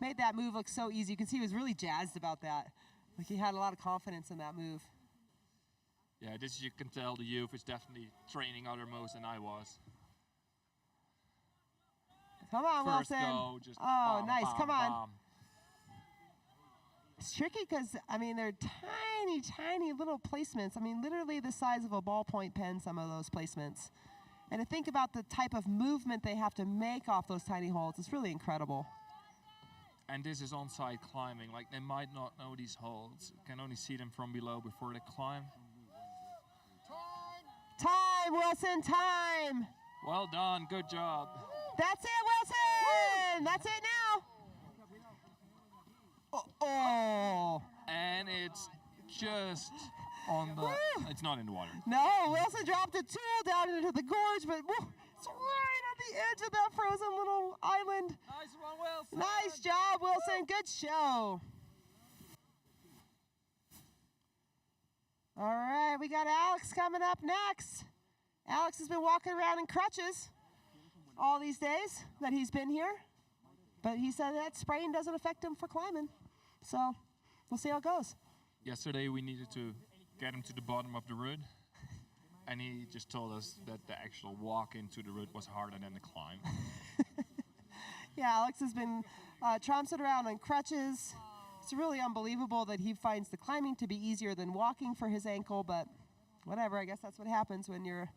Made that move look so easy. You can see he was really jazzed about that. Like he had a lot of confidence in that move. Yeah, this you can tell the youth is definitely training other moves than I was. Come on, First Wilson. go, just oh, nice. Bomb, come on. bomb. It's tricky because, I mean, they're tiny, tiny little placements. I mean, literally the size of a ballpoint pen, some of those placements. And to think about the type of movement they have to make off those tiny holds, it's really incredible. And this is on-site climbing. Like, they might not know these holds. Can only see them from below before they climb. Time, Wilson, time. Well done. Good job. That's it, Wilson. That's it now. Oh. And it's just on the. Woo! It's not in the water. No, Wilson dropped a tool down into the gorge, but woo, it's right at the edge of that frozen little island. Nice one, Wilson. Nice job, Wilson. Good show. All right, we got Alex coming up next. Alex has been walking around in crutches all these days that he's been here, but he said that sprain doesn't affect him for climbing. So we'll see how it goes. Yesterday we needed to get him to the bottom of the route, and he just told us that the actual walk into the route was harder than the climb. Yeah, Alex has been trouncing around on crutches. It's really unbelievable that he finds the climbing to be easier than walking for his ankle, but whatever, I guess that's what happens when you're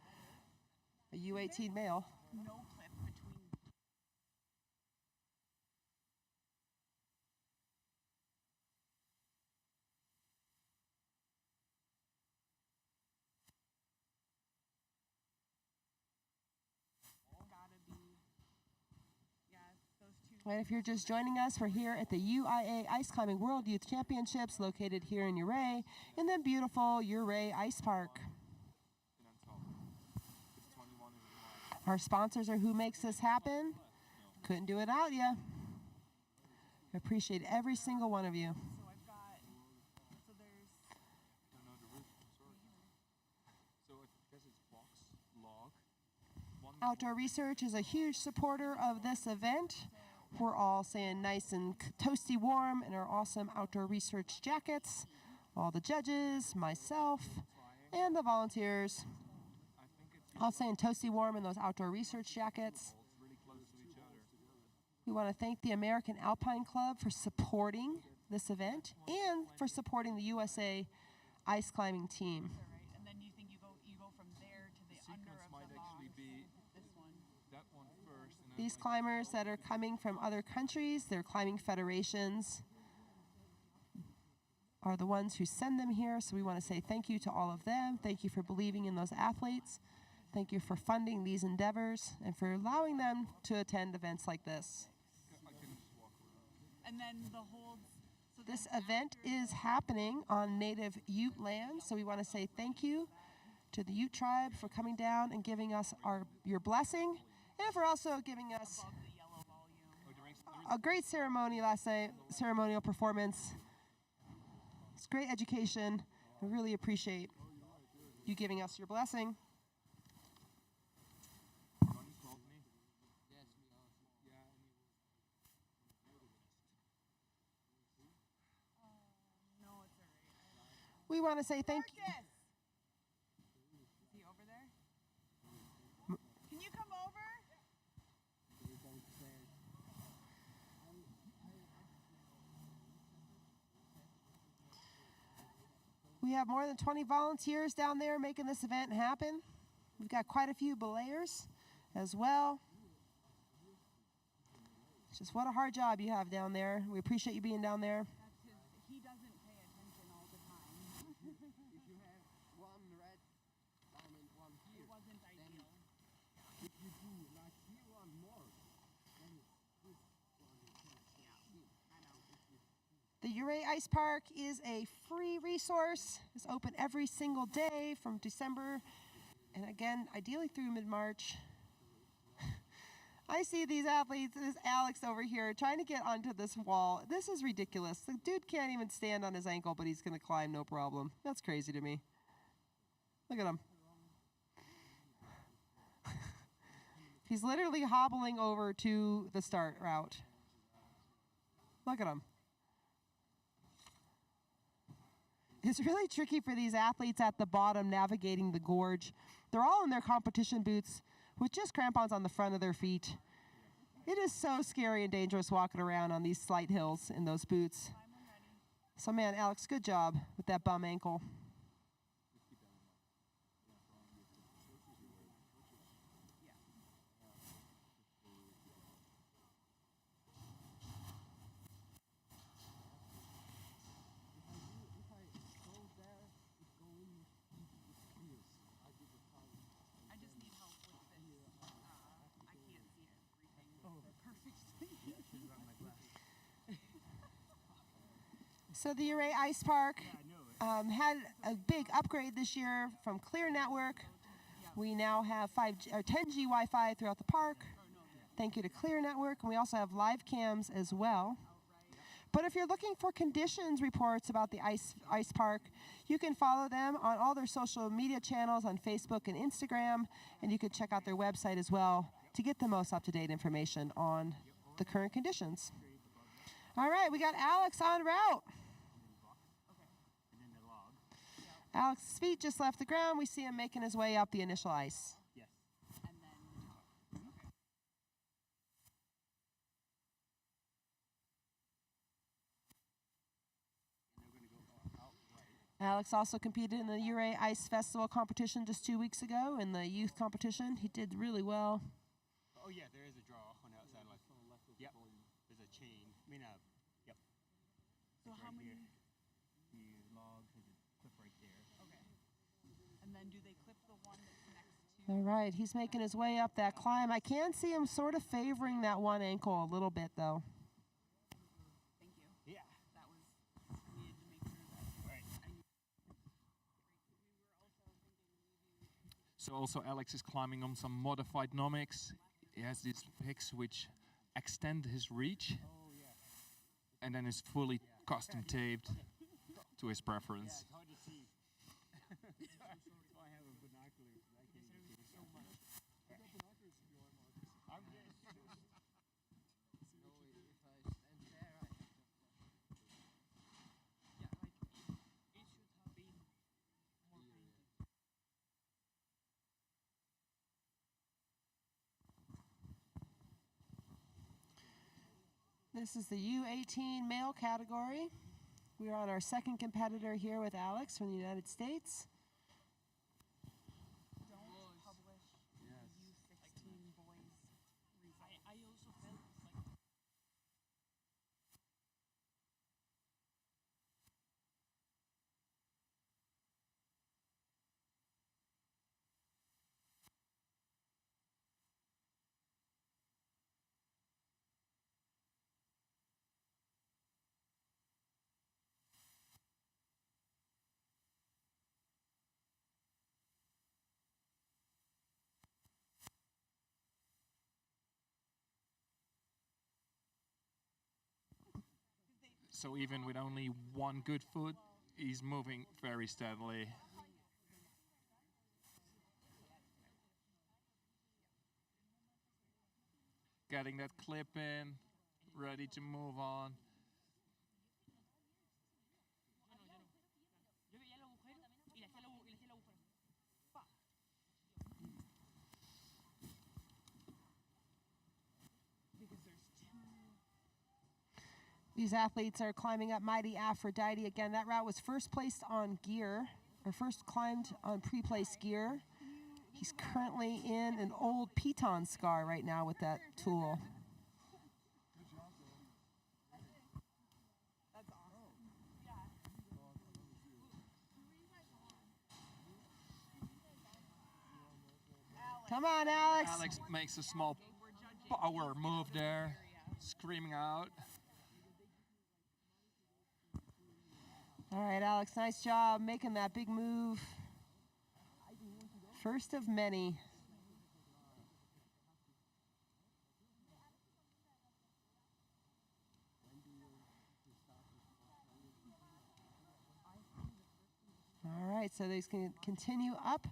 a U18 male. No clip between. Gotta be. Yeah, those two. And if you're just joining us, we're here at the UIAA Ice Climbing World Youth Championships located here in Ouray, in the beautiful Ouray Ice Park. Our sponsors are who makes this happen. Couldn't do it without you. I appreciate every single one of you. So I've got. So there's. I don't know the route. Sorry. So I guess it's box log. Outdoor Research is a huge supporter of this event. We're all staying nice and toasty warm in our awesome Outdoor Research jackets. All the judges, myself, and the volunteers. All staying toasty warm in those Outdoor Research jackets. We want to thank the American Alpine Club for supporting this event and for supporting the USA ice climbing team. And then you think you go from there to the under of might the actually box. be This one. that one first. And then These climbers that are coming from other countries, their climbing federations, are the ones who send them here. So we want to say thank you to all of them. Thank you for believing in those athletes. Thank you for funding these endeavors and for allowing them to attend events like this. And then the holds. So This event is happening on native Ute land, so we want to say thank you to the Ute tribe for coming down and giving us your blessing, and for also giving us a great ceremony last night, ceremonial performance. It's great education. I really appreciate you giving us your blessing. We want to say thank you. Is he over there? Can you come over? We have more than 20 volunteers down there making this event happen. We've got quite a few belayers as well. Just what a hard job you have down there. We appreciate you being down there. He doesn't pay attention all the time. If you have one red down and one here, It wasn't ideal. if you do like here one more, then this one you can see. I know. The Ouray Ice Park is a free resource. It's open every single day from December, and again, ideally through mid-March. I see these athletes, this Alex over here, trying to get onto this wall. This is ridiculous. The dude can't even stand on his ankle, but he's going to climb no problem. That's crazy to me. Look at him. He's literally hobbling over to the start route. Look at him. It's really tricky for these athletes at the bottom navigating the gorge. They're all in their competition boots with just crampons on the front of their feet. It is so scary and dangerous walking around on these slight hills in those boots. So man, Alex, good job with that bum ankle. I just need help with this. I can't see everything perfectly. So the Ouray Ice Park had a big upgrade this year from Clear Network. We now have 5G or 10G Wi-Fi throughout the park. Thank you to Clear Network. And we also have live cams as well. But if you're looking for conditions reports about the ice park, you can follow them on all their social media channels on Facebook and Instagram, and you can check out their website as well to get the most up-to-date information on the current conditions. All right, we got Alex en route. Alex's feet just left the ground. We see him making his way up the initial ice. Alex also competed in the Ouray Ice Festival competition just 2 weeks ago in the youth competition. He did really well. Oh yeah, there is a draw on the outside. Like, yep, there's a chain. I mean, yep. So it's how right many? Here. The log has a clip right there. Okay. And then do they clip the one that's next to? All right, he's making his way up that climb. I can see him sort of favoring that one ankle a little bit, though. Thank you. Yeah. That was needed to make sure that. Right. So also Alex is climbing on some modified nomics. He has these pegs which extend his reach, and then is fully custom taped to his preference. Yeah, it's hard to see. That's why I have a binocular. I can't even see so much. You got binoculars if you want, Marcus. I'm just. No, if I stand there, I have to. Yeah, like it should have been more painted. This is the U18 male category. We're on our second competitor here with Alex from the United States. Don't publish the U16 boys results. I also felt like. So even with only one good foot, he's moving very steadily. Getting that clip in, ready to move on. These athletes are climbing up Mighty Aphrodite. Again, that route was first placed on gear, or first climbed on pre-placed gear. He's currently in an old piton scar right now with that tool. That's awesome. Come on, Alex. Alex makes a small power move there, screaming out. All right, Alex, nice job making that big move. First of many. All right, so they can continue up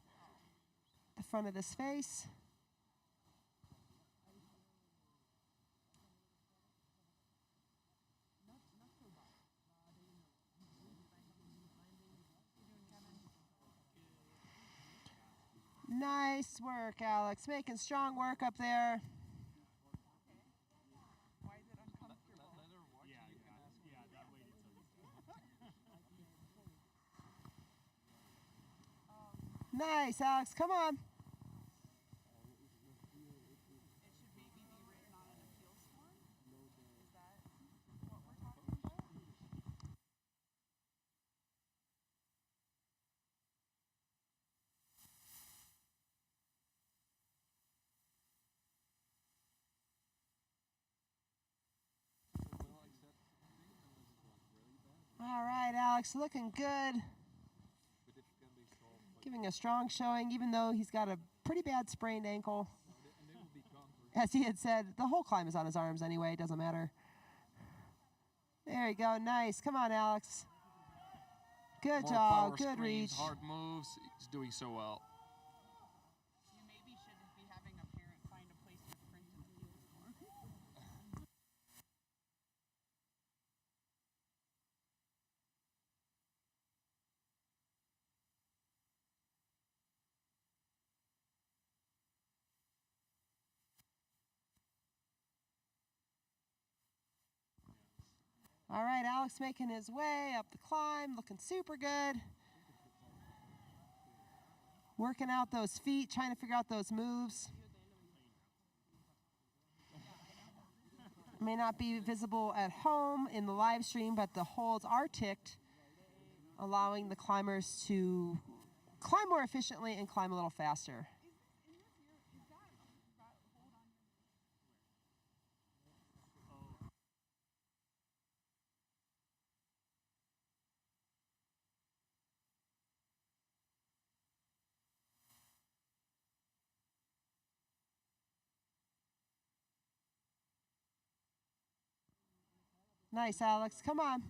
the front of this face. Nice work, Alex. Making strong work up there. Why is it uncomfortable? Yeah, that way it's Nice, Alex. Come on. It should maybe be written on an appeals form? Is that what we're talking about? All right, Alex, looking good. Giving a strong showing, even though he's got a pretty bad sprained ankle. As he had said, the whole climb is on his arms anyway, it doesn't matter. There you go, nice. Come on, Alex. Good More job, power good screens, reach. hard moves. He's doing so well. You maybe shouldn't be having a parent find a place to print in the field more. All right, Alex making his way up the climb, looking super good. Working out those feet, trying to figure out those moves. May not be visible at home in the live stream, but the holds are ticked, allowing the climbers to climb more efficiently and climb a little faster. Nice, Alex. Come on.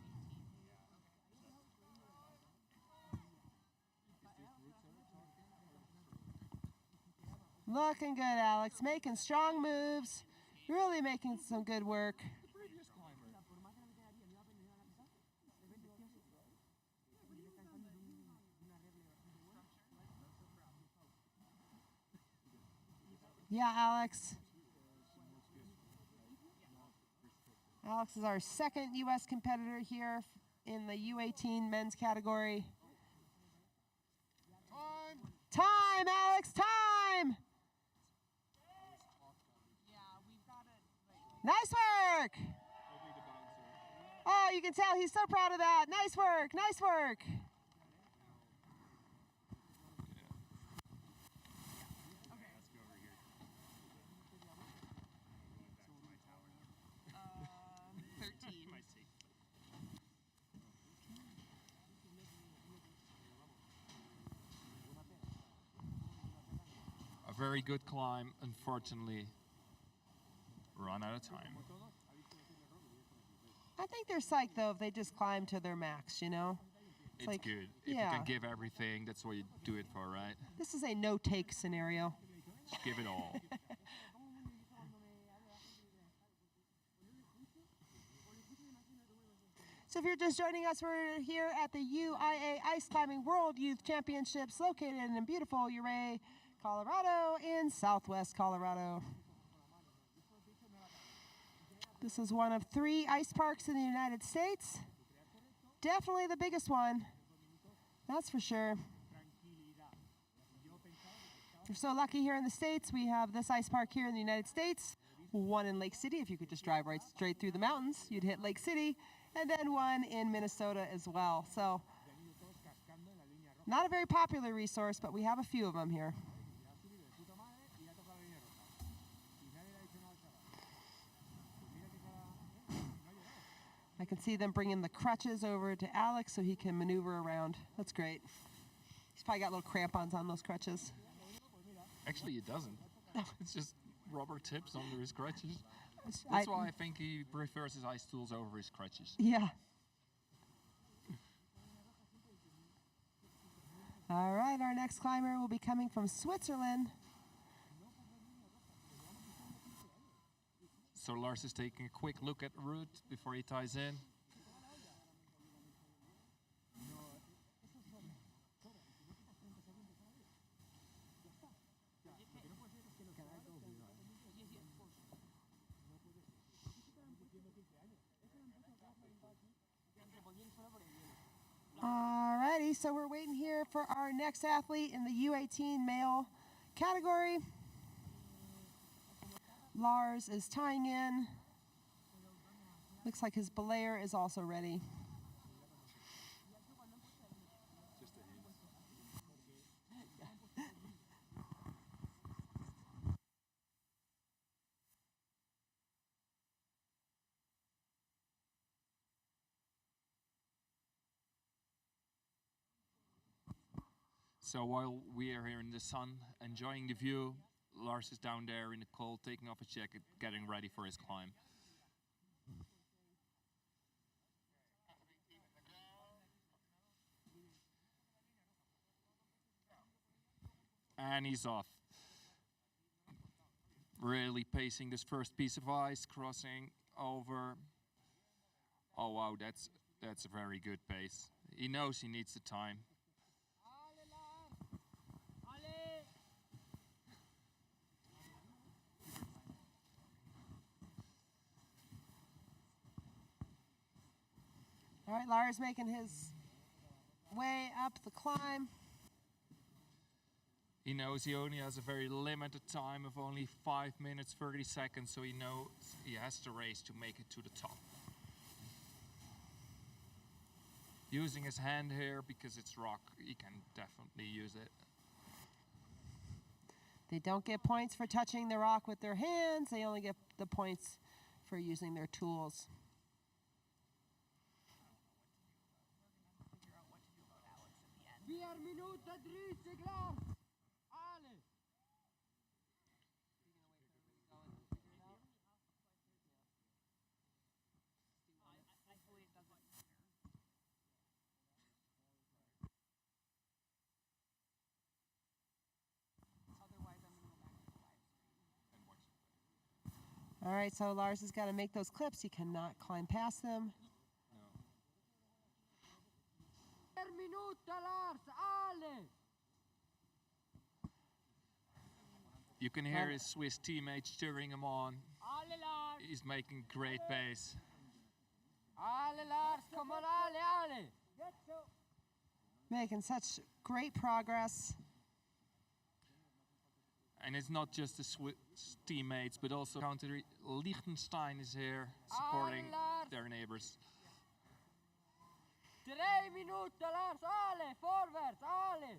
Looking good, Alex. Making strong moves. Really making some good work. Yeah, Alex. Alex is our second U.S. competitor here in the U18 men's category. Time, Alex, time! Nice work! Oh, you can tell he's so proud of that. Nice work, nice work. 13. A very good climb, unfortunately. Run out of time. I think they're psyched, though, if they just climb to their max, you know? It's like, good. If you can give everything, that's what you do it for, right? This is a no-take scenario. Just give it all. So if you're just joining us, we're here at the UIAA Ice Climbing World Youth Championships located in beautiful Ouray, Colorado, in southwest Colorado. This is one of 3 ice parks in the United States. Definitely the biggest one, that's for sure. We're so lucky here in the States. We have this ice park here in the United States, one in Lake City. If you could just drive right straight through the mountains, you'd hit Lake City, and then one in Minnesota as well. So not a very popular resource, but we have a few of them here. I can see them bringing the crutches over to Alex so he can maneuver around. That's great. He's probably got little crampons on those crutches. Actually, it doesn't. It's just rubber tips under his crutches. That's why I think he prefers his ice tools over his crutches. Yeah. All right, our next climber will be coming from Switzerland. So Lars is taking a quick look at the route before he ties in. Alrighty, so we're waiting here for our next athlete in the U18 male category. Lars is tying in. Looks like his belayer is also ready. So while we are here in the sun, enjoying the view, Lars is down there in the cold, taking off his jacket, getting ready for his climb. And he's off. Really pacing this first piece of ice, crossing over. Oh wow, that's a very good pace. He knows he needs the time. All right, Lars making his way up the climb. He knows he only has a very limited time of only 5 minutes 30 seconds, so he knows he has to race to make it to the top. Using his hand here because it's rock, he can definitely use it. They don't get points for touching the rock with their hands, they only get the points for using their tools. All right, so Lars has got to make those clips. He cannot climb past them. You can hear his Swiss teammates cheering him on. He's making great pace. Making such great progress. And it's not just the Swiss teammates, but also country Liechtenstein is here supporting their neighbors. 3 minuten, Lars, alle, vorwärts, alle.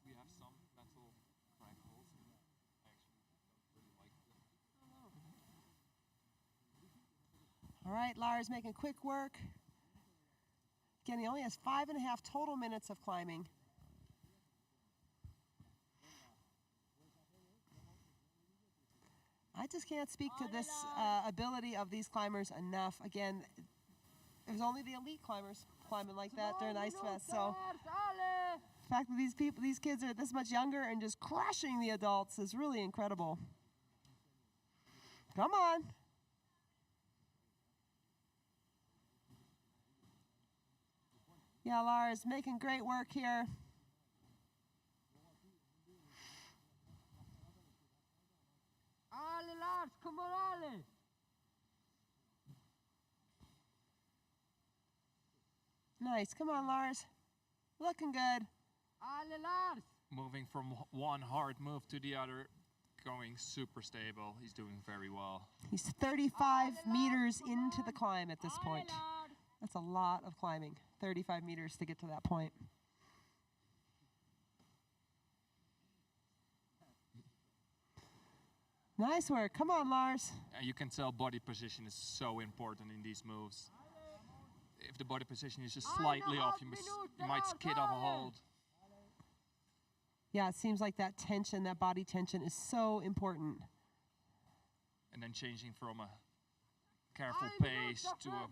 We have some mental crackles, and I actually don't really like them. All right, Lars making quick work. Again, he only has 5.5 total minutes of climbing. I just can't speak to this ability of these climbers enough. Again, there's only the elite climbers climbing like that during Ice Fest. So the fact that these kids are this much younger and just crushing the adults is really incredible. Come on. Yeah, Lars making great work here. Ale, Lars, come on, Ale. Nice. Come on, Lars. Looking good. Ale, Lars. Moving from one hard move to the other, going super stable. He's doing very well. He's 35 meters into the climb at this point. That's a lot of climbing. 35 meters to get to that point. Nice work. Come on, Lars. You can tell body position is so important in these moves. If the body position is just slightly off, you might skid off a hold. Yeah, it seems like that tension, that body tension is so important. And then changing from a careful pace to a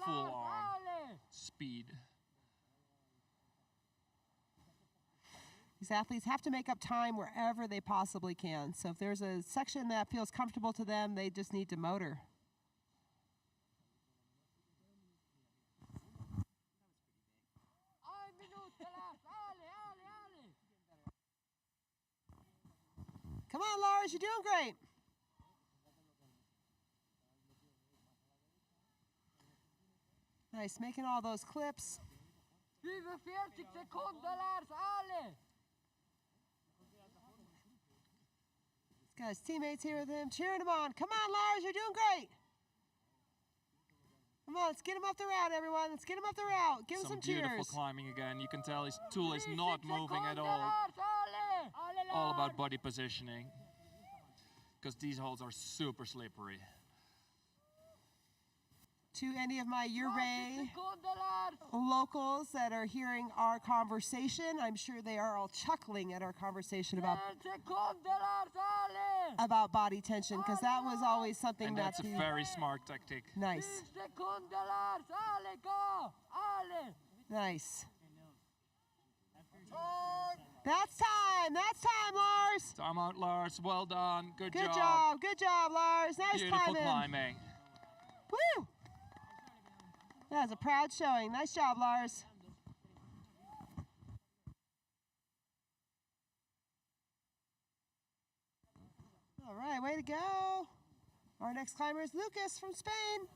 full-on speed. These athletes have to make up time wherever they possibly can. So if there's a section that feels comfortable to them, they just need to motor. Come on, Lars, you're doing great. Nice, making all those clips. 45 Sekunden, Lars, alle. Got his teammates here with him, cheering him on. Come on, Lars, you're doing great. Come on, let's get him up the route, everyone. Let's get him up the route. Give him some cheers. Beautiful climbing again. You can tell his tool is not moving at all. All about body positioning. Because these holes are super slippery. To any of my Ouray locals that are hearing our conversation, I'm sure they are all chuckling at our conversation about body tension, because that was always something and that's a very smart tactic. Nice. Nice. That's time. That's time, Lars. Time out, Lars. Well done. Good job. Good job. Good job, Lars. Nice Beautiful climbing. Woo! That was a proud showing. Nice job, Lars. All right, way to go. Our next climber is Lucas from Spain.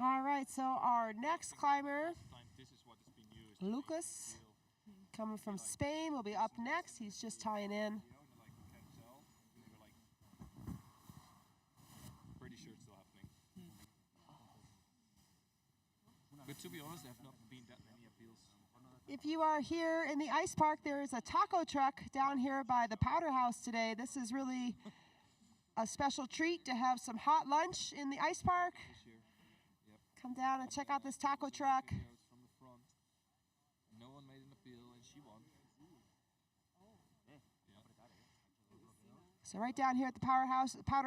All right, so our next climber, Lucas, coming from Spain, will be up next. He's just tying in. Pretty sure it's still happening. But to be honest, there have not been that many appeals. If you are here in the ice park, there is a taco truck down here by the powder house today. This is really a special treat to have some hot lunch in the ice park. Come down and check out this taco truck. From the front. No one made an appeal and she won. So right down here at the powder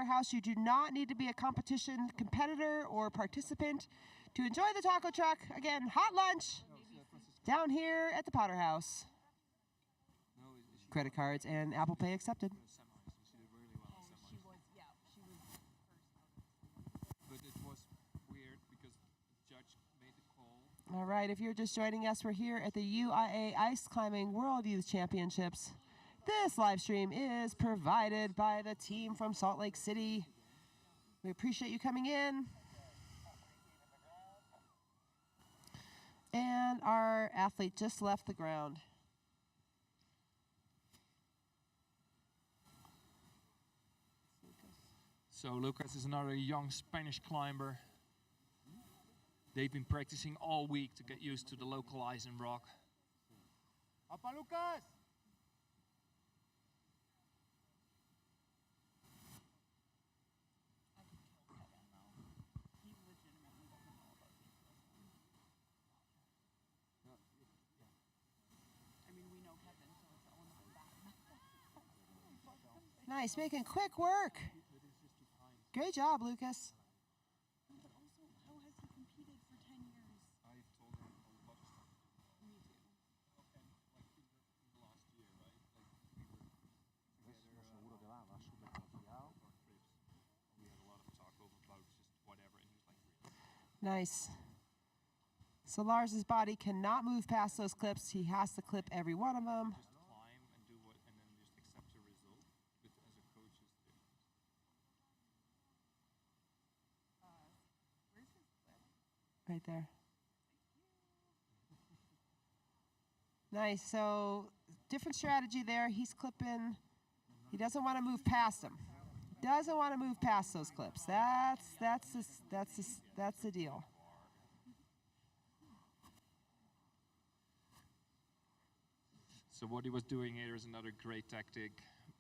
house, you do not need to be a competition competitor or participant to enjoy the taco truck. Again, hot lunch down here at the powder house. Credit cards and Apple Pay accepted. All right, if you're just joining us, we're here at the UIAA Ice Climbing World Youth Championships. This live stream is provided by the team from Salt Lake City. We appreciate you coming in. And our athlete just left the ground. So Lucas is another young Spanish climber. They've been practicing all week to get used to the local ice and rock. ¡Apa, Lucas! Nice, making quick work. Great job, Lucas. But also, how has he competed for 10 years? I've told him a lot of stuff. Me too. And like in the last year, right? Like we were together Seguro que va súper confiado. our trips. We had a lot of talk over about just whatever, and he was like, really? Nice. So Lars's body cannot move past those clips. He has to clip every one of them. Just climb and do what, and then just accept the result. But as a coach, it's different. Where's his clip? Right there. Nice. So different strategy there. He's clipping. He doesn't want to move past them. Doesn't want to move past those clips. That's the deal. So what he was doing here is another great tactic,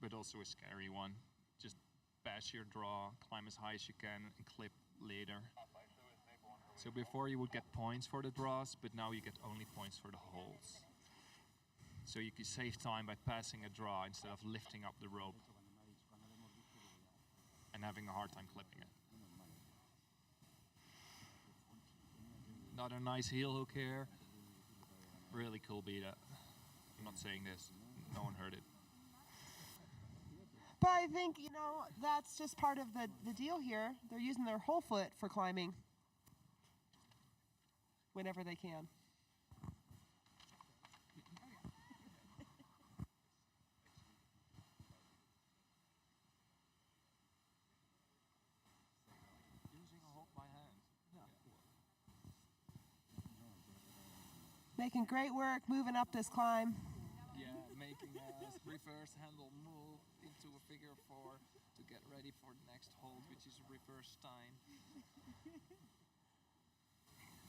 but also a scary one. Just bash your draw, climb as high as you can, and clip later. So before you would get points for the draws, but now you get only points for the holds. So you can save time by passing a draw instead of lifting up the rope and having a hard time clipping it. Another nice heel hook here. Really cool beat up. I'm not saying this. No one heard it. But I think, you know, that's just part of the deal here. They're using their whole foot for climbing whenever they can. Using a hold by hand. Making great work moving up this climb. Yeah, making a reverse handle move into a figure 4 to get ready for the next hold, which is a reverse Stein.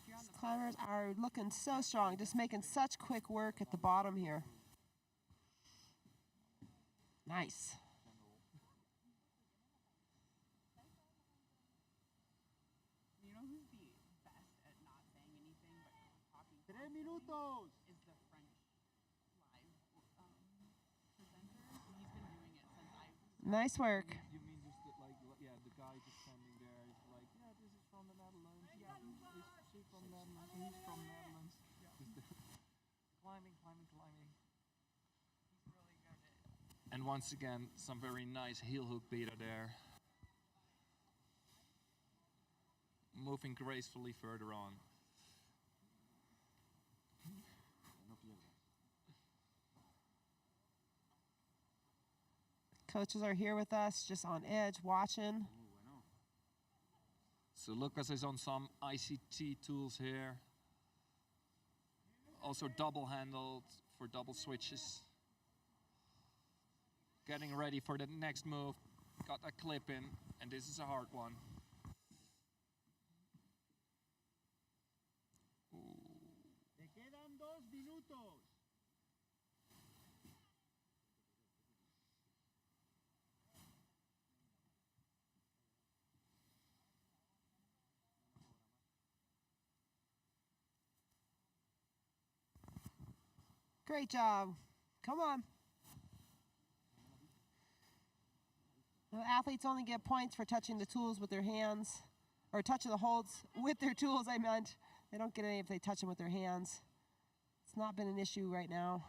These climbers are looking so strong, just making such quick work at the bottom here. Nice. You know who's the best at not saying anything but talking? 3 minutos. Is the French live presenter. He's been doing it since I. Nice work. You mean just that, like, yeah, the guy just standing there is like, yeah, this is from the Netherlands. Yeah, she's from the Netherlands. He's from the Netherlands. Yeah. Climbing. He's really good at. And once again, some very nice heel hook beta there. Moving gracefully further on. Coaches are here with us, just on edge, watching. So Lucas is on some ICT tools here. Also double handled for double switches. Getting ready for the next move. Got a clip in, and this is a hard one. Te quedan 2 minutos. Great job. Come on. The athletes only get points for touching the tools with their hands, or touching the holds with their tools, I meant. They don't get any if they touch them with their hands. It's not been an issue right now.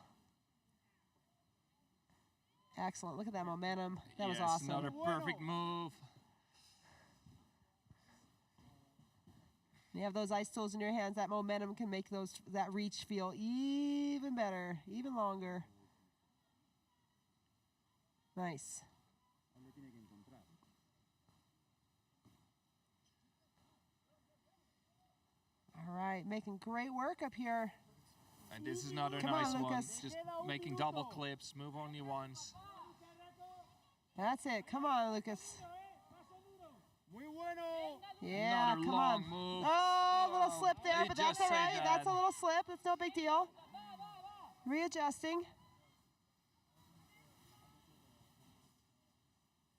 Excellent. Look at that momentum. That was awesome. Another perfect move. You have those ice tools in your hands, that momentum can make that reach feel even better, even longer. Nice. All right, making great work up here. And this is another Come nice on, one. Lucas. Just making double clips, move only once. That's it. Come on, Lucas. Muy bueno. Yeah, Another come long on. move. Oh, a little slip there, He but that's just all said right. that. That's a little slip. It's no big deal. Readjusting.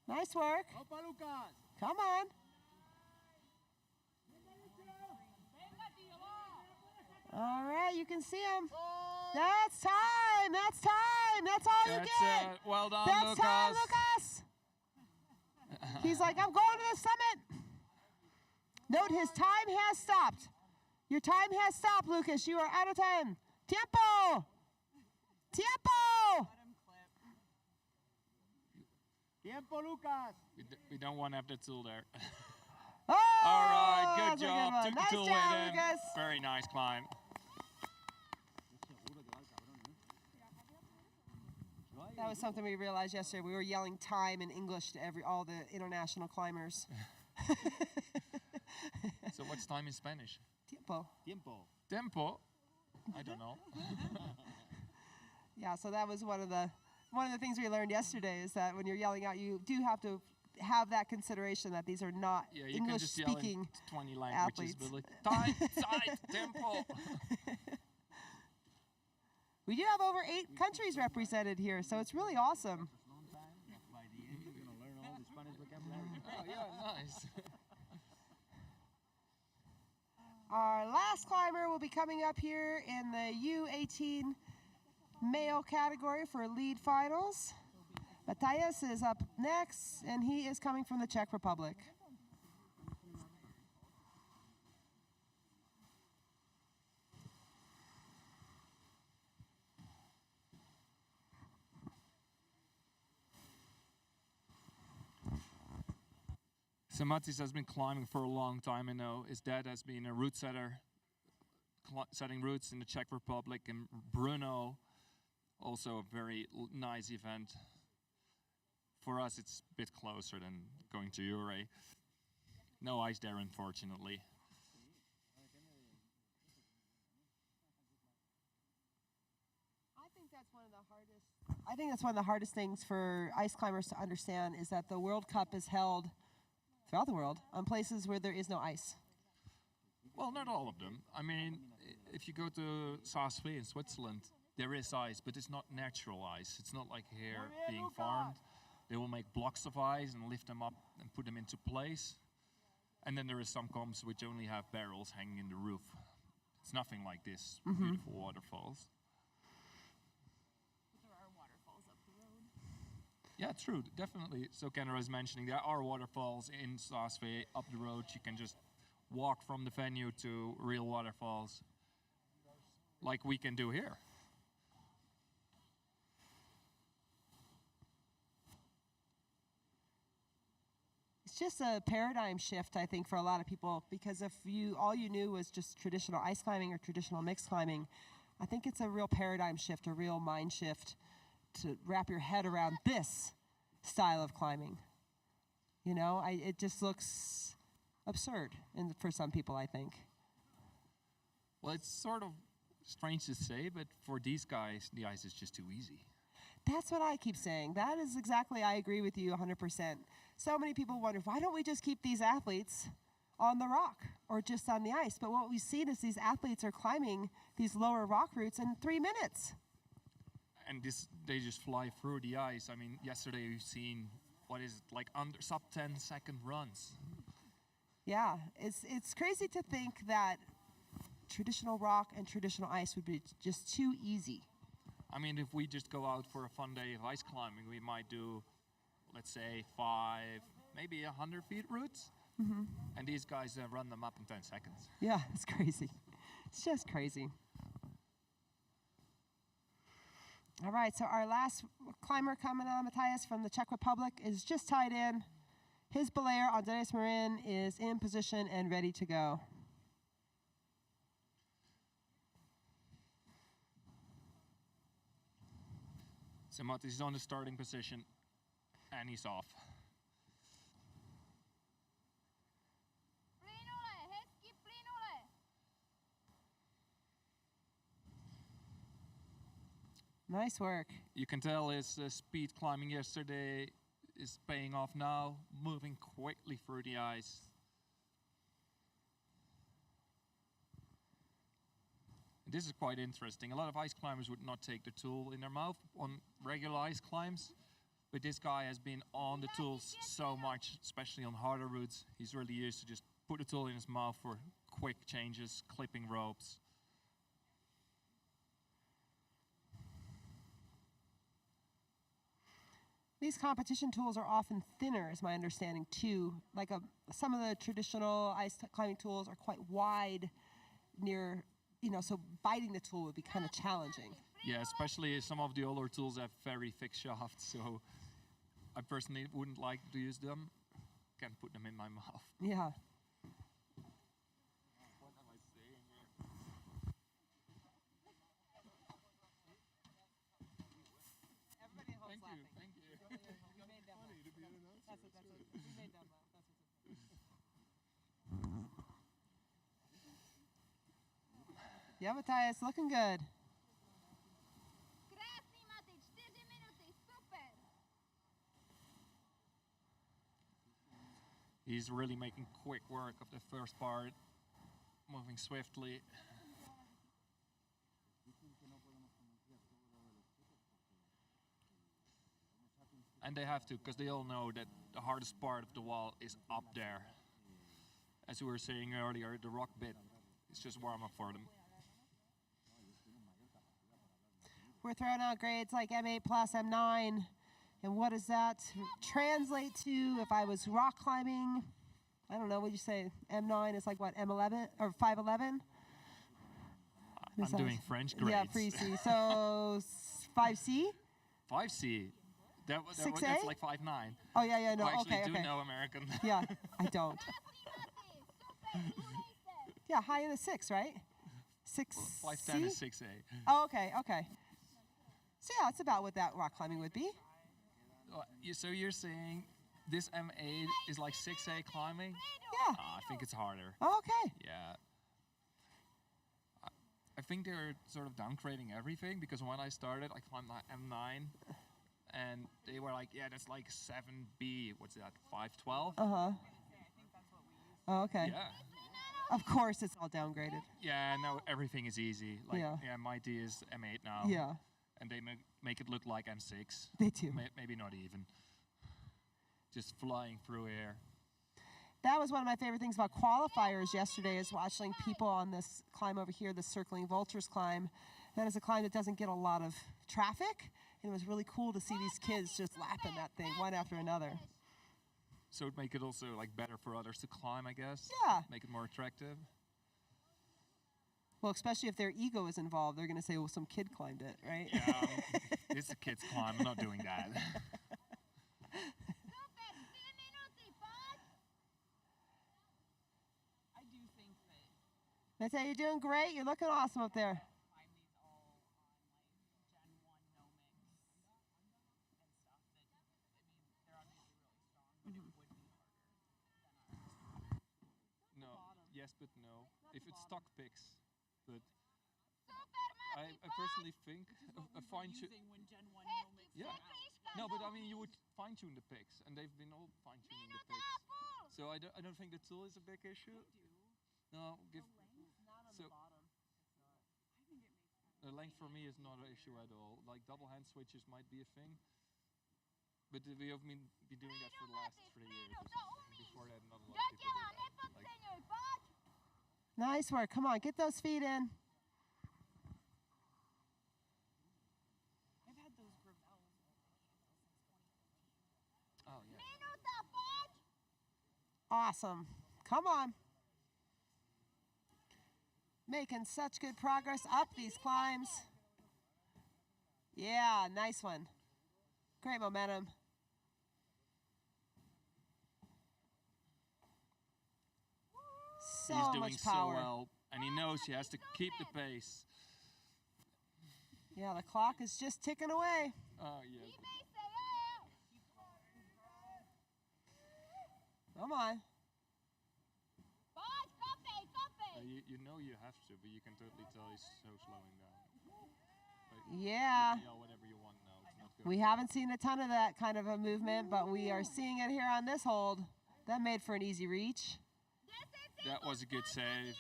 Nice work. Opa, Lucas. Come on. All right, you can see him. That's time. That's time. That's all you That's get. it. Well done, That's Lucas. time, Lucas. He's like, I'm going to the summit. Note his time has stopped. Your time has stopped, Lucas. You are out of time. Tiempo! Tiempo! Tiempo, Lucas. We don't want to have the tool there. Oh, All right, good that's a job. one. Took the Nice tool job, with him. Lucas. Very nice climb. That was something we realized yesterday. We were yelling time in English to all the international climbers. So what's time in Spanish? Tiempo. Tiempo. Tempo? I don't know. Yeah, so that was one of the things we learned yesterday is that when you're yelling out, you do have to have that consideration that these are not Yeah, you can just yell English-speaking in 20 languages. athletes. But like, time, side, tempo. We do have over 8 countries represented here, so it's really awesome. By the end, you're going to learn all the Spanish vocabulary. Oh, yeah, nice. Our last climber will be coming up here in the U18 male category for lead finals. Matthias is up next, and he is coming from the Czech Republic. So Matis has been climbing for a long time. I know his dad has been a route setter, setting routes in the Czech Republic, and Brno, also a very nice event. For us, it's a bit closer than going to Ouray. No ice there, unfortunately. I think that's one of the hardest things for ice climbers to understand is that the World Cup is held throughout the world on places where there is no ice. Well, not all of them. I mean, if you go to Saas-Fee in Switzerland, there is ice, but it's not natural ice. It's not like here being farmed. They will make blocks of ice and lift them up and put them into place. And then there is some comps which only have barrels hanging in the roof. It's nothing like this beautiful waterfalls. But there are waterfalls up the road. Yeah, true, definitely. So Kendra is mentioning there are waterfalls in Saas-Fee up the road. You can just walk from the venue to real waterfalls like we can do here. It's just a paradigm shift, I think, for a lot of people, because if all you knew was just traditional ice climbing or traditional mixed climbing, I think it's a real paradigm shift, a real mind shift to wrap your head around this style of climbing. You know, it just looks absurd for some people, I think. Well, it's sort of strange to say, but for these guys, the ice is just too easy. That's what I keep saying. That is exactly, I agree with you 100%. So many people wonder, why don't we just keep these athletes on the rock or just on the ice? But what we've seen is these athletes are climbing these lower rock routes in 3 minutes. And they just fly through the ice. I mean, yesterday we've seen, what is it, like sub 10-second runs. Yeah, it's crazy to think that traditional rock and traditional ice would be just too easy. I mean, if we just go out for a fun day of ice climbing, we might do, let's say, 5, maybe 100 feet routes. And these guys run them up in 10 seconds. Yeah, it's crazy. It's just crazy. All right, so our last climber coming on, Matthias from the Czech Republic, is just tied in. His belayer, Andres Marin, is in position and ready to go. So Matis is on the starting position, and he's off. Nice work. You can tell his speed climbing yesterday is paying off now, moving quickly through the ice. This is quite interesting. A lot of ice climbers would not take the tool in their mouth on regular ice climbs, but this guy has been on the tools so much, especially on harder routes. He's really used to just put the tool in his mouth for quick changes, clipping ropes. These competition tools are often thinner, is my understanding too. Like some of the traditional ice climbing tools are quite wide near, so biting the tool would be kind of challenging. Yeah, especially some of the older tools have very thick shafts, so I personally wouldn't like to use them. Can't put them in my mouth. Yeah. What am I saying here? Everybody at home's laughing. Thank you. You made them laugh. That's it. We made them laugh. That's what's important. Yeah, Matthias, looking good. He's really making quick work of the first part, moving swiftly. And they have to, because they all know that the hardest part of the wall is up there. As we were saying earlier, the rock bit is just warm up for them. We're throwing out grades like M8 plus M9. And what does that translate to if I was rock climbing? I don't know, what did you say? M9 is like what, M11 or 511? I'm doing French grades. Yeah, free C. So 5C? 5C. That's like 5'9". Oh, yeah, no, I actually okay. do know American. Yeah, I don't. Yeah, high in the 6, right? 6C? 5'10" is 6A. Oh, okay. So yeah, that's about what that rock climbing would be. So you're saying this M8 is like 6A climbing? Yeah. I think it's harder. Oh, okay. Yeah. I think they're sort of downgrading everything, because when I started, I climbed like M9, and they were like, yeah, that's like 7B. What's that? 512? Uh-huh. Oh, okay. Yeah. Of course, it's all downgraded. Yeah, now everything is easy. Like, yeah, Mighty is M8 now. Yeah. And they make it look like M6. They do. Maybe not even. Just flying through air. That was one of my favorite things about qualifiers yesterday, is watching people on this climb over here, the Circling Vultures climb. That is a climb that doesn't get a lot of traffic. And it was really cool to see these kids just lapping that thing one after another. So it make it also like better for others to climb, I guess? Yeah. Make it more attractive. Well, especially if their ego is involved, they're going to say, well, some kid climbed it, right? Yeah, it's a kid's climb. I'm not doing that. I do think that. That's how you're doing great. You're looking awesome up there. Climb these all on like Gen 1 nomics and stuff. That they're obviously really strong, but it would be harder than ours. No. Yes, but no. If it's stock picks, but I personally think a fine tune. When Gen 1 nomics. Yeah. No, but I mean, you would fine tune the picks, and they've been all fine tuning the picks. So I don't think the tool is a big issue. No, give. So the length for me is not an issue at all. Like double hand switches might be a thing, but we have been doing that for the last 3 years or something. Before that, not a lot of people did that. Nice work. Come on, get those feet in. I've had those Gravels since 2015. Oh yeah. Awesome. Come on. Making such good progress up these climbs. Yeah, nice one. Great momentum. So He's doing much power. so well, and he knows he has to keep the pace. Yeah, the clock is just ticking away. Oh yes. Come on. You know you have to, but you can totally tell he's so slowing down. Like, Yeah. You yell whatever you want now. It's not good. We haven't seen a ton of that kind of a movement, but we are seeing it here on this hold. That made for an easy reach. That was a good save.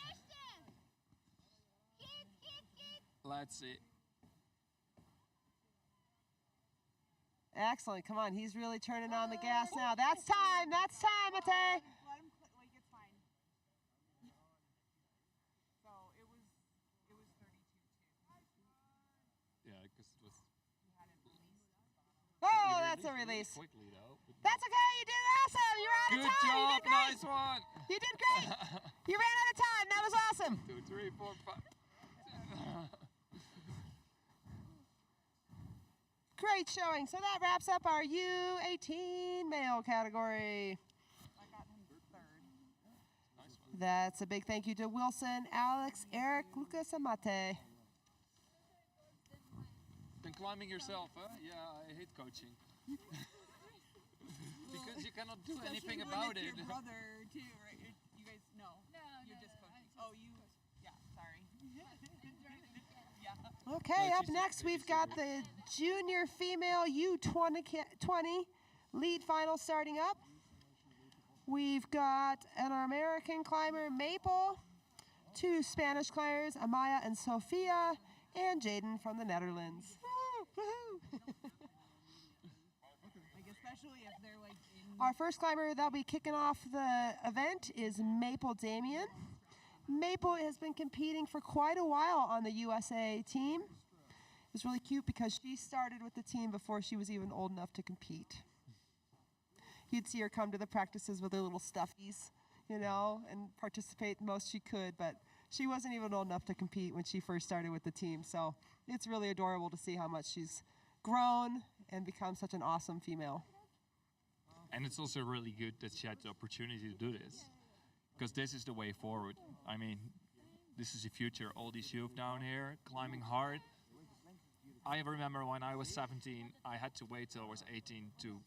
Let's see. Excellent. Come on. He's really turning on the gas now. That's time. That's time, Mate. Let him like it's fine. So it was 32 too. Yeah, because it was. Oh, that's That's a release. Quickly though. That's okay. You did awesome. You're out of Good time. job. You did great. Nice one. You did great. You ran out of time. That was awesome. 2, 3, 4, 5. Great showing. So that wraps up our U18 male category. I got him third. That's a big thank you to Wilson, Alex, Eric, Lucas, and Mate. Been climbing yourself, huh? Yeah, I hate coaching. Because you cannot do anything about it. Your brother too, right? You guys you're just coaching. Oh, yeah, sorry. Yeah. Okay, up next we've got the junior female U20 lead final starting up. We've got an American climber, Maple, 2 Spanish climbers, Amaya and Sofia, and Jaden from the Netherlands. Like especially if they're like in Our first climber that'll be kicking off the event is Maple Damien. Maple has been competing for quite a while on the USA team. It was really cute because she started with the team before she was even old enough to compete. You'd see her come to the practices with her little stuffies, you know, and participate the most she could, but she wasn't even old enough to compete when she first started with the team. So it's really adorable to see how much she's grown and become such an awesome female. And it's also really good that she had the opportunity to do this. Because this is the way forward. I mean, this is the future. All these youth down here climbing hard. I remember when I was 17, I had to wait till I was 18 to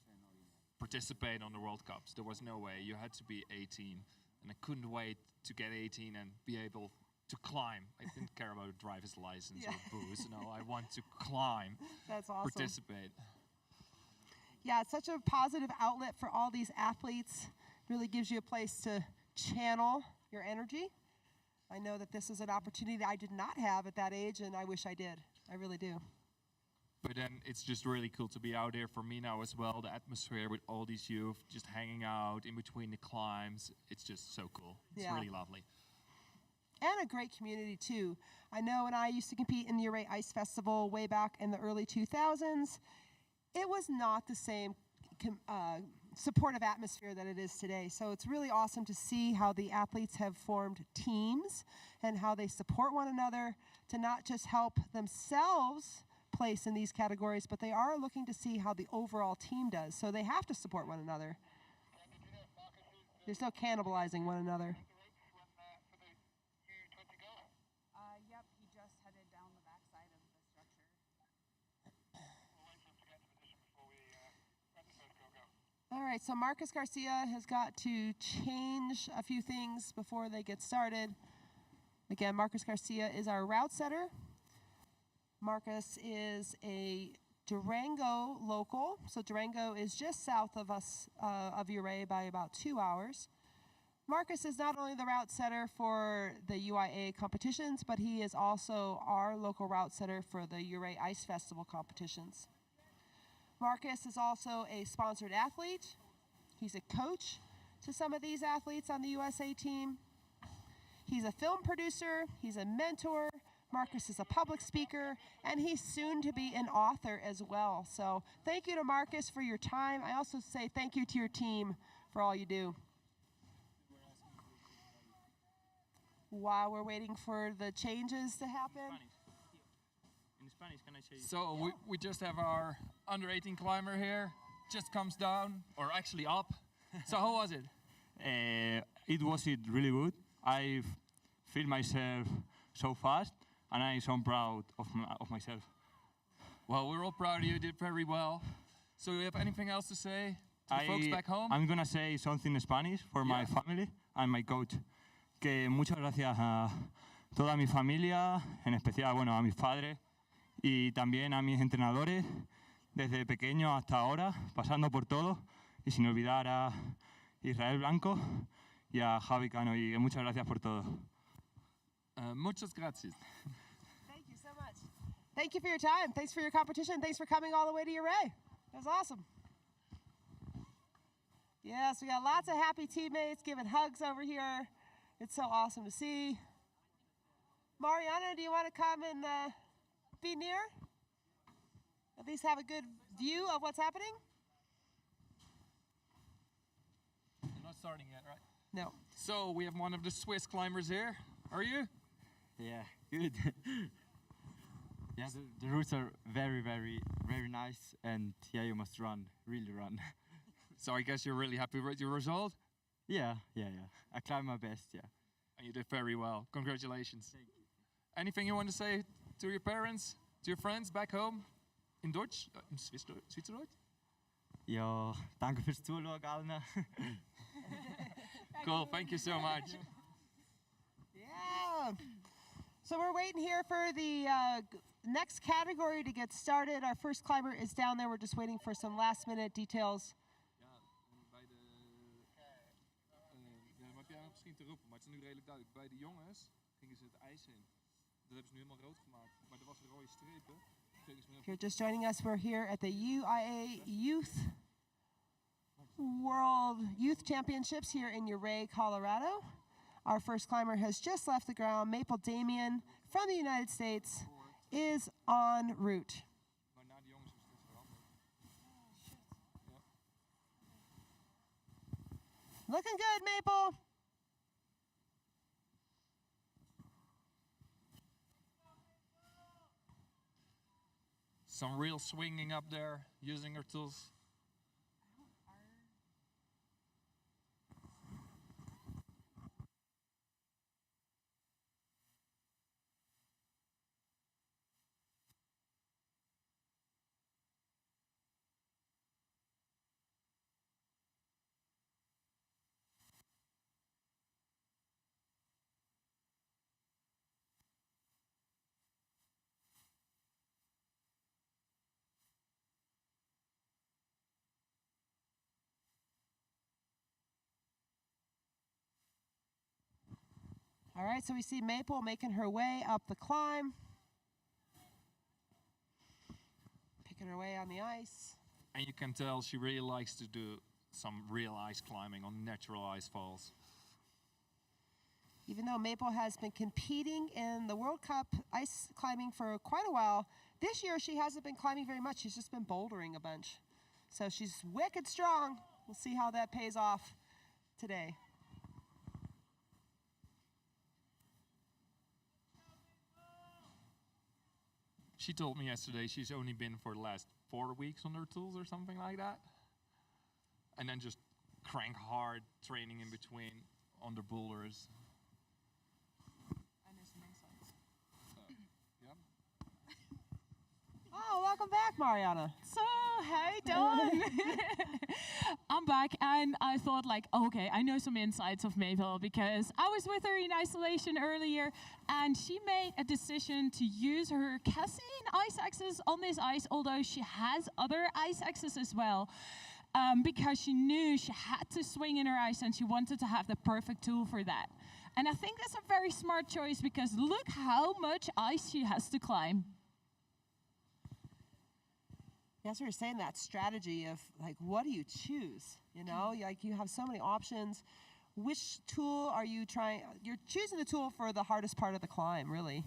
participate on the World Cups. There was no way. You had to be 18. And I couldn't wait to get 18 and be able to climb. I didn't care about a driver's license or booze. No, I want to climb. That's awesome. Participate. Yeah, it's such a positive outlet for all these athletes. Really gives you a place to channel your energy. I know that this is an opportunity that I did not have at that age, and I wish I did. I really do. But then it's just really cool to be out here for me now as well. The atmosphere with all these youth just hanging out in between the climbs. It's just so cool. It's really lovely. And a great community too. I know when I used to compete in the Ouray Ice Festival way back in the early 2000s, it was not the same supportive atmosphere that it is today. So it's really awesome to see how the athletes have formed teams and how they support one another to not just help themselves place in these categories, but they are looking to see how the overall team does. So they have to support one another. There's no cannibalizing one another. Yep, he just headed down the backside of the structure. All right, so Marcus Garcia has got to change a few things before they get started. Again, Marcus Garcia is our route setter. Marcus is a Durango local, so Durango is just south of us, of Ouray by about 2 hours. Marcus is not only the route setter for the UIAA competitions, but he is also our local route setter for the Ouray Ice Festival competitions. Marcus is also a sponsored athlete. He's a coach to some of these athletes on the USA team. He's a film producer, he's a mentor. Marcus is a public speaker, and he's soon to be an author as well. So thank you to Marcus for your time. I also say thank you to your team for all you do. While we're waiting for the changes to happen. In Spanish, can I say? So we just have our under 18 climber here. Just comes down, or actually up. So how was it? It was really good. I feel myself so fast, and I'm so proud of myself. Well, we're all proud of you. You did very well. So do you have anything else to say to the folks back home? I'm gonna say something in Spanish for my family and my coach. Que muchas gracias a toda mi familia, en especial, bueno, a mis padres y también a mis entrenadores, desde pequeño hasta ahora, pasando por todo, y sin olvidar a Israel Blanco y a Javi Cano, y muchas gracias por todo. Muchas gracias. Thank you so much. Thank you for your time. Thanks for your competition. Thanks for coming all the way to Ouray. That was awesome. Yes, we got lots of happy teammates giving hugs over here. It's so awesome to see. Mariana, do you want to come and be near? At least have a good view of what's happening? starting yet, right? No. So we have one of the Swiss climbers here. Are you? Yeah, good. Yeah, the routes are very, very, very nice, and yeah, you must run, really run. So I guess you're really happy with your result? Yeah. I climbed my best, yeah. And you did very well. Congratulations. Thank you. Anything you want to say to your parents, to your friends back home? In Deutsch? In Schweizerdeutsch? Ja, danke fürs Zuschauen allen. Cool, thank you so much. Yeah. So we're waiting here for the next category to get started. Our first climber is down there. We're just waiting for some last minute details. Heb jij misschien te roepen, maar het is nu redelijk duidelijk. Bij de jongens gingen ze het ijs in. Dat hebben ze nu helemaal rood gemaakt. Maar er was rode strepen. If you're just joining us, we're here at the UIAA World Youth Championships here in Ouray, Colorado. Our first climber has just left the ground. Maple Damien from the United States is en route. Looking good, Maple. Some real swinging up there, using her tools. All right, so we see Maple making her way up the climb. Picking her way on the ice. And you can tell she really likes to do some real ice climbing on natural ice falls. Even though Maple has been competing in the World Cup ice climbing for quite a while, this year she hasn't been climbing very much. She's just been bouldering a bunch. So she's wicked strong. We'll see how that pays off today. She told me yesterday she's only been for the last 4 weeks on her tools or something like that. And then just crank hard training in between on the boulders. Oh, welcome back, Mariana. So, hey, Dawn. I'm back, and I thought, like, okay, I know some insights of Maple because I was with her in isolation earlier, and she made a decision to use her casein ice axes on this ice, although she has other ice axes as well, because she knew she had to swing in her ice, and she wanted to have the perfect tool for that. And I think that's a very smart choice because look how much ice she has to climb. Yes, we were saying that strategy of like, what do you choose? You know, like you have so many options. Which tool are you trying? You're choosing the tool for the hardest part of the climb, really.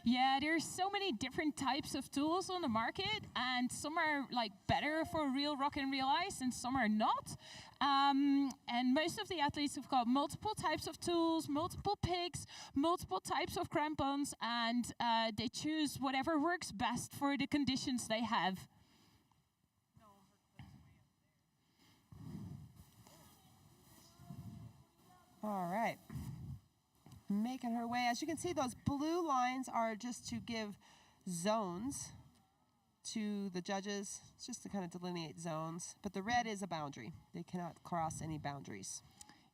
Yeah, there's so many different types of tools on the market, and some are like better for real rock and real ice, and some are not. And most of the athletes have got multiple types of tools, multiple picks, multiple types of crampons, and they choose whatever works best for the conditions they have. All right. Making her way. As you can see, those blue lines are just to give zones to the judges. It's just to kind of delineate zones. But the red is a boundary. They cannot cross any boundaries.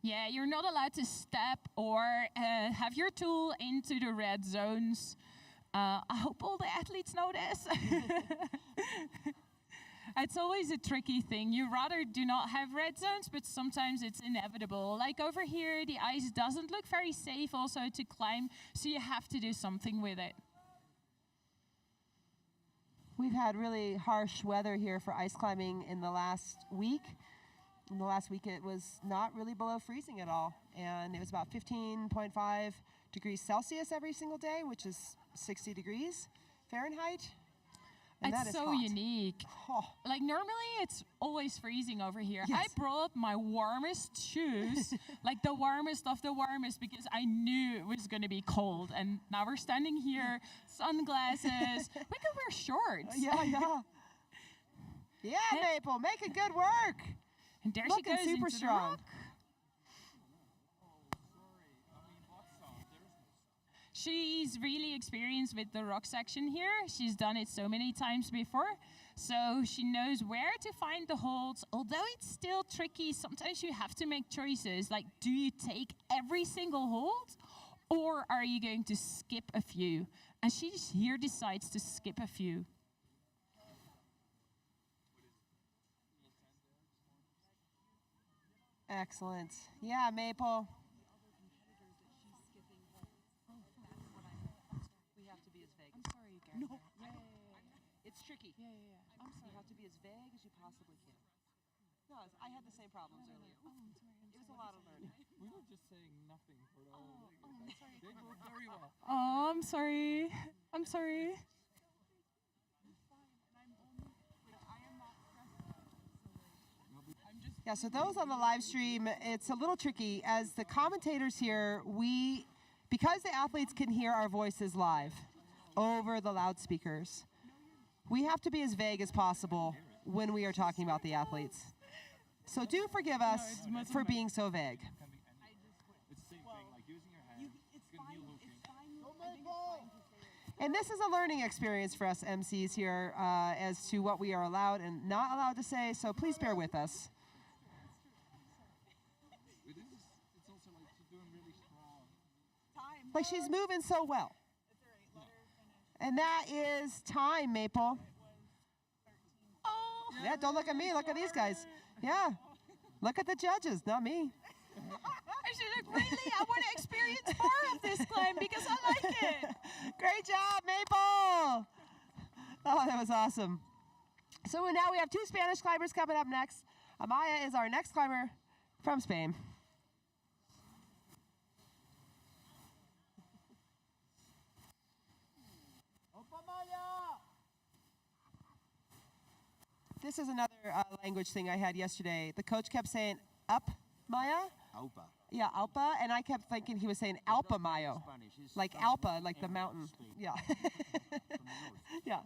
Yeah, you're not allowed to step or have your tool into the red zones. I hope all the athletes know this. It's always a tricky thing. You rather do not have red zones, but sometimes it's inevitable. Like over here, the ice doesn't look very safe also to climb, so you have to do something with it. We've had really harsh weather here for ice climbing in the last week. In the last week, it was not really below freezing at all, and it was about 15.5 degrees Celsius every single day, which is 60 degrees Fahrenheit. And that It's is so hot. unique. Oh. Like normally it's always freezing over here. Yes. I brought my warmest shoes, like the warmest of the warmest, because I knew it was going to be cold. And now we're standing here, sunglasses. We could wear shorts. Yeah, yeah. Yeah, Maple, making good work. And there Looking she goes super into strong. the rock. She's really experienced with the rock section here. She's done it so many times before. So she knows where to find the holds. Although it's still tricky, sometimes you have to make choices. Like, do you take every single hold? Or are you going to skip a few? And she here decides to skip a few. Excellent. Yeah, Maple. We have to be as vague. I'm sorry, Gary. No. It's tricky. Yeah. I'm sorry. You have to be as vague as you possibly can. No, I had the same problems earlier. Oh, I'm sorry. It was a lot of learning. We were just saying nothing for the whole I'm sorry. They go very well. Oh, I'm sorry. I'm sorry. Yeah, so those on the live stream, it's a little tricky. As the commentators here, because the athletes can hear our voices live over the loudspeakers, we have to be as vague as possible when we are talking about the athletes. So do forgive us for being so vague. It's the same thing, like using your hand. And this is a learning experience for us MCs here as to what we are allowed and not allowed to say, so please bear with us. It's also like she's doing really strong. Like she's moving so well. And that is time, Maple. Oh. Yeah, don't look at me, look at these guys. Yeah, look at the judges, not me. I should like, really, I want to experience more of this climb because I like it. Great job, Maple. Oh, that was awesome. So now we have two Spanish climbers coming up next. Amaya is our next climber from Spain. This is another language thing I had yesterday. The coach kept saying, up, Maya? Aupa. Yeah, Alpa, and I kept thinking he was saying Alpa Mayo. Like Alpa, like the mountain. Yeah. Yeah.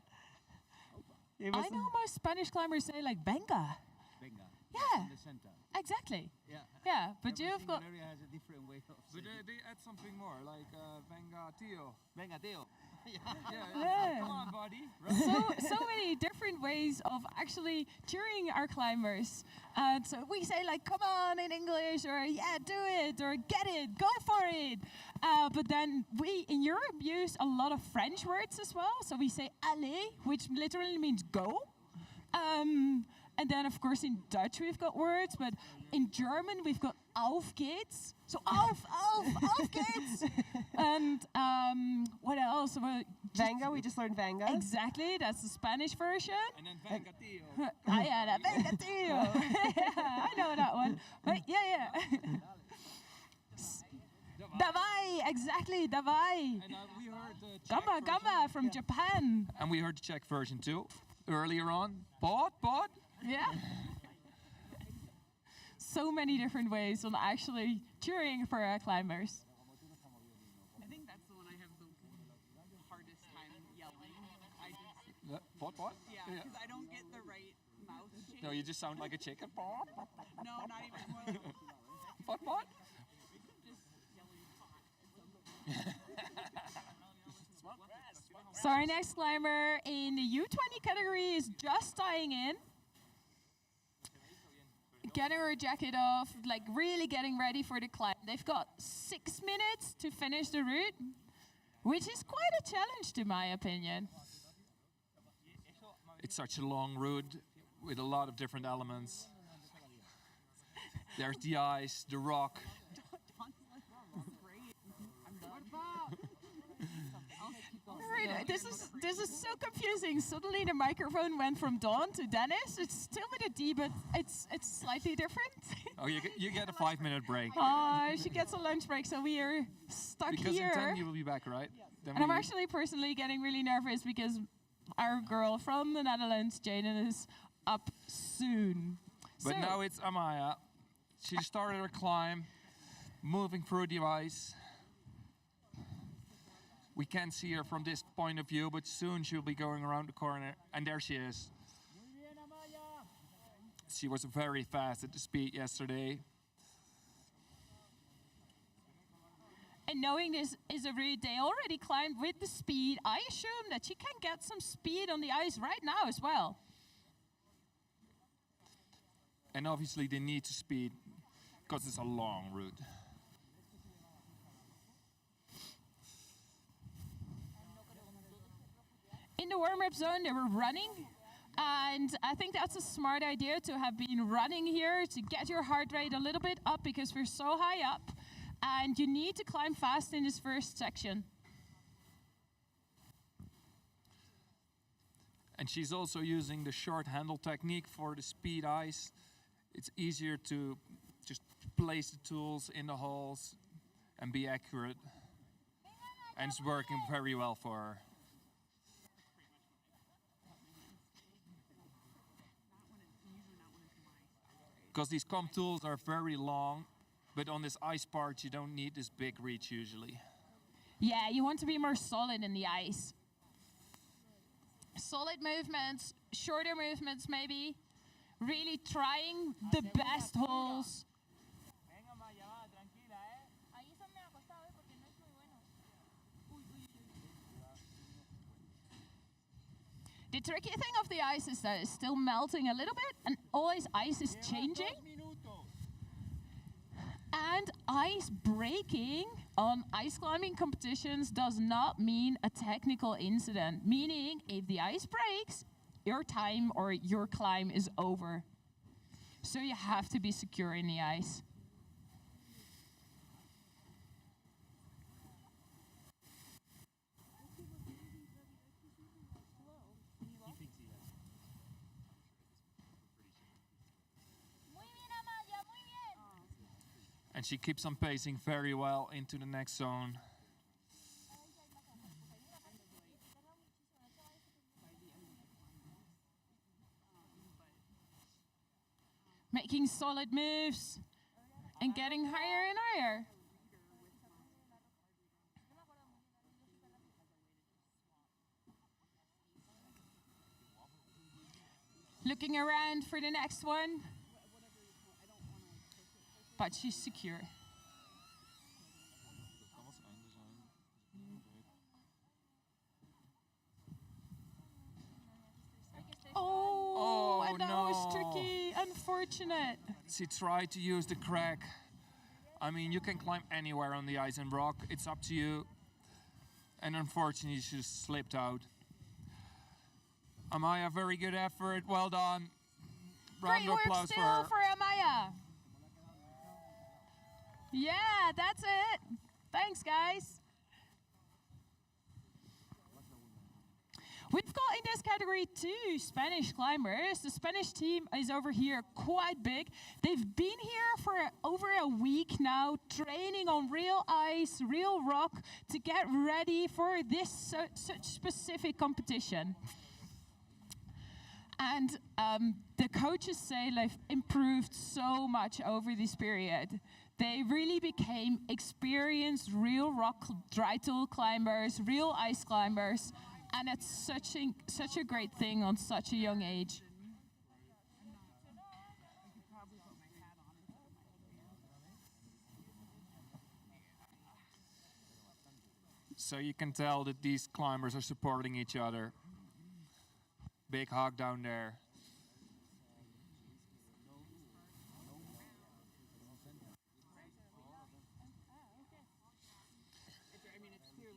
I know most Spanish climbers say like venga. Venga. Yeah. In the center. Exactly. Yeah. Yeah, but Every you've got... single area has a different way of But saying it. they add something more, like venga tío. Venga, tío. Yeah. Come on, buddy. So many different ways of actually cheering our climbers. And so we say like, come on in English, or yeah, do it, or get it, go for it. But then we, in Europe, use a lot of French words as well. So we say aller, which literally means go. And then, of course, in Dutch we've got words, but in German we've got auf geht's. So auf geht's. And what else? Venga, we just learned Venga. Exactly, that's the Spanish version. And then venga tío. Yeah, venga tío. Yeah, I know that one. But yeah. Davai, exactly, davai. And we heard the Czech Gamba from Japan. And we heard the Czech version too, earlier on. Bod. Yeah. So many different ways on actually cheering for our climbers. I think that's the one I have the hardest time yelling. I just What? yeah, because I don't get the right mouth shape. No, you just sound like a chicken. No, not even more. What? So our next climber in the U20 category is just tying in. Getting her jacket off, like really getting ready for the climb. They've got 6 minutes to finish the route, which is quite a challenge to my opinion. It's such a long route with a lot of different elements. There's the ice, the rock. Right, this is so confusing. Suddenly the microphone went from Dawn to Dennis. It's still with a D, but it's slightly different. Oh, you get a 5-minute break. She gets a lunch break, so we are stuck Because here. in 10 you will be back, right? Then And I'm we- actually personally getting really nervous because Our girl from the Netherlands, Jaden, is up soon. But now it's Amaya. She started her climb, moving through the ice. We can't see her from this point of view, but soon she'll be going around the corner. And there she is. She was very fast at the speed yesterday. And knowing this is a route they already climbed with the speed, I assume that she can get some speed on the ice right now as well. And obviously they need to speed because it's a long route. In the warm-up zone, they were running. And I think that's a smart idea to have been running here to get your heart rate a little bit up because we're so high up. And you need to climb fast in this first section. And she's also using the short handle technique for the speed ice. It's easier to just place the tools in the holes and be accurate. And it's working very well for her. Because these comp tools are very long, but on this ice part you don't need this big reach usually. Yeah, you want to be more solid in the ice. Solid movements, shorter movements maybe. Really trying the best holes. The tricky thing of the ice is that it's still melting a little bit and always ice is changing. And ice breaking on ice climbing competitions does not mean a technical incident, meaning if the ice breaks, your time or your climb is over. So you have to be secure in the ice. And she keeps on pacing very well into the next zone. Making solid moves and getting higher and higher. Looking around for the next one. But she's secure. Oh, and that was tricky. Unfortunate. She tried to use the crack. I mean, you can climb anywhere on the ice and rock. It's up to you. And unfortunately, she just slipped out. Amaya, very good effort. Well done. Round of applause for her. For Amaya. Yeah, that's it. Thanks, guys. We've got in this category 2 Spanish climbers. The Spanish team is over here quite big. They've been here for over a week now, training on real ice, real rock, to get ready for this such specific competition. And the coaches say they've improved so much over this period. They really became experienced real rock dry tool climbers, real ice climbers, and it's such a great thing on such a young age. So you can tell that these climbers are supporting each other. Big hug down there.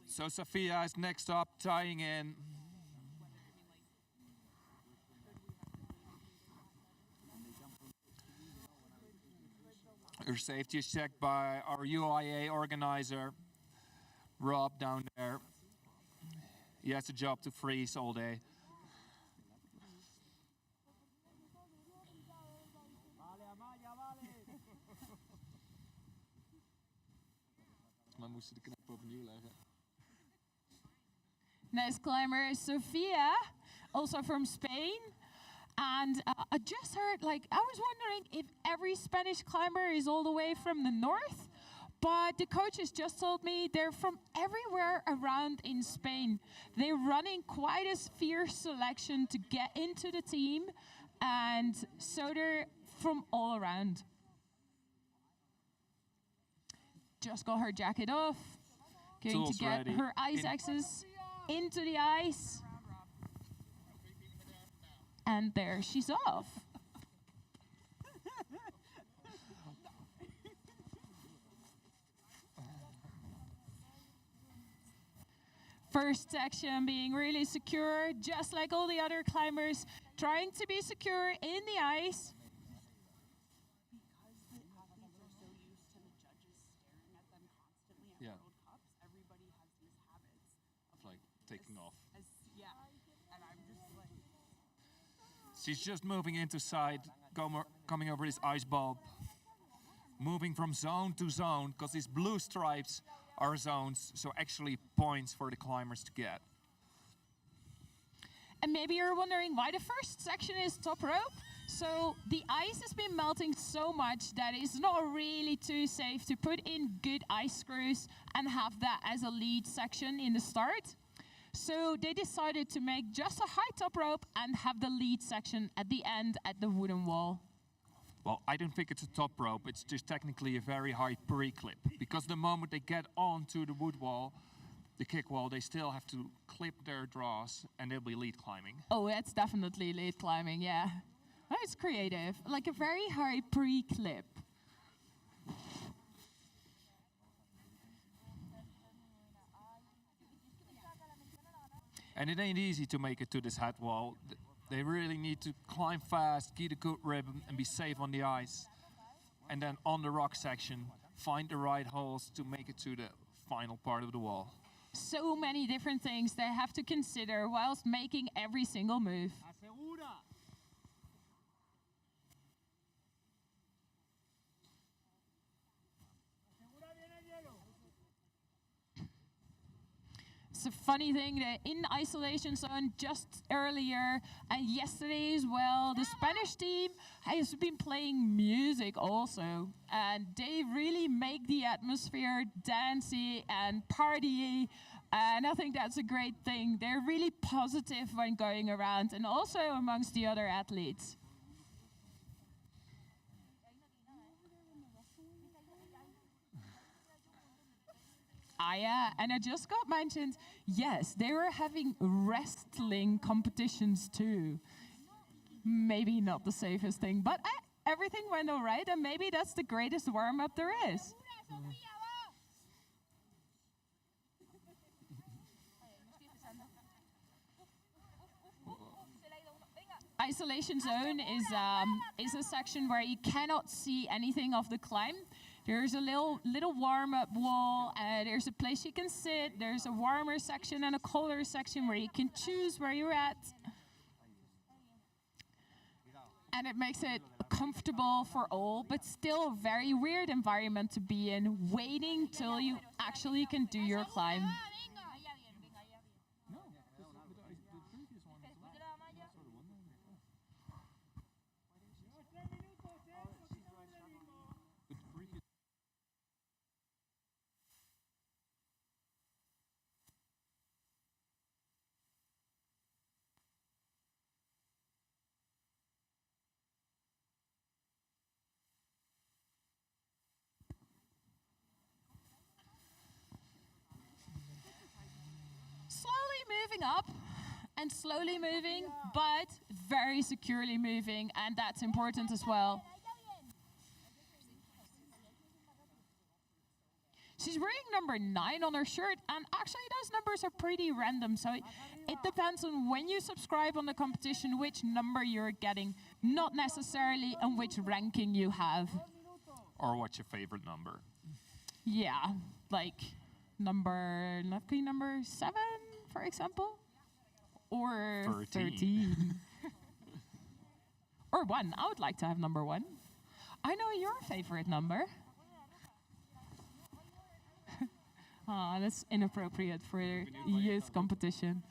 So Sophia is next up, tying in. Her safety is checked by our UIAA organizer, Rob, down there. He has a job to freeze all day. Next climber is Sofia, also from Spain. And I just heard, I was wondering if every Spanish climber is all the way from the north. But the coaches just told me they're from everywhere around in Spain. They're running quite a fierce selection to get into the team. And so they're from all around. Just got her jacket off. Going Tools to get ready. her ice axes into the ice. And there she's off. First section being really secure, just like all the other climbers, trying to be secure in the ice. Because the athletes are so used to the judges staring at them constantly at Yeah. World Cups, everybody has these habits of Like taking off. yeah, and I'm just like, She's just moving into side, coming over this ice bulb, moving from zone to zone, because these blue stripes are zones, so actually points for the climbers to get. And maybe you're wondering why the first section is top rope. So the ice has been melting so much that it's not really too safe to put in good ice screws and have that as a lead section in the start. So they decided to make just a high top rope and have the lead section at the end at the wooden wall. Well, I don't think it's a top rope, it's just technically a very high pre-clip. Because the moment they get onto the wood wall, the kick wall, they still have to clip their draws and they'll be lead climbing. Oh, that's definitely lead climbing, yeah. Oh, it's creative, like a very high pre-clip. And it ain't easy to make it to this head wall. They really need to climb fast, get a good rhythm, and be safe on the ice. And then on the rock section, find the right holes to make it to the final part of the wall. So many different things they have to consider whilst making every single move. It's a funny thing that in isolation zone just earlier and yesterday as well, the Spanish team has been playing music also. And they really make the atmosphere dancey and partyy. And I think that's a great thing. They're really positive when going around and also amongst the other athletes. Ah, yeah, and I just got mentioned, yes, they were having wrestling competitions too. Maybe not the safest thing, but everything went all right, and maybe that's the greatest warm-up there is. Isolation zone is a section where you cannot see anything of the climb. There's a little warm-up wall, there's a place you can sit, there's a warmer section and a colder section where you can choose where you're at. And it makes it comfortable for all, but still a very weird environment to be in, waiting till you actually can do your climb. Slowly moving up and slowly moving, but very securely moving, and that's important as well. She's wearing number 9 on her shirt, and actually those numbers are pretty random, so it depends on when you subscribe on the competition which number you're getting, not necessarily on which ranking you have. Or what's your favorite number? Yeah, like number 7, for example, or 13. Or 1. I would like to have number 1. I know your favorite number. Ah, that's inappropriate for youth competition.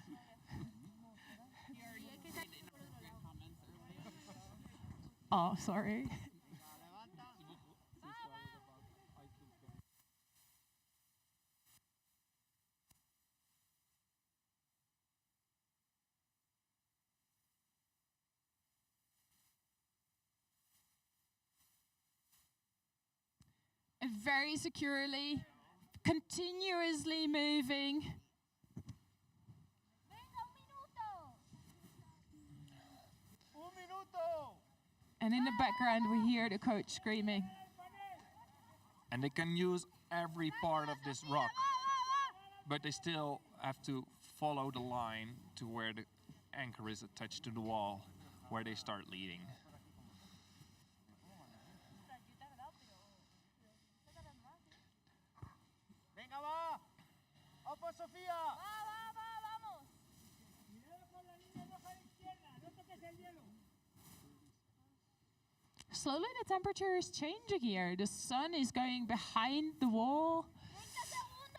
Oh, sorry. Very securely, continuously moving. And in the background we hear the coach screaming. And they can use every part of this rock, but they still have to follow the line to where the anchor is attached to the wall, where they start leading. Venga, va. Opa, Sofía. Vamos. Cuidado con la línea roja a la izquierda. No toques el hielo. Slowly the temperature is changing here. The sun is going behind the wall,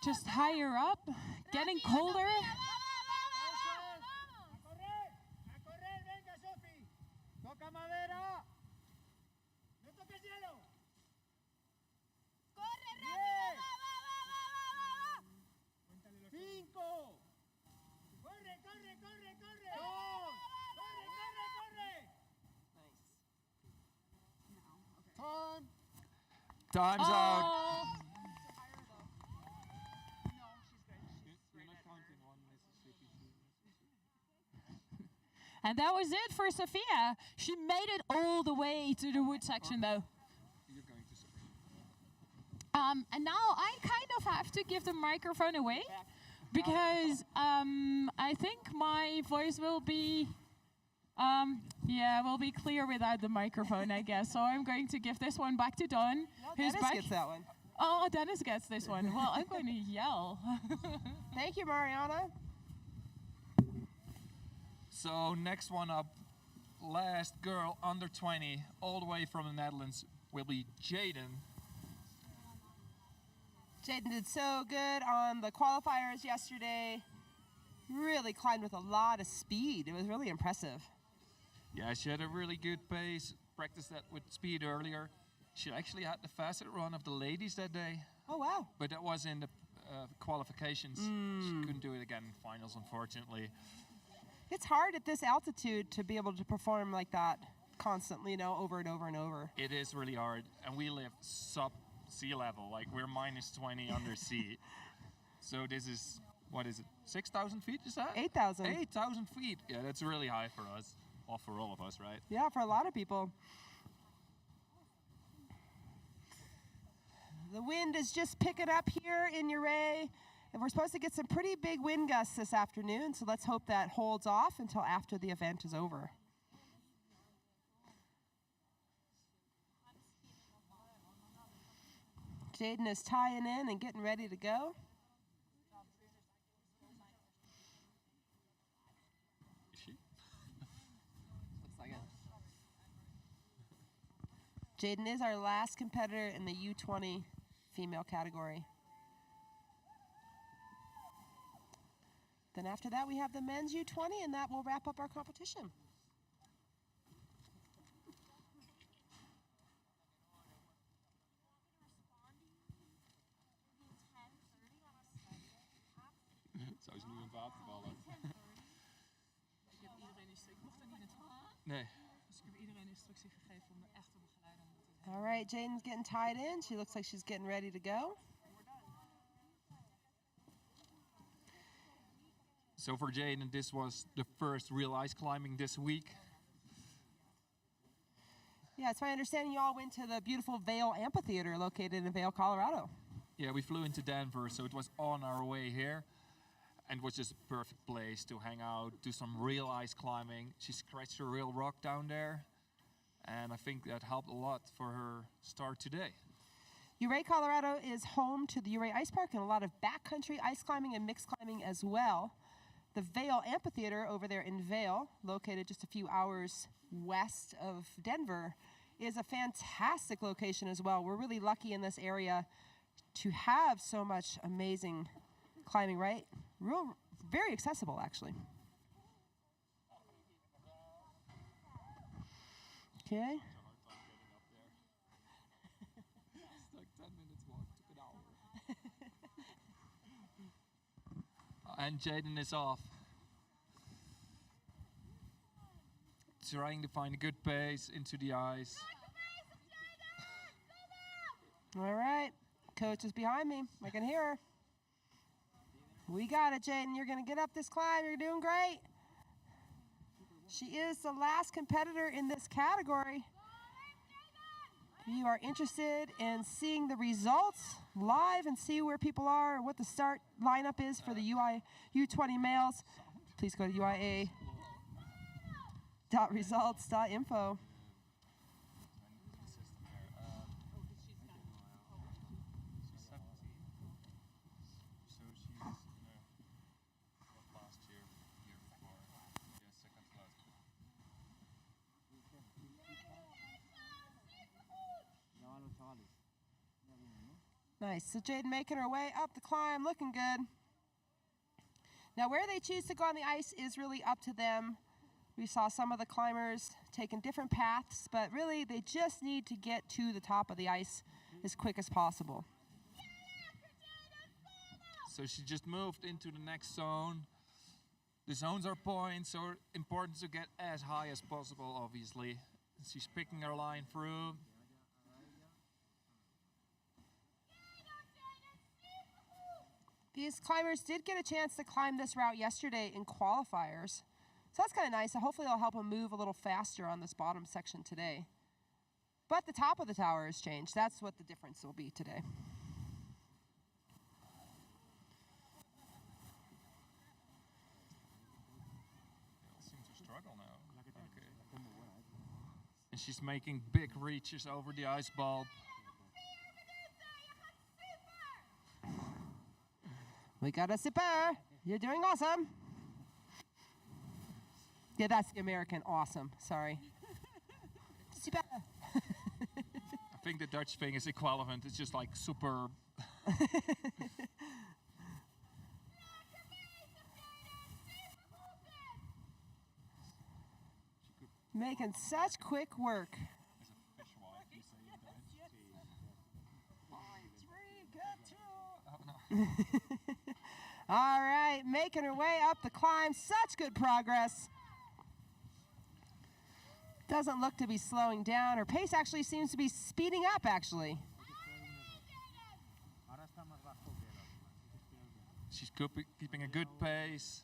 just higher up, getting colder. A correr, venga, Sofi. Toca madera. No toques hielo. Corre rápido. Va. Cuéntale los 5. Corre. 2. Corre. Time. Time's out. And that was it for Sophia. She made it all the way to the wood section though. And now I kind of have to give the microphone away because I think my voice will be will be clear without the microphone, I guess. So I'm going to give this one back to Don. No, who's Dennis back. gets that one. Oh, Dennis gets this one. Well, I'm going to yell. Thank you, Mariana. So next one up, last girl under 20, all the way from the Netherlands, will be Jaden. Jaden did so good on the qualifiers yesterday. Really climbed with a lot of speed. It was really impressive. Yeah, she had a really good pace, practiced that with speed earlier. She actually had the fastest run of the ladies that day. Oh, wow. But that was in the qualifications. She couldn't do it again in finals, unfortunately. It's hard at this altitude to be able to perform like that constantly, over and over and over. It is really hard, and we live sub-sea level, like we're minus 20 under sea. So this is, what is it, 6,000 feet, is that? 8,000. 8,000 feet, yeah, that's really high for us, or for all of us, right? Yeah, for a lot of people. The wind is just picking up here in Ouray. And we're supposed to get some pretty big wind gusts this afternoon, so let's hope that holds off until after the event is over. Jaden is tying in and getting ready to go. Is she? Looks like it. Jaden is our last competitor in the U20 female category. Then after that, we have the men's U20, and that will wrap up our competition. Zou ze nu een water vallen? Ik heb iedereen ik mocht er niet naartoe. Nee. Dus ik heb iedereen instructie gegeven om de echte begeleider aan te doen. All right, Jaden's getting tied in. She looks like she's getting ready to go. So for Jaden, this was the first real ice climbing this week. Yeah, it's my understanding you all went to the beautiful Vail Amphitheater located in Vail, Colorado. Yeah, we flew into Denver, so it was on our way here. And it was just a perfect place to hang out, do some real ice climbing. She scratched a real rock down there. And I think that helped a lot for her start today. Ouray, Colorado is home to the Ouray Ice Park and a lot of backcountry ice climbing and mixed climbing as well. The Vail Amphitheater over there in Vail, located just a few hours west of Denver, is a fantastic location as well. We're really lucky in this area to have so much amazing climbing, right? Very accessible, actually. Okay. It's like 10 minutes walk, took an hour. And Jaden is off. Trying to find a good pace into the ice. All right. Coach is behind me. I can hear her. We got it, Jaden. You're going to get up this climb. You're doing great. She is the last competitor in this category. If you are interested in seeing the results live and see where people are, what the start lineup is for the U20 males, please go to UIAA.results.info. Nice. So Jaden making her way up the climb, looking good. Now where they choose to go on the ice is really up to them. We saw some of the climbers taking different paths, but really they just need to get to the top of the ice as quick as possible. So she just moved into the next zone. The zones are points, so important to get as high as possible, obviously. She's picking her line through. These climbers did get a chance to climb this route yesterday in qualifiers. So that's kind of nice. So hopefully it'll help them move a little faster on this bottom section today. But the top of the tower has changed. That's what the difference will be today. Seems to struggle now. Okay. And she's making big reaches over the ice bulb. We got a super. You're doing awesome. Yeah, that's the American awesome. Sorry. Super. I think the Dutch thing is equivalent. It's just like super. Making such quick work. All right, making her way up the climb. Such good progress. Doesn't look to be slowing down. Her pace actually seems to be speeding up, actually. She's keeping a good pace.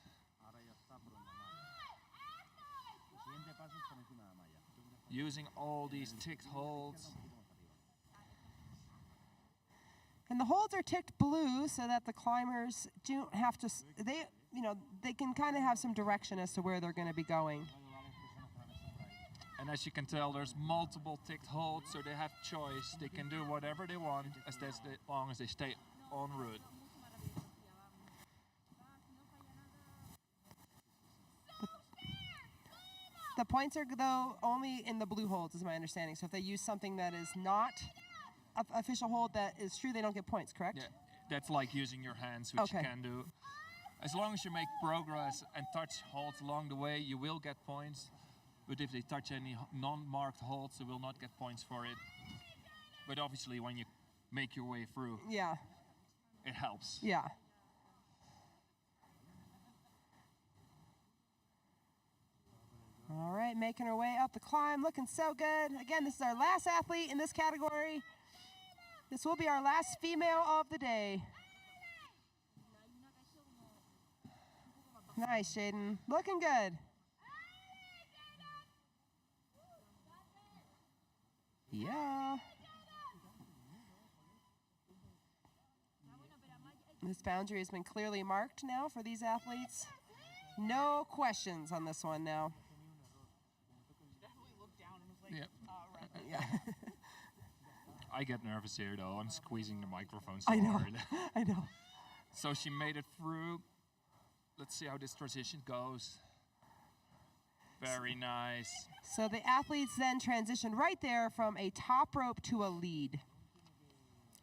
Using all these ticked holds. And the holds are ticked blue so that the climbers don't have to, they can kind of have some direction as to where they're going to be going. And as you can tell, there's multiple ticked holds, so they have choice. They can do whatever they want as long as they stay en route. The points are, though, only in the blue holds, is my understanding. So if they use something that is not an official hold that is true, they don't get points, correct? Yeah, that's like using your hands, which you can do. As long as you make progress and touch holds along the way, you will get points. But if they touch any non-marked holds, they will not get points for it. But obviously, when you make your way through, it helps. Yeah. All right, making her way up the climb, looking so good. Again, this is our last athlete in this category. This will be our last female of the day. Nice, Jaden. Looking good. Yeah. This boundary has been clearly marked now for these athletes. No questions on this one now. Yeah. I get nervous here, though. I'm squeezing the microphone so hard. I know. So she made it through. Let's see how this transition goes. Very nice. So the athletes then transition right there from a top rope to a lead.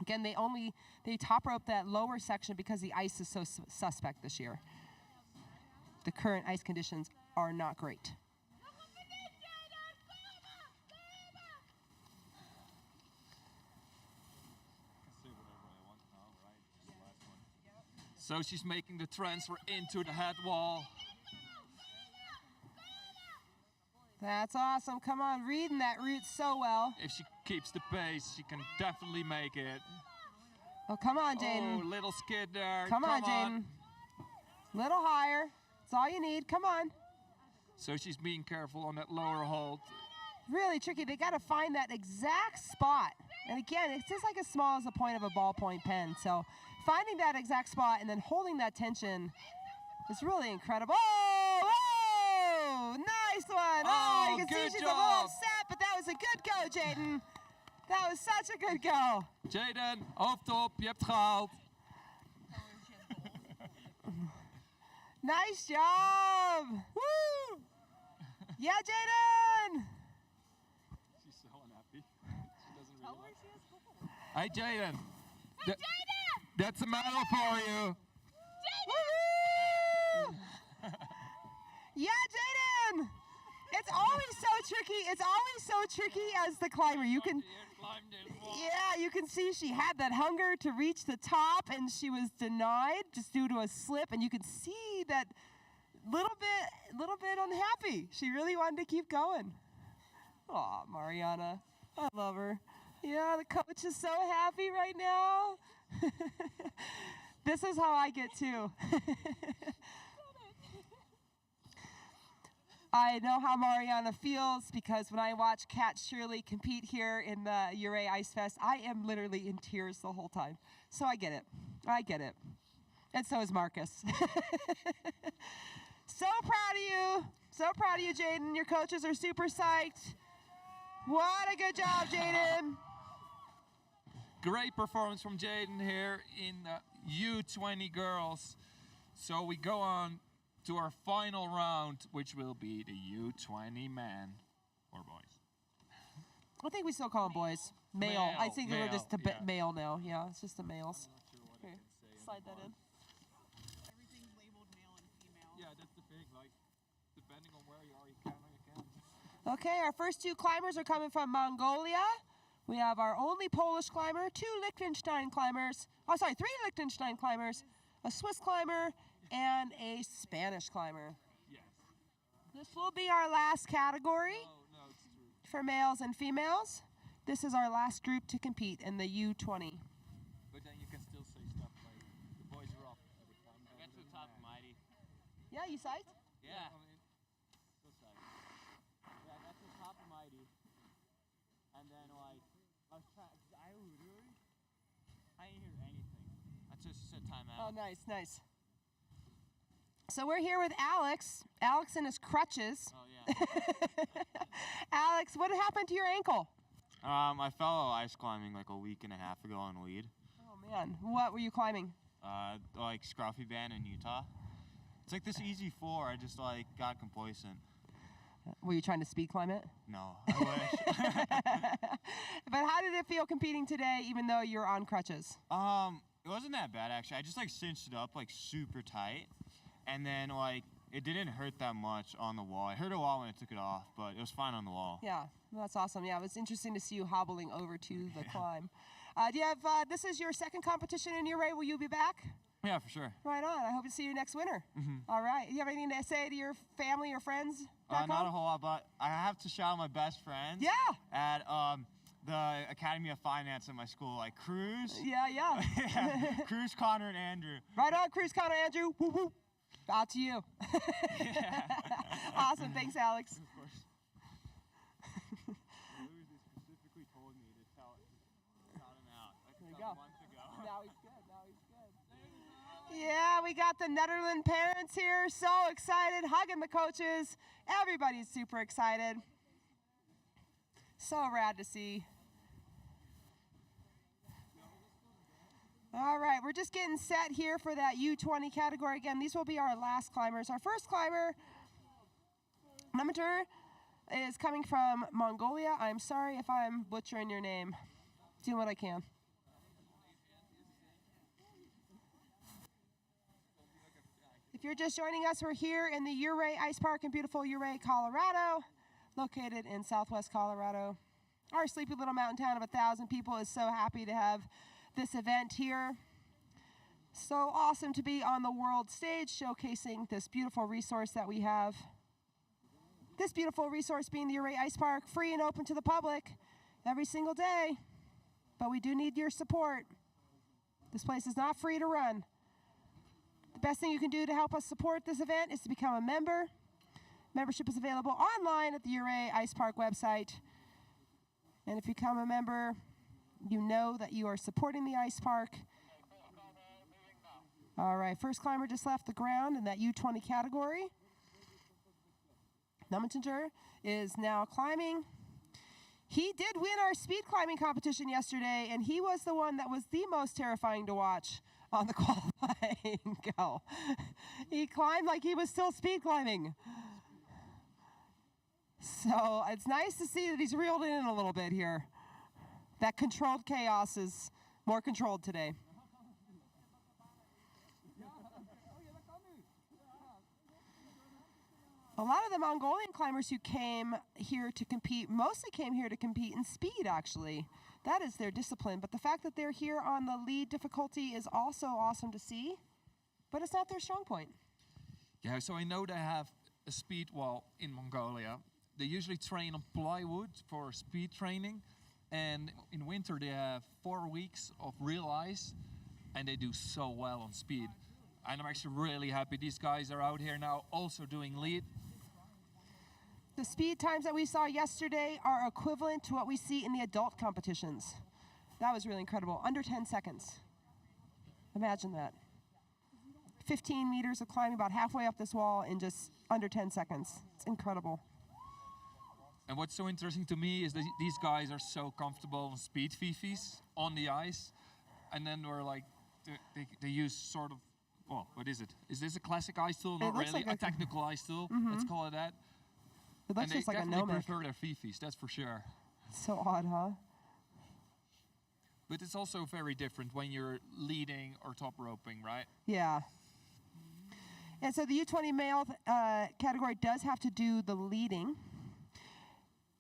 Again, they top rope that lower section because the ice is so suspect this year. The current ice conditions are not great. So she's making the transfer into the head wall. That's awesome. Come on, reading that route so well. If she keeps the pace, she can definitely make it. Oh, come on, Jaden. Oh, little skid there. Come on, Jaden. Little higher. That's all you need. Come on. So she's being careful on that lower hold. Really tricky. They got to find that exact spot. And again, it's just like as small as the point of a ballpoint pen. So finding that exact spot and then holding that tension is really incredible. Oh, nice one. Oh, you can see she's a little upset, but that was a good go, Jaden. That was such a good go. Jaden, hoofd op, je hebt gehaald. Nice job. Woo! Yeah, Jaden. She's so unhappy. She doesn't realize. Hey, Jaden. Hey, Jaden. That's a medal for you. Jaden. Yeah, Jaden. It's always so tricky. It's always so tricky as the climber. You can, yeah, you can see she had that hunger to reach the top, and she was denied just due to a slip. And you can see that little bit unhappy. She really wanted to keep going. Aw, Mariana, I love her. Yeah, the coach is so happy right now. This is how I get too. I know how Mariana feels because when I watch Kat Shirley compete here in the Ouray Ice Fest, I am literally in tears the whole time. So I get it. I get it. And so is Marcus. So proud of you. So proud of you, Jaden. Your coaches are super psyched. What a good job, Jaden. Great performance from Jaden here in the U20 girls. So we go on to our final round, which will be the U20 men or boys. I think we still call them boys. Male. I think we're just male now. Yeah, it's just the males. Here, slide that in. Everything's labeled male and female. Yeah, that's the thing. Like, depending on where you are, you can or you can't. Okay, our first two climbers are coming from Mongolia. We have our only Polish climber, two Liechtenstein climbers. Oh, sorry, three Liechtenstein climbers, a Swiss climber, and a Spanish climber. Yes. This will be our last category for males and females. This is our last group to compete in the U20. But then you can still say stuff like, the boys are up. I got to the top, mighty. Yeah, you psyched? Yeah. So psyched. Yeah, I got to the top of mighty. And then like, I was trying, I didn't hear anything. I just said timeout. Oh, nice, nice. So we're here with Alex. Alex and his crutches. Oh, yeah. Alex, what happened to your ankle? I fell ice climbing like a week and a half ago on weed. Oh, man. What were you climbing? Like Scruffy Band in Utah. It's like this easy 4. I just like got complacent. Were you trying to speed climb it? No, I wish. But how did it feel competing today, even though you're on crutches? It wasn't that bad actually. I just like cinched it up like super tight. And then, like, it didn't hurt that much on the wall. It hurt a while when I took it off, but it was fine on the wall. Yeah, well, that's awesome. Yeah, it was interesting to see you hobbling over to the climb. Do you have, this is your second competition in Ouray. Will you be back? Yeah, for sure. Right on. I hope to see you next winter. All right. You have anything to say to your family or friends back Not home? a whole lot, but I have to shout out my best friends. Yeah. At the Academy of Finance at my school, like Cruz. Yeah. Cruz, Connor, and Andrew. Right on, Cruz, Connor, Andrew. Woo woo. Out to you. Awesome. Thanks, Alex. Of course. Louis specifically told me to shout him out like There you a go. month ago. Now he's good. Now he's good. Yeah, we got the Netherlands parents here. So excited, hugging the coaches. Everybody's super excited. So rad to see. All right, we're just getting set here for that U20 category. Again, these will be our last climbers. Our first climber, Namatur, is coming from Mongolia. I'm sorry if I'm butchering your name. Doing what I can. If you're just joining us, we're here in the Ouray Ice Park in beautiful Ouray, Colorado, located in southwest Colorado. Our sleepy little mountain town of 1,000 people is so happy to have this event here. So awesome to be on the world stage showcasing this beautiful resource that we have. This beautiful resource being the Ouray Ice Park, free and open to the public every single day. But we do need your support. This place is not free to run. The best thing you can do to help us support this event is to become a member. Membership is available online at the Ouray Ice Park website. And if you become a member, you know that you are supporting the ice park. All right, first climber just left the ground in that U20 category. Nummetinger is now climbing. He did win our speed climbing competition yesterday, and he was the one that was the most terrifying to watch on the qualifying go. He climbed like he was still speed climbing. So it's nice to see that he's reeled in a little bit here. That controlled chaos is more controlled today. A lot of the Mongolian climbers who came here to compete mostly came here to compete in speed, actually. That is their discipline. But the fact that they're here on the lead difficulty is also awesome to see. But it's not their strong point. Yeah, so I know they have a speed wall in Mongolia. They usually train on plywood for speed training. And in winter they have 4 weeks of real ice. And they do so well on speed. And I'm actually really happy these guys are out here now also doing lead. The speed times that we saw yesterday are equivalent to what we see in the adult competitions. That was really incredible. Under 10 seconds. Imagine that. 15 meters of climbing about halfway up this wall in just under 10 seconds. It's incredible. And what's so interesting to me is that these guys are so comfortable on speed fifis on the ice. And then we're like, they use sort of, well, what is it? Is this a classic ice tool? Not really, like a technical ice tool. Let's call it that. It looks just like a Nomic. They prefer their fifis, that's for sure. So odd, huh? But it's also very different when you're leading or top roping, right? Yeah. And so the U20 male category does have to do the leading.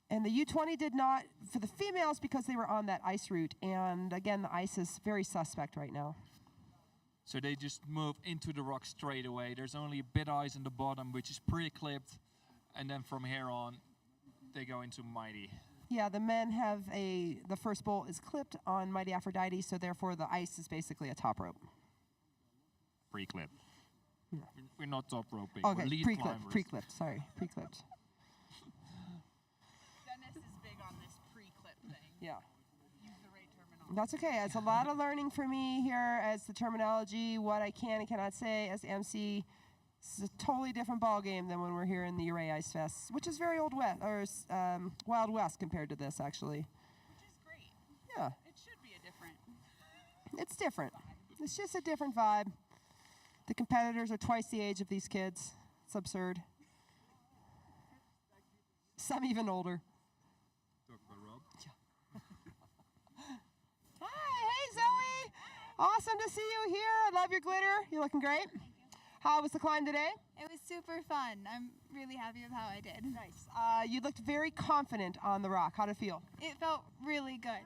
And the U20 did not for the females because they were on that ice route. And again, the ice is very suspect right now. So they just move into the rock straight away. There's only a bit of ice on the bottom, which is pre-clipped. And then from here on, they go into Mighty. Yeah, the men have the first bolt is clipped on Mighty Aphrodite, so therefore the ice is basically a top rope. Pre-clipped. Yeah. We're not top roping. Okay, we're lead pre-clipped, climbers. pre-clipped, sorry, pre-clipped. Dennis is big on this pre-clip thing. Yeah. Use the right terminology. That's okay. It's a lot of learning for me here as the terminology, what I can and cannot say as MC. This is a totally different ball game than when we're here in the Ouray Ice Fest, which is very Wild West compared to this, actually. Which is great. Yeah. It should be a different. It's different. It's just a different vibe. The competitors are twice the age of these kids. It's absurd. Some even older. Talk about Rob. Hi, hey Zoe. Awesome to see you here. I love your glitter. You're looking great. How was the climb today? It was super fun. I'm really happy with how I did. Nice. You looked very confident on the rock. How did it feel? It felt really good.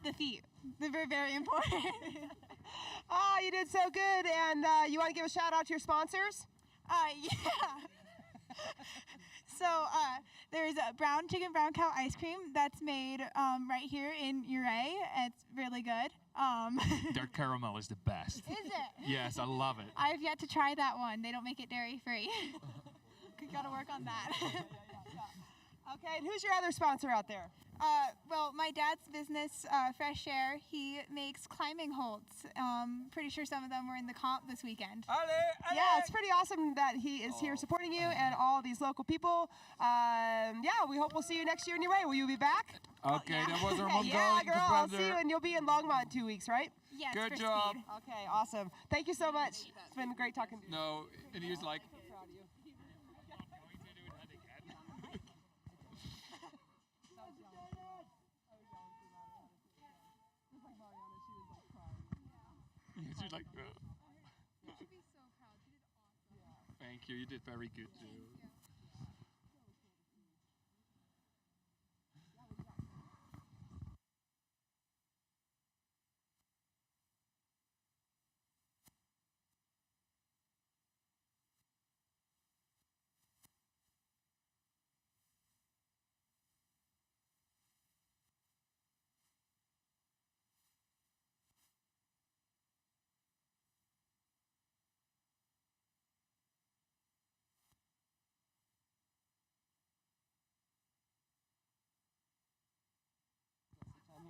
The feet, they were very important. You did so good. And you want to give a shout out to your sponsors? Yeah. So there's a brown chicken, brown cow ice cream that's made right here in Ouray. It's really good. Their caramel is the best. Is it? Yes, I love it. I've yet to try that one. They don't make it dairy free. Gotta work on that. Okay, and who's your other sponsor out there? Well, my dad's business, Fresh Air, he makes climbing holds. Pretty sure some of them were in the comp this weekend. Yeah, it's pretty awesome that he is here supporting you and all these local people. Yeah, we hope we'll see you next year in Ouray. Will you be back? Okay, that was our Mongolian Yeah, girl, I'll see competitor. you, and you'll be in Longmont in 2 weeks, right? Yes, Good for job. speed. Okay, awesome. Thank you so much. It's been great talking to you. No, and he was like, she's like, You should be so proud. She did awesome. you. You did very good too.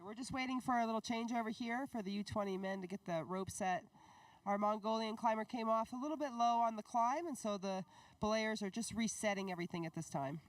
We're just waiting for a little changeover here for the U20 men to get the rope set. Our Mongolian climber came off a little bit low on the climb, and so the belayers are just resetting everything at this time.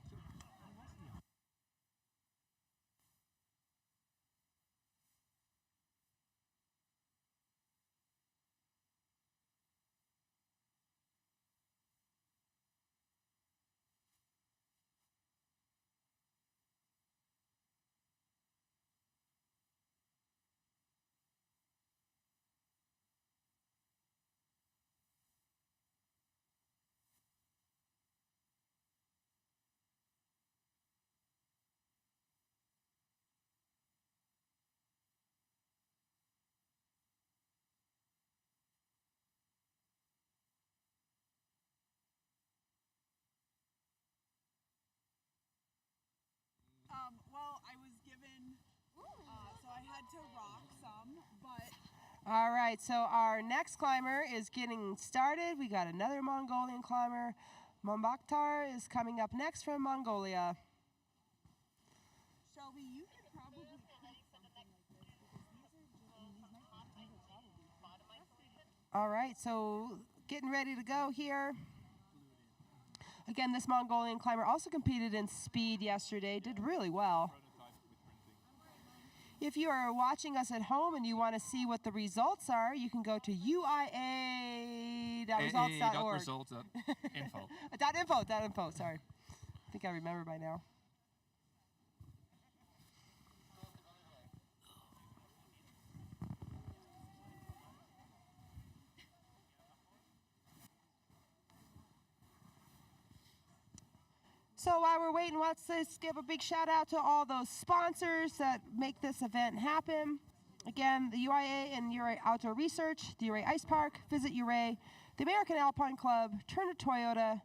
Well, I was given, so I had to rock some, but... All right, so our next climber is getting started. We got another Mongolian climber. Mombakhtar is coming up next from Mongolia. Shelby, you could probably put something like this, because these are probably... All right, so getting ready to go here. Again, this Mongolian climber also competed in speed yesterday, did really well. If you are watching us at home and you want to see what the results are, you can go to UIAA.results.org. Results.info. .info, sorry. I think I remember by now. So while we're waiting, let's just give a big shout out to all those sponsors that make this event happen. Again, the UIAA and Ouray Outdoor Research, the Ouray Ice Park, Visit Ouray, the American Alpine Club, Turner Toyota,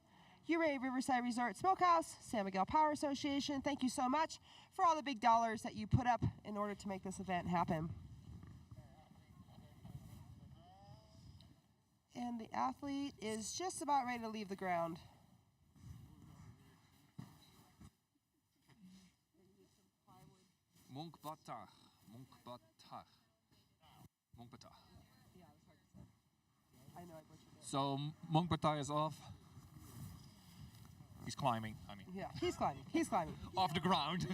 Ouray Riverside Resort Smokehouse, San Miguel Power Association. Thank you so much for all the big dollars that you put up in order to make this event happen. And the athlete is just about ready to leave the ground. Munkbatach. I know I butchered it. So Munkbatach is off. He's climbing. I mean. Yeah, he's climbing. He's climbing. Off the ground.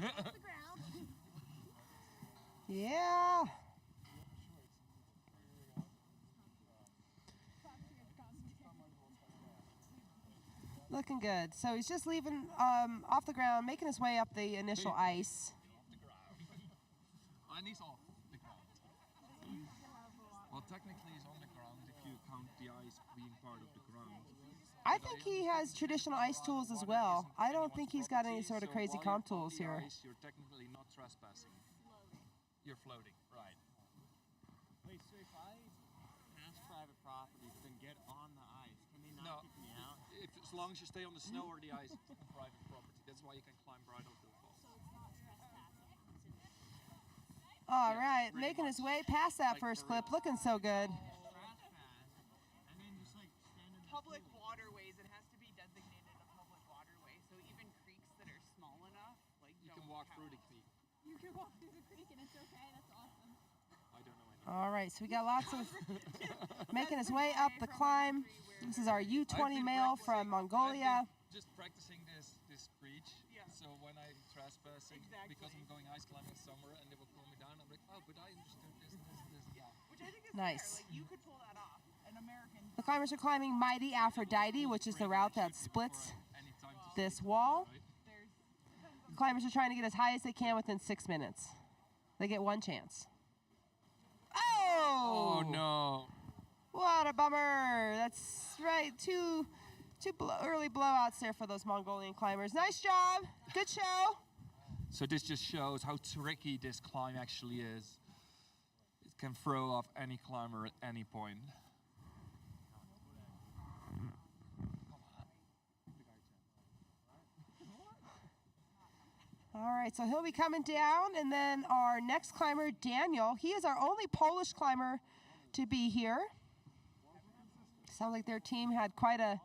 Yeah. Looking good. So he's just leaving off the ground, making his way up the initial ice. And he's off the ground. Well, technically he's on the ground if you count the ice being part of the ground. I think he has traditional ice tools as well. I don't think he's got any sort of crazy comp tools here. You're technically not trespassing. You're floating, right. Wait, so if I pass private property, then get on the ice, can they not kick me out? As long as you stay on the snow or the ice, it's on private property. That's why you can climb right over the wall. All right, making his way past that first clip, looking so good. Public waterways, it has to be designated a public waterway, so even creeks that are small enough, like, you can walk through the creek. You can walk through the creek and it's okay. That's awesome. I don't know. All right, so we got lots of making his way up the climb. This is our U20 male from Mongolia. Just practicing this breach. Yeah. So when I'm trespassing, because I'm going ice climbing somewhere and they will pull me down, I'm like, oh, but I understood this. Yeah. Which I think is nice. fair. Like, you could pull that off. An American. The climbers are climbing Mighty Aphrodite, which is the route that splits this wall. The climbers are trying to get as high as they can within 6 minutes. They get one chance. Oh! Oh no! What a bummer! That's right. Two early blowouts there for those Mongolian climbers. Nice job. Good show. So this just shows how tricky this climb actually is. It can throw off any climber at any point. All right, so he'll be coming down, and then our next climber, Daniel, he is our only Polish climber to be here. Sounds like their team had quite a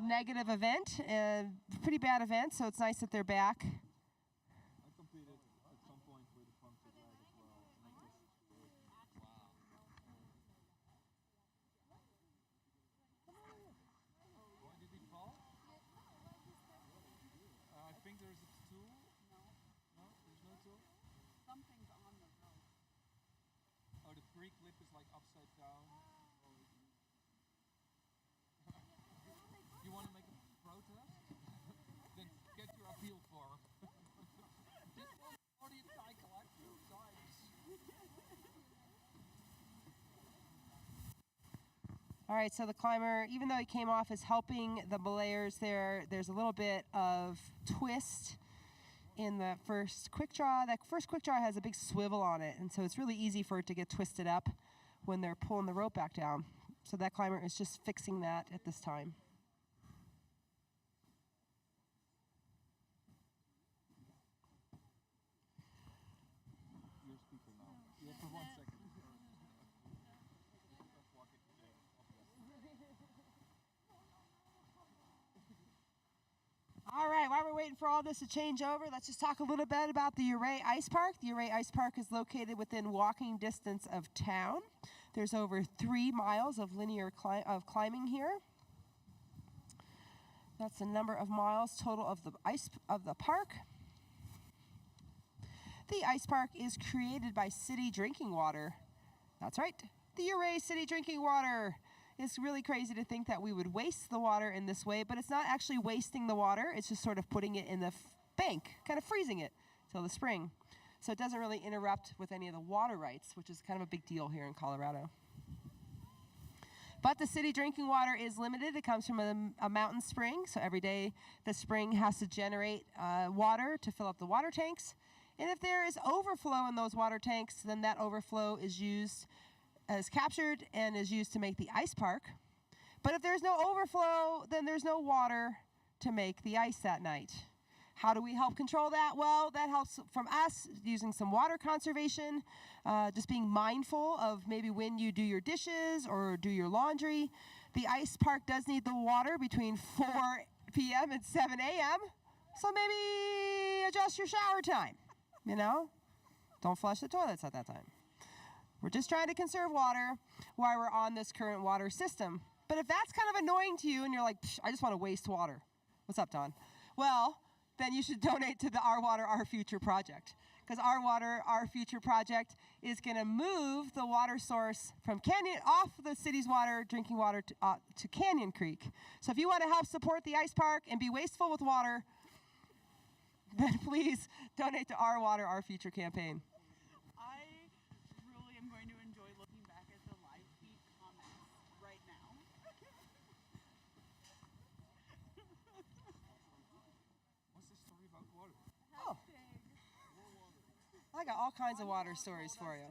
negative event, a pretty bad event, so it's nice that they're back. Lip is like upside down. You want to make a protest? Then get your appeal form. This was already cycle like 2 times. All right, so the climber, even though he came off as helping the belayers there, there's a little bit of twist in the first quick draw. That first quick draw has a big swivel on it, and so it's really easy for it to get twisted up when they're pulling the rope back down. So that climber is just fixing that at this time. Your speaker now. Yeah, for 1 second. All right, while we're waiting for all this to change over, let's just talk a little bit about the Ouray Ice Park. The Ouray Ice Park is located within walking distance of town. There's over 3 miles of linear climbing here. That's the number of miles total of the park. The ice park is created by city drinking water. That's right, the Ouray city drinking water. It's really crazy to think that we would waste the water in this way, but it's not actually wasting the water. It's just sort of putting it in the bank, kind of freezing it till the spring. So it doesn't really interrupt with any of the water rights, which is kind of a big deal here in Colorado. But the city drinking water is limited. It comes from a mountain spring, so every day the spring has to generate water to fill up the water tanks. And if there is overflow in those water tanks, then that overflow is captured and is used to make the ice park. But if there's no overflow, then there's no water to make the ice that night. How do we help control that? Well, that helps from us using some water conservation, just being mindful of maybe when you do your dishes or do your laundry. The ice park does need the water between 4 p.m. and 7 a.m., so maybe adjust your shower time, you know? Don't flush the toilets at that time. We're just trying to conserve water while we're on this current water system. But if that's kind of annoying to you and you're like, I just want to waste water. What's up, Don? Well, then you should donate to the Our Water, Our Future project. Because Our Water, Our Future project is going to move the water source from off the city's water, drinking water, to Canyon Creek. So if you want to help support the ice park and be wasteful with water, then please donate to Our Water, Our Future campaign. I really am going to enjoy looking back at the live feed comments right now. What's the story about water? Oh. I got all kinds of water stories for you.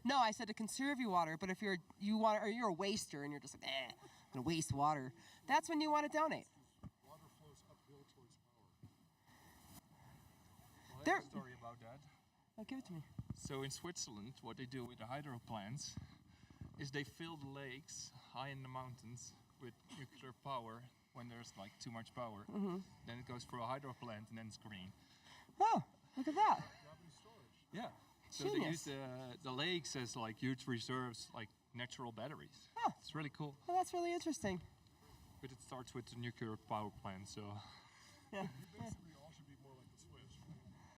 No, I said to conserve your water, but if you're a waster and you're just like, I'm gonna waste water, that's when you want to donate. Water flows uphill towards power. Well, I have a story about that. Oh, give it to me. So in Switzerland, what they do with the hydro plants is they fill the lakes high in the mountains with nuclear power when there's like too much power. Mm-hmm. Then it goes through a hydro plant and then it's green. Oh, look at that. Yeah. So they use the lakes as like huge reserves, like natural batteries. Oh. It's really cool. Well, that's really interesting. But it starts with the nuclear power plant, so. Yeah.